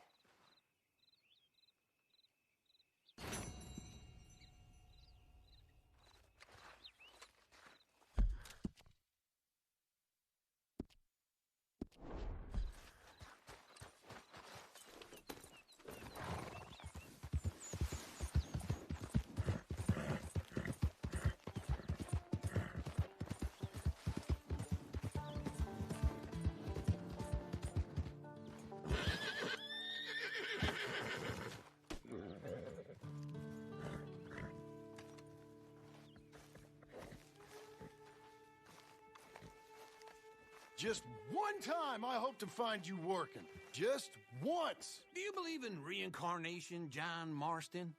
Just one time I hope to find you working. Just once. Do you believe in reincarnation, John Marston?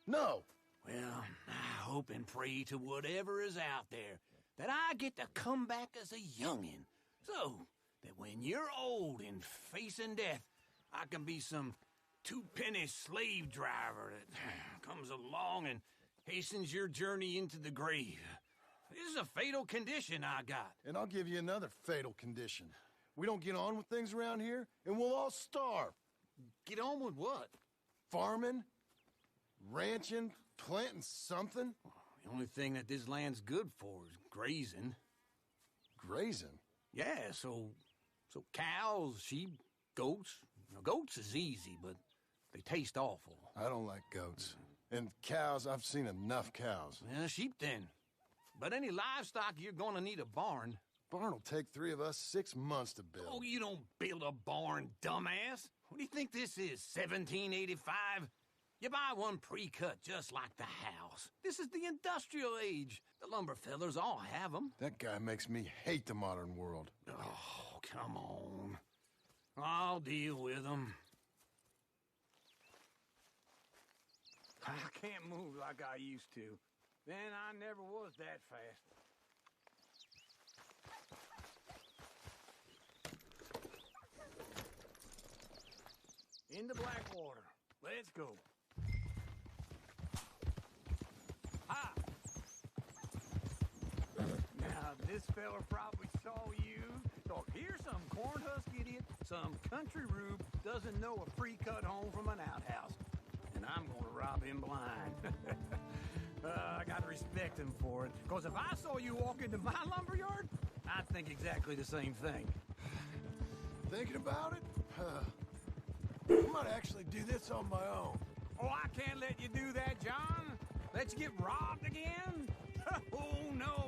No. Well, I hope and pray to whatever is out there that I get to come back as a youngin', so that when you're old and facing death, I can be some two-penny slave driver that comes along and hastens your journey into the grave. This is a fatal condition I got. And I'll give you another fatal condition. We don't get on with things around here, and we'll all starve. Get on with what? Farming, ranching, planting something. The only thing that this land's good for is grazing. Grazing? Yeah, so cows, sheep, goats. Now, goats is easy, but they taste awful. I don't like goats. And cows, I've seen enough cows. Yeah, sheep then. But any livestock, you're gonna need a barn. Barn will take 3 of us 6 months to build. Oh, you don't build a barn, dumbass. What do you think this is, 1785? You buy one pre-cut just like the house. This is the industrial age. The lumber fellers all have them. That guy makes me hate the modern world. Oh, come on. I'll deal with them. I can't move like I used to. Then I never was that fast. Into Blackwater. Let's go. Ha! Now, this fella probably saw you Thought, here's some corn-husk idiot, some country rube doesn't know a pre-cut home from an outhouse. And I'm gonna rob him blind. I gotta respect him for it. Because if I saw you walk into my lumberyard, I'd think exactly the same thing. Thinking about it? I might actually do this on my own. Oh, I can't let you do that, John. Let you get robbed again? Oh, no.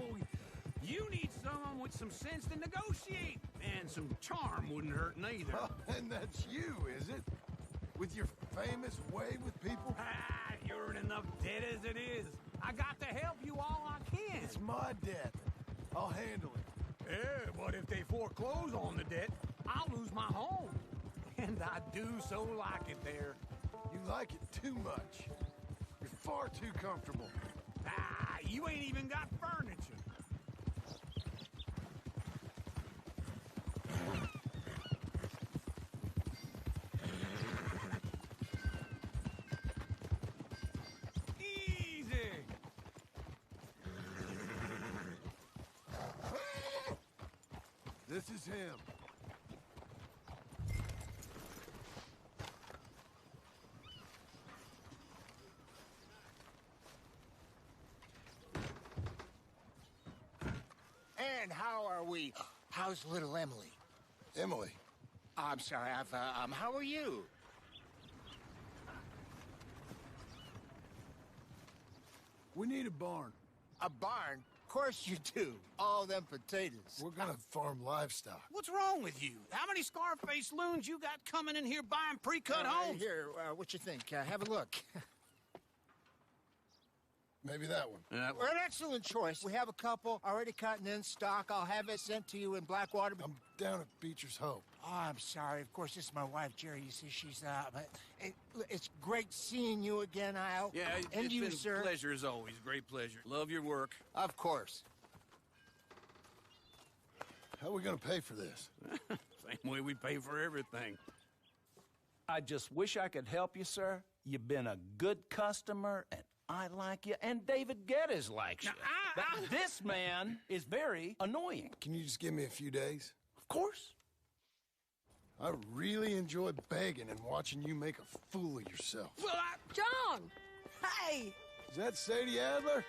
You need someone with some sense to negotiate. And some charm wouldn't hurt neither. And that's you, is it? With your famous way with people? Ah, you're in enough debt as it is. I got to help you all I can. It's my debt. I'll handle it. Yeah, but if they foreclose on the debt, I'll lose my home. And I do so like it there. You like it too much. You're far too comfortable. Ah, you ain't even got furniture. Easy. This is him. And how are we? How's little Emily? Emily. I'm sorry, how are you? We need a barn. A barn? Of course you do. All them potatoes. We're gonna farm livestock. What's wrong with you? How many Scarface loons you got coming in here buying pre-cut homes? Here, what you think? Have a look. Maybe that one. Well, an excellent choice. We have a couple already cutting in stock. I'll have it sent to you in Blackwater. I'm down at Beecher's Hope. Oh, I'm sorry. Of course, this is my wife, Jerry. You see, she's but it's great seeing you again, Al. Yeah, and it's you, been sir. a pleasure as always. Great pleasure. Love your work. Of course. How are we gonna pay for this? Same way we pay for everything. I just wish I could help you, sir. You've been a good customer, and I like you, and David Geddes likes you. But this man is very annoying. Can you just give me a few days? Of course. I really enjoy begging and watching you make a fool of yourself. Well, John! Hey! Is that Sadie Adler?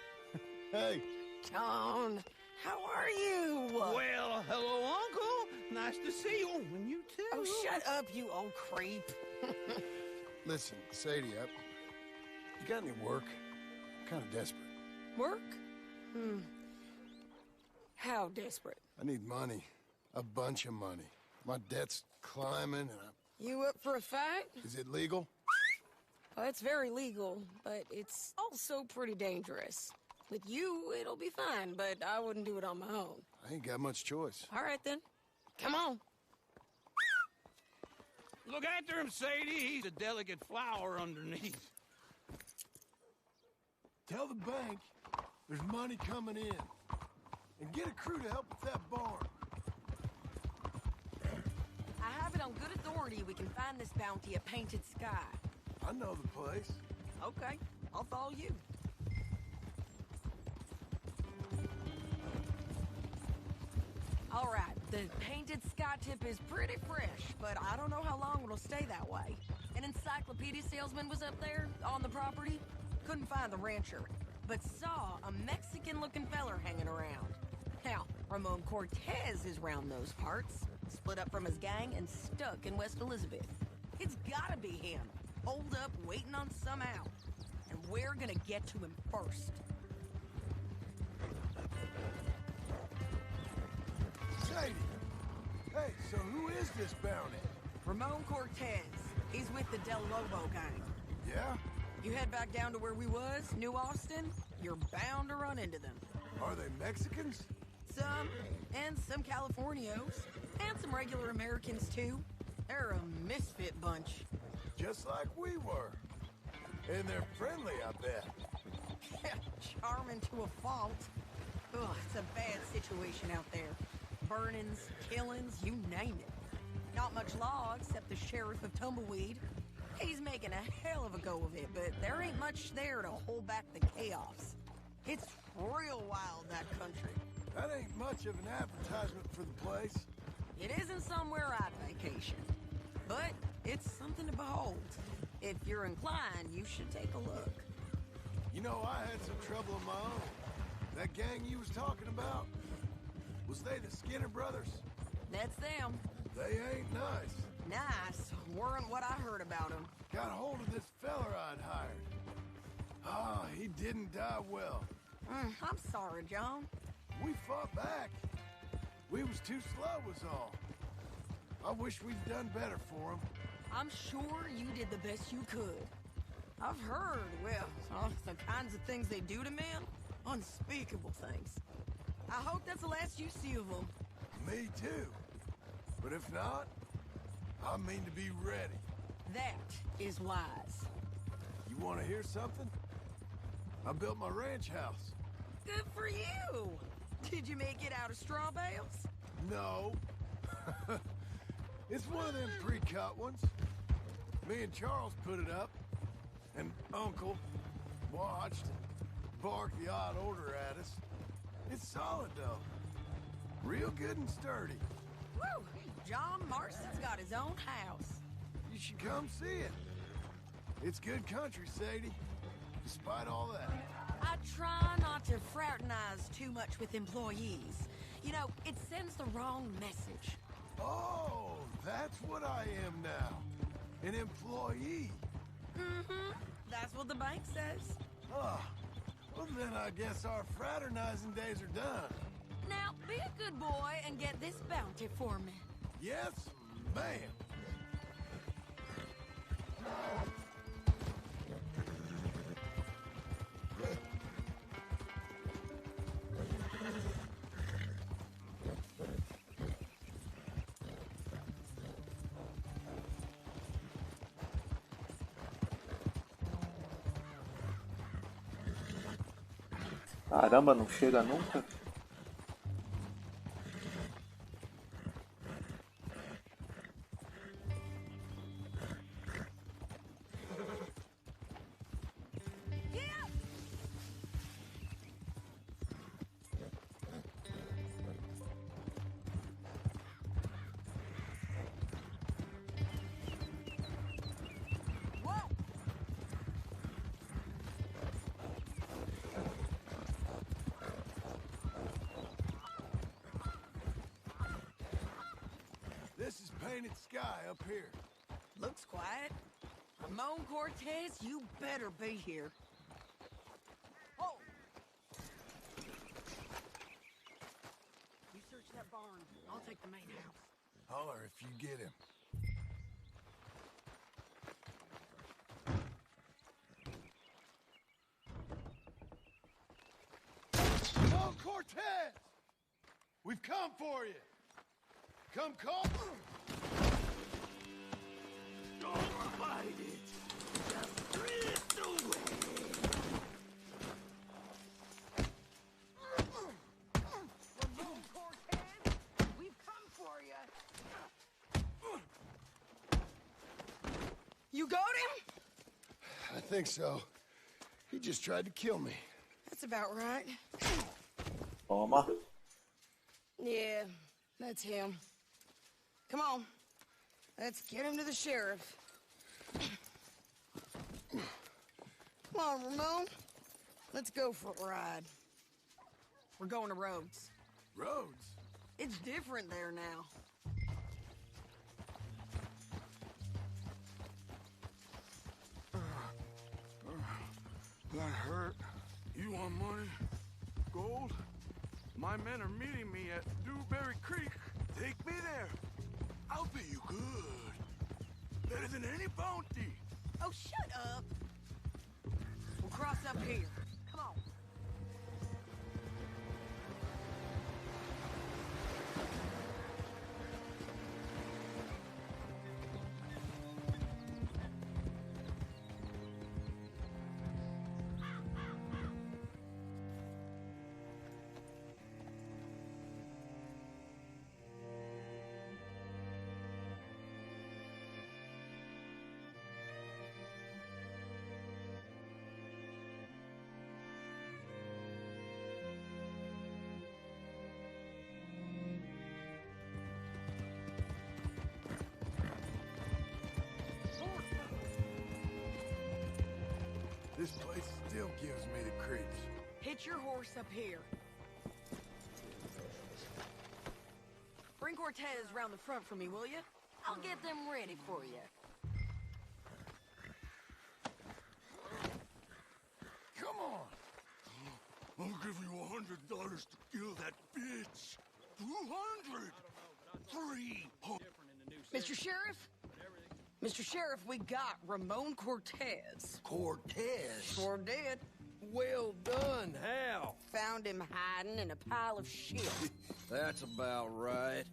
Hey. John, how are you? Well, hello, Uncle. Nice to see you. And you too. Oh, shut up, you old creep. Listen, Sadie, you got any work? I'm kind of desperate. Work? How desperate? I need money. A bunch of money. My debt's climbing and You up for a fight? Is it legal? Well, it's very legal, but it's also pretty dangerous. With you, it'll be fine, but I wouldn't do it on my own. I ain't got much choice. All right, then. Come on. Look after him, Sadie. He's a delicate flower underneath. Tell the bank there's money coming in. And get a crew to help with that barn. I have it on good authority we can find this bounty at Painted Sky. I know the place. Okay, I'll follow you. All right, the Painted Sky tip is pretty fresh, but I don't know how long it'll stay that way. An encyclopedia salesman was up there on the property. Couldn't find the rancher, but saw a Mexican-looking feller hanging around. Now, Ramon Cortez is round those parts, split up from his gang and stuck in West Elizabeth. It's gotta be him, holed up waiting on some out. And we're gonna get to him first. Sadie! Hey, so who is this bounty? Ramon Cortez. He's with the Del Lobo gang. Yeah? You head back down to where we was, New Austin, you're bound to run into them. Are they Mexicans? Some, and some Californios, and some regular Americans too. They're a misfit bunch. Just like we were. And they're friendly, I bet. Charming to a fault. Ugh, it's a bad situation out there. Burnings, killings, you name it. Not much law except the sheriff of Tumbleweed. He's making a hell of a go of it, but there ain't much there to hold back the chaos. It's real wild, that country. That ain't much of an advertisement for the place. It isn't somewhere I'd vacation, but it's something to behold. If you're inclined, you should take a look. You know, I had some trouble of my own. That gang you was talking about, was they the Skinner brothers? That's them. They ain't nice. Nice. Weren't what I heard about them. Got hold of this feller I'd hired. Ah, he didn't die well. I'm sorry, John. We fought back. We was too slow was all. I wish we'd done better for him. I'm sure you did the best you could. I've heard, well, the kinds of things they do to men. Unspeakable things. I hope that's the last you see of them. Me too. But if not, I mean to be ready. That is wise. You want to hear something? I built my ranch house. Good for you. Did you make it out of straw bales? No. It's one of them pre-cut ones. Me and Charles put it up, and Uncle watched and barked the odd order at us. It's solid, though. Real good and sturdy. Woo! John Marston's got his own house. You should come see it. It's good country, Sadie, despite all that. I try not to fraternize too much with employees. You know, it sends the wrong message. Oh, that's what I am now. An employee. Mm-hmm. That's what the bank says. Oh, well then I guess our fraternizing days are done. Now, be a good boy and get this bounty for me. Yes, ma'am. Caramba, não chega nunca? This is painted sky up here. Looks quiet. Ramon Cortez, you better be here. Oh! You search that barn. I'll take the main house. Holler if you get him. Oh, Cortez! We've come for you. Come call. Don't fight it. Just drift away. Ramon Cortez, we've come for you. You got him? I think so. He just tried to kill me. That's about right. Toma. Yeah, that's him. Come on. Let's get him to the sheriff. Come on, Ramon. Let's go for a ride. We're going to Rhodes. Rhodes? It's different there now. That hurt. You want money? Gold? My men are meeting me at Dewberry Creek. Take me there. I'll pay you good. Better than any bounty. Oh, shut up. We'll cross up here. Come on. This place still gives me the creeps. Hitch your horse up here. Bring Cortez round the front for me, will you? I'll get them ready for you. Come on! I'll give you $100 to kill that bitch! 200! 300! Mr. Sheriff? Mr. Sheriff, we got Ramon Cortez. Cortez? Sure did. Well done, how? Found him hiding in a pile of shit. That's about right.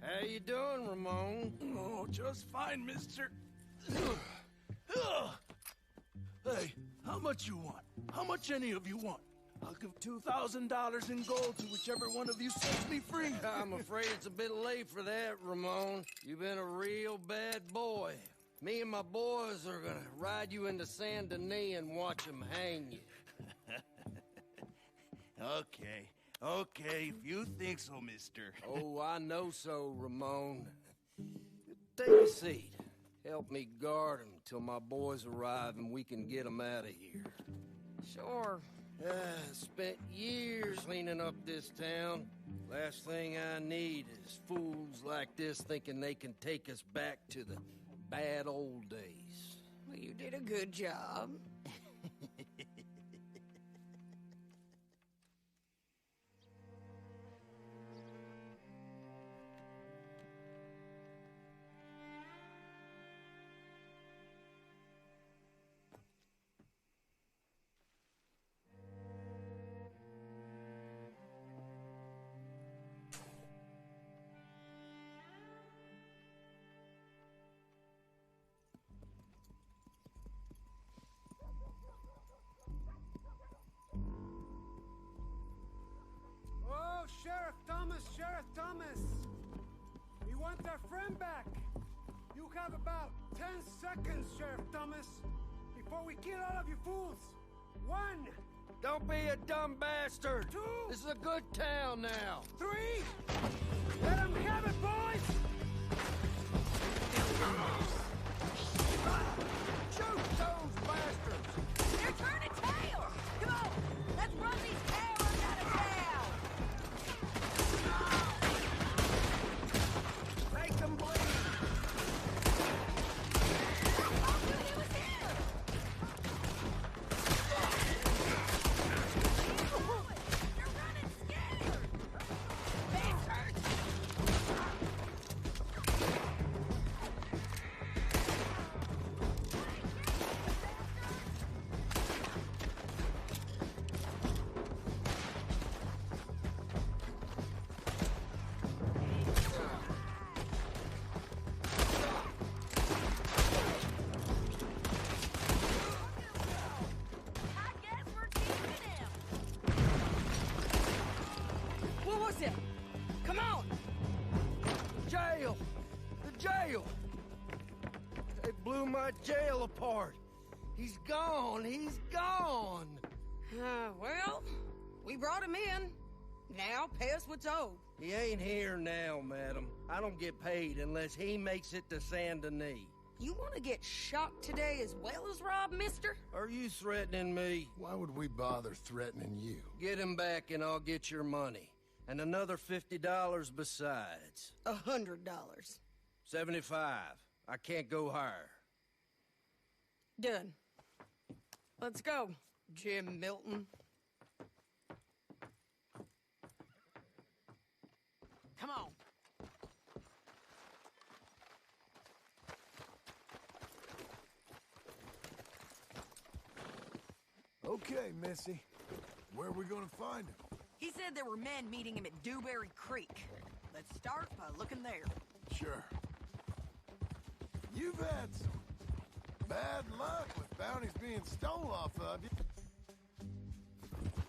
How you doing, Ramon? Oh, just fine, mister. Hey, how much you want? How much any of you want? I'll give $2,000 in gold to whichever one of you sets me free. I'm afraid it's a bit late for that, Ramon. You've been a real bad boy. Me and my boys are gonna ride you into Saint Denis and watch them hang you. Okay, if you think so, mister. Oh, I know so, Ramon. Take a seat. Help me guard him till my boys arrive and we can get them out of here. Sure. Spent years cleaning up this town. Last thing I need is fools like this thinking they can take us back to the bad old days. Well, you did a good job. Sheriff Thomas! We want our friend back! You have about 10 seconds, Sheriff Thomas, before we kill all of you fools! 1! Don't be a dumb bastard! 2! This is a good town now! 3! Let them have it, boys! Shoot those bastards! They're turning tail! Come on! Let's run these cowards out of town! Make them bleed! I knew he was here! You're running scared! Bastards! What was it? Come on! Jail! The jail! They blew my jail apart. He's gone! He's gone! Well, we brought him in. Now, pay us what's owed. He ain't here now, madam. I don't get paid unless he makes it to Saint Denis. You want to get shot today as well as Rob, mister? Are you threatening me? Why would we bother threatening you? Get him back and I'll get your money. And another $50 besides. $100. 75. I can't go higher. Done. Let's go, Jim Milton. Come on. Okay, Missy. Where are we gonna find him? He said there were men meeting him at Dewberry Creek. Let's start by looking there. Sure. You've had some bad luck with bounties being stole off of you.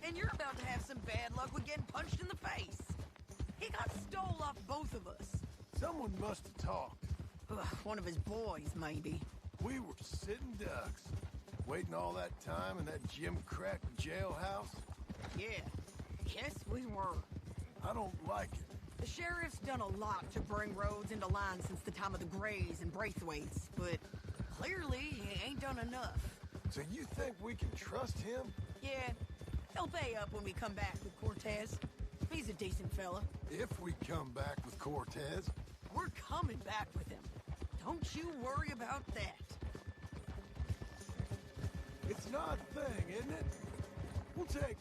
And you're about to have some bad luck with getting punched in the face. He got stole off both of us. Someone must have talked. One of his boys, maybe. We were sitting ducks, waiting all that time in that gim-crack jailhouse. Yeah. Yes, we were. I don't like it. The sheriff's done a lot to bring roads into line since the time of the Grays and Braithwaites, but clearly he ain't done enough. So you think we can trust him? Yeah, he'll pay up when we come back with Cortez. He's a decent fella. If we come back with Cortez. We're coming back with him. Don't you worry about that. It's an odd thing, isn't it? We'll take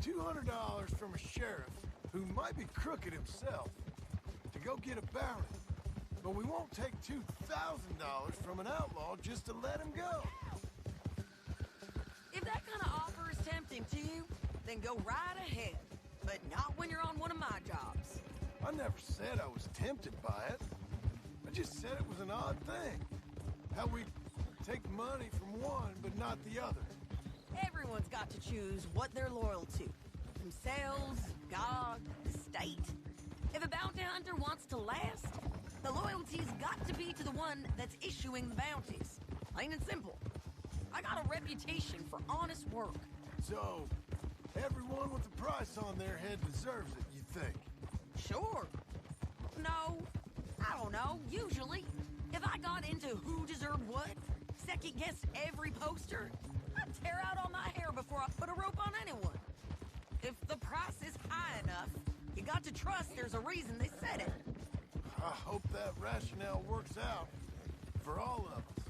$200 from a sheriff who might be crooked himself to go get a bounty. But we won't take $2,000 from an outlaw just to let him go. If that kind of offer is tempting to you, then go right ahead. But not when you're on one of my jobs. I never said I was tempted by it. I just said it was an odd thing. How we take money from one, but not the other. Everyone's got to choose what they're loyal to. Themselves, God, the state. If a bounty hunter wants to last, the loyalty's got to be to the one that's issuing the bounties. Plain and simple. I got a reputation for honest work. So, everyone with a price on their head deserves it, you think? Sure. No, I don't know. Usually, if I got into who deserved what, second-guessed every poster, I'd tear out all my hair before I put a rope on anyone. If the price is high enough, you got to trust there's a reason they said it. I hope that rationale works out for all of us.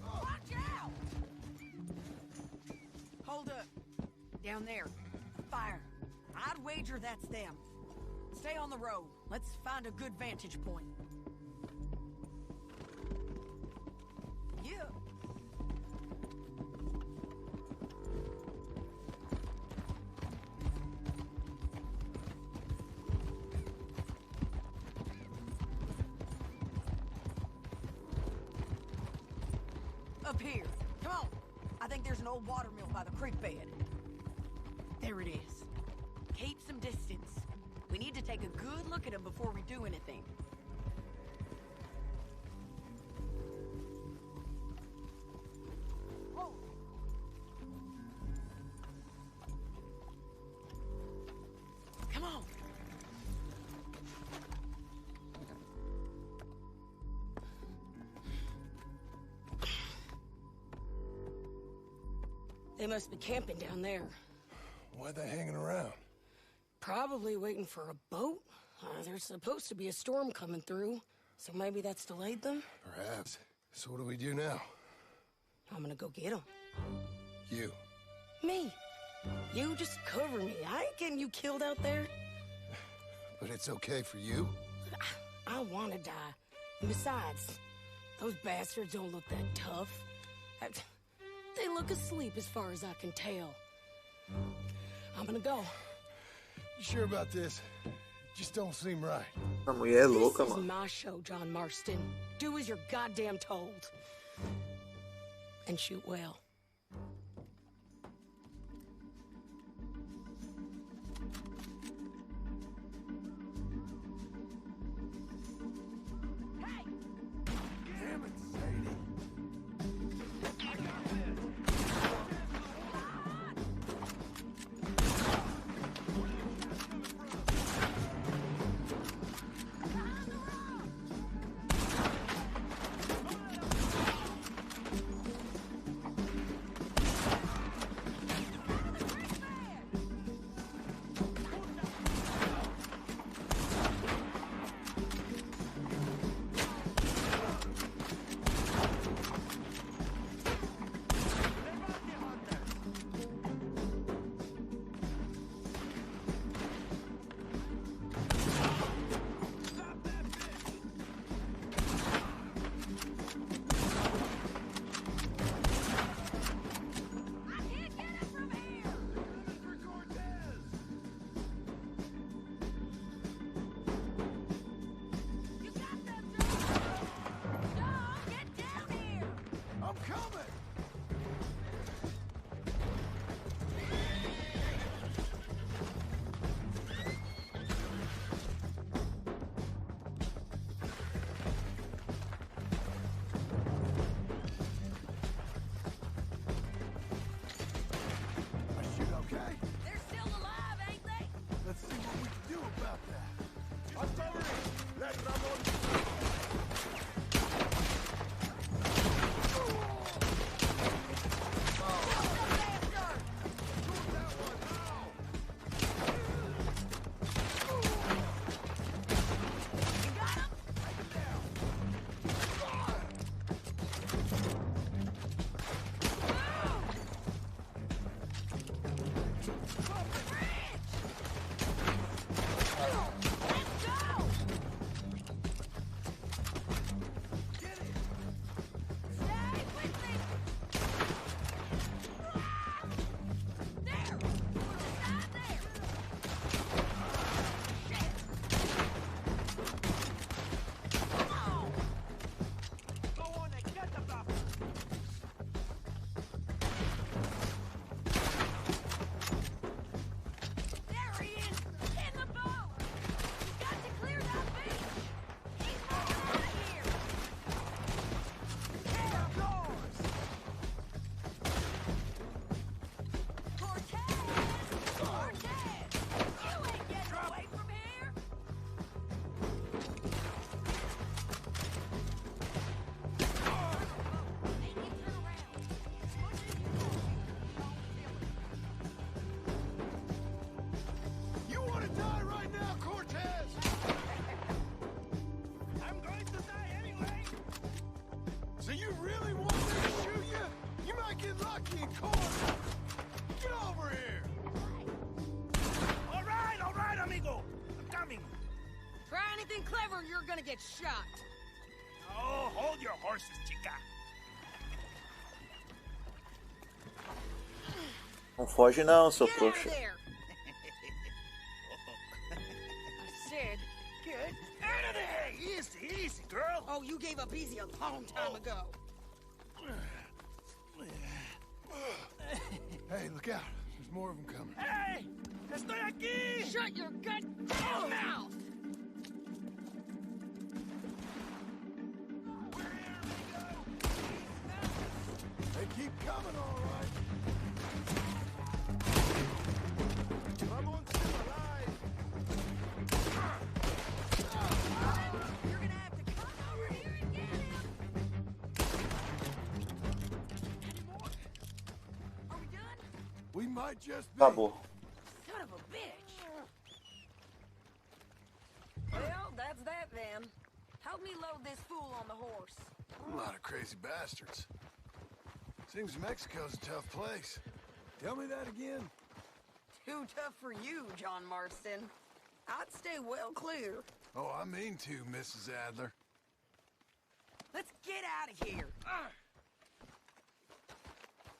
Watch out! Hold up. Down there. Fire. I'd wager that's them. Stay on the road. Let's find a good vantage point. Yeah. Up here. Come on. I think there's an old watermill by the creek bed. There it is. Keep some distance. We need to take a good look at him before we do anything. Whoa. Come on. They must be camping down there. Why are they hanging around? Probably waiting for a boat. There's supposed to be a storm coming through, so maybe that's delayed them? Perhaps. So what do we do now? I'm gonna go get them. You. Me. You just cover me. I ain't getting you killed out there. But it's okay for you? I wanna die. And besides, those bastards don't look that tough. They look asleep as far as I can tell. I'm gonna go. You sure about this? Just don't seem right. A mulher é This louca, is mano. my show, John Marston. Do as you're goddamn told. And shoot well. Damn it, Sadie. Try anything clever and you're gonna get shot. Oh, hold your horses, chica. Não foge não, seu Get out of trouxa. there! I said, get out of there! Easy, easy, girl. Oh, you gave up easy a long time ago. Hey, look out. There's more of them coming. Hey, estoy aquí. Shut your goddamn mouth! They keep coming, all right. Vamos alive. You're gonna have to come over here and get him! Any more? Are we done? We might just be. Acabou. Son of a bitch! Well, that's that then. Help me load this fool on the horse. A lot of crazy bastards. Seems Mexico's a tough place. Tell me that again. Too tough for you, John Marston. I'd stay well clear. Oh, I mean to, Mrs. Adler. Let's get out of here.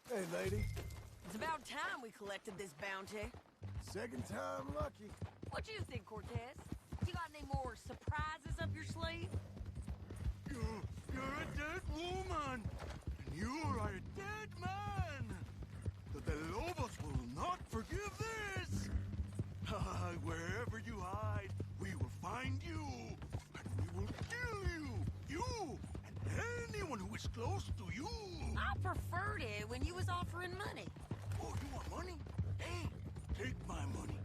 Hey, lady. It's about time we collected this bounty. Second time lucky. What you think, Cortez? You got any more surprises up your sleeve? You're a dead woman, and you are a dead man. The Lobos will not forgive this. Wherever you hide, we will find you, and we will kill you. You and anyone who is close to you. I preferred it when you was offering money. Oh, you want money? Hey, take my money.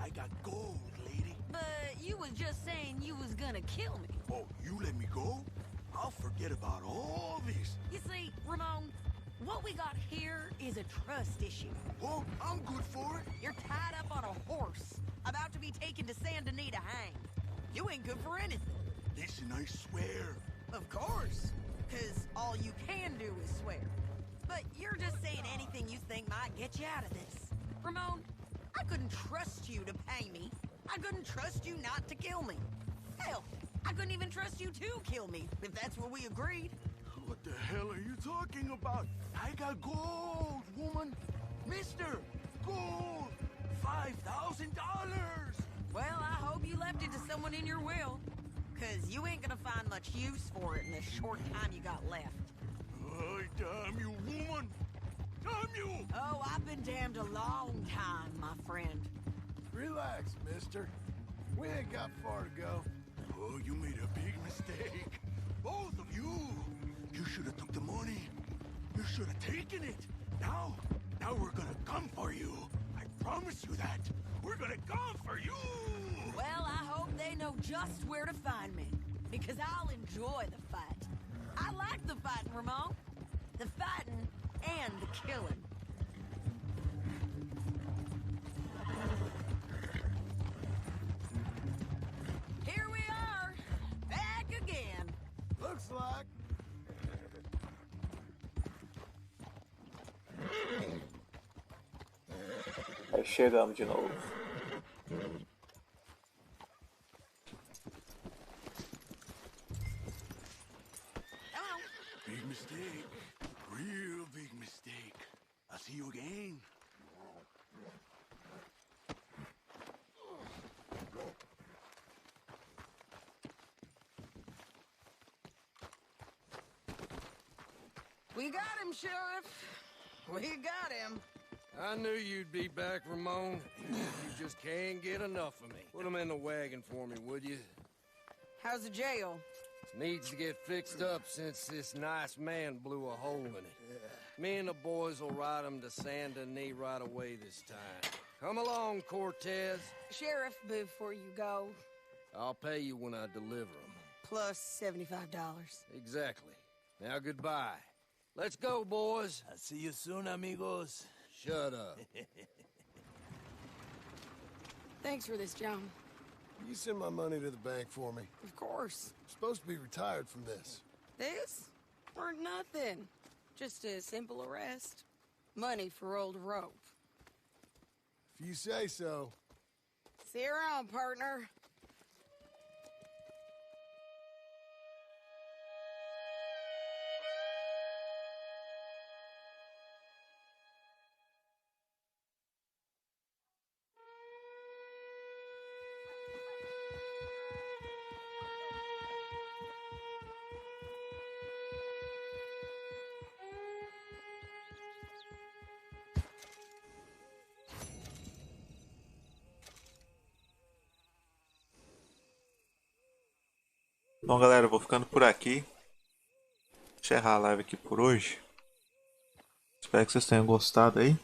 I got gold, lady. But you was just saying you was gonna kill me. Oh, you let me go? I'll forget about all this. You see, Ramon, what we got here is a trust issue. Oh, I'm good for it. You're tied up on a horse, about to be taken to San Denis to hang. You ain't good for anything. Listen, I swear. Of course, because all you can do is swear. But you're just saying anything you think might get you out of this. Ramon, I couldn't trust you to pay me. I couldn't trust you not to kill me. Hell, I couldn't even trust you to kill me, if that's what we agreed. What the hell are you talking about? I got gold, woman. Mister, gold. $5,000. Well, I hope you left it to someone in your will. Because you ain't gonna find much use for it in the short time you got left. Oh, damn you, woman. Damn you. Oh, I've been damned a long time, my friend. Relax, mister. We ain't got far to go. Oh, you made a big mistake. Both of you. You should have took the money. You should have taken it. Now we're gonna come for you. I promise you that. We're gonna come for you. Well, I hope they know just where to find me. Because I'll enjoy the fight. I like the fighting, Ramon. The fighting and the killing. Here we are, back again. Looks like. Aí chegamos de novo. Big mistake. Real big mistake. I'll see you again. We got him, Sheriff. We got him. I knew you'd be back, Ramon. You just can't get enough of me. Put him in the wagon for me, would you? How's the jail? Needs to get fixed up since this nice man blew a hole in it. Me and the boys will ride him to San Denis right away this time. Come along, Cortez. Sheriff, before you go, I'll pay you when I deliver him. plus $75. Exactly. Now goodbye. Let's go, boys. I'll see you soon, amigos. Shut up. Thanks for this, John. You send my money to the bank for me. Of course. I'm supposed to be retired from this. This? For nothing. Just a simple arrest. Money for old rope. If you say so. See you around, partner. Bom, galera, eu vou ficando por aqui. Encerrar a live aqui por hoje. Espero que vocês tenham gostado aí.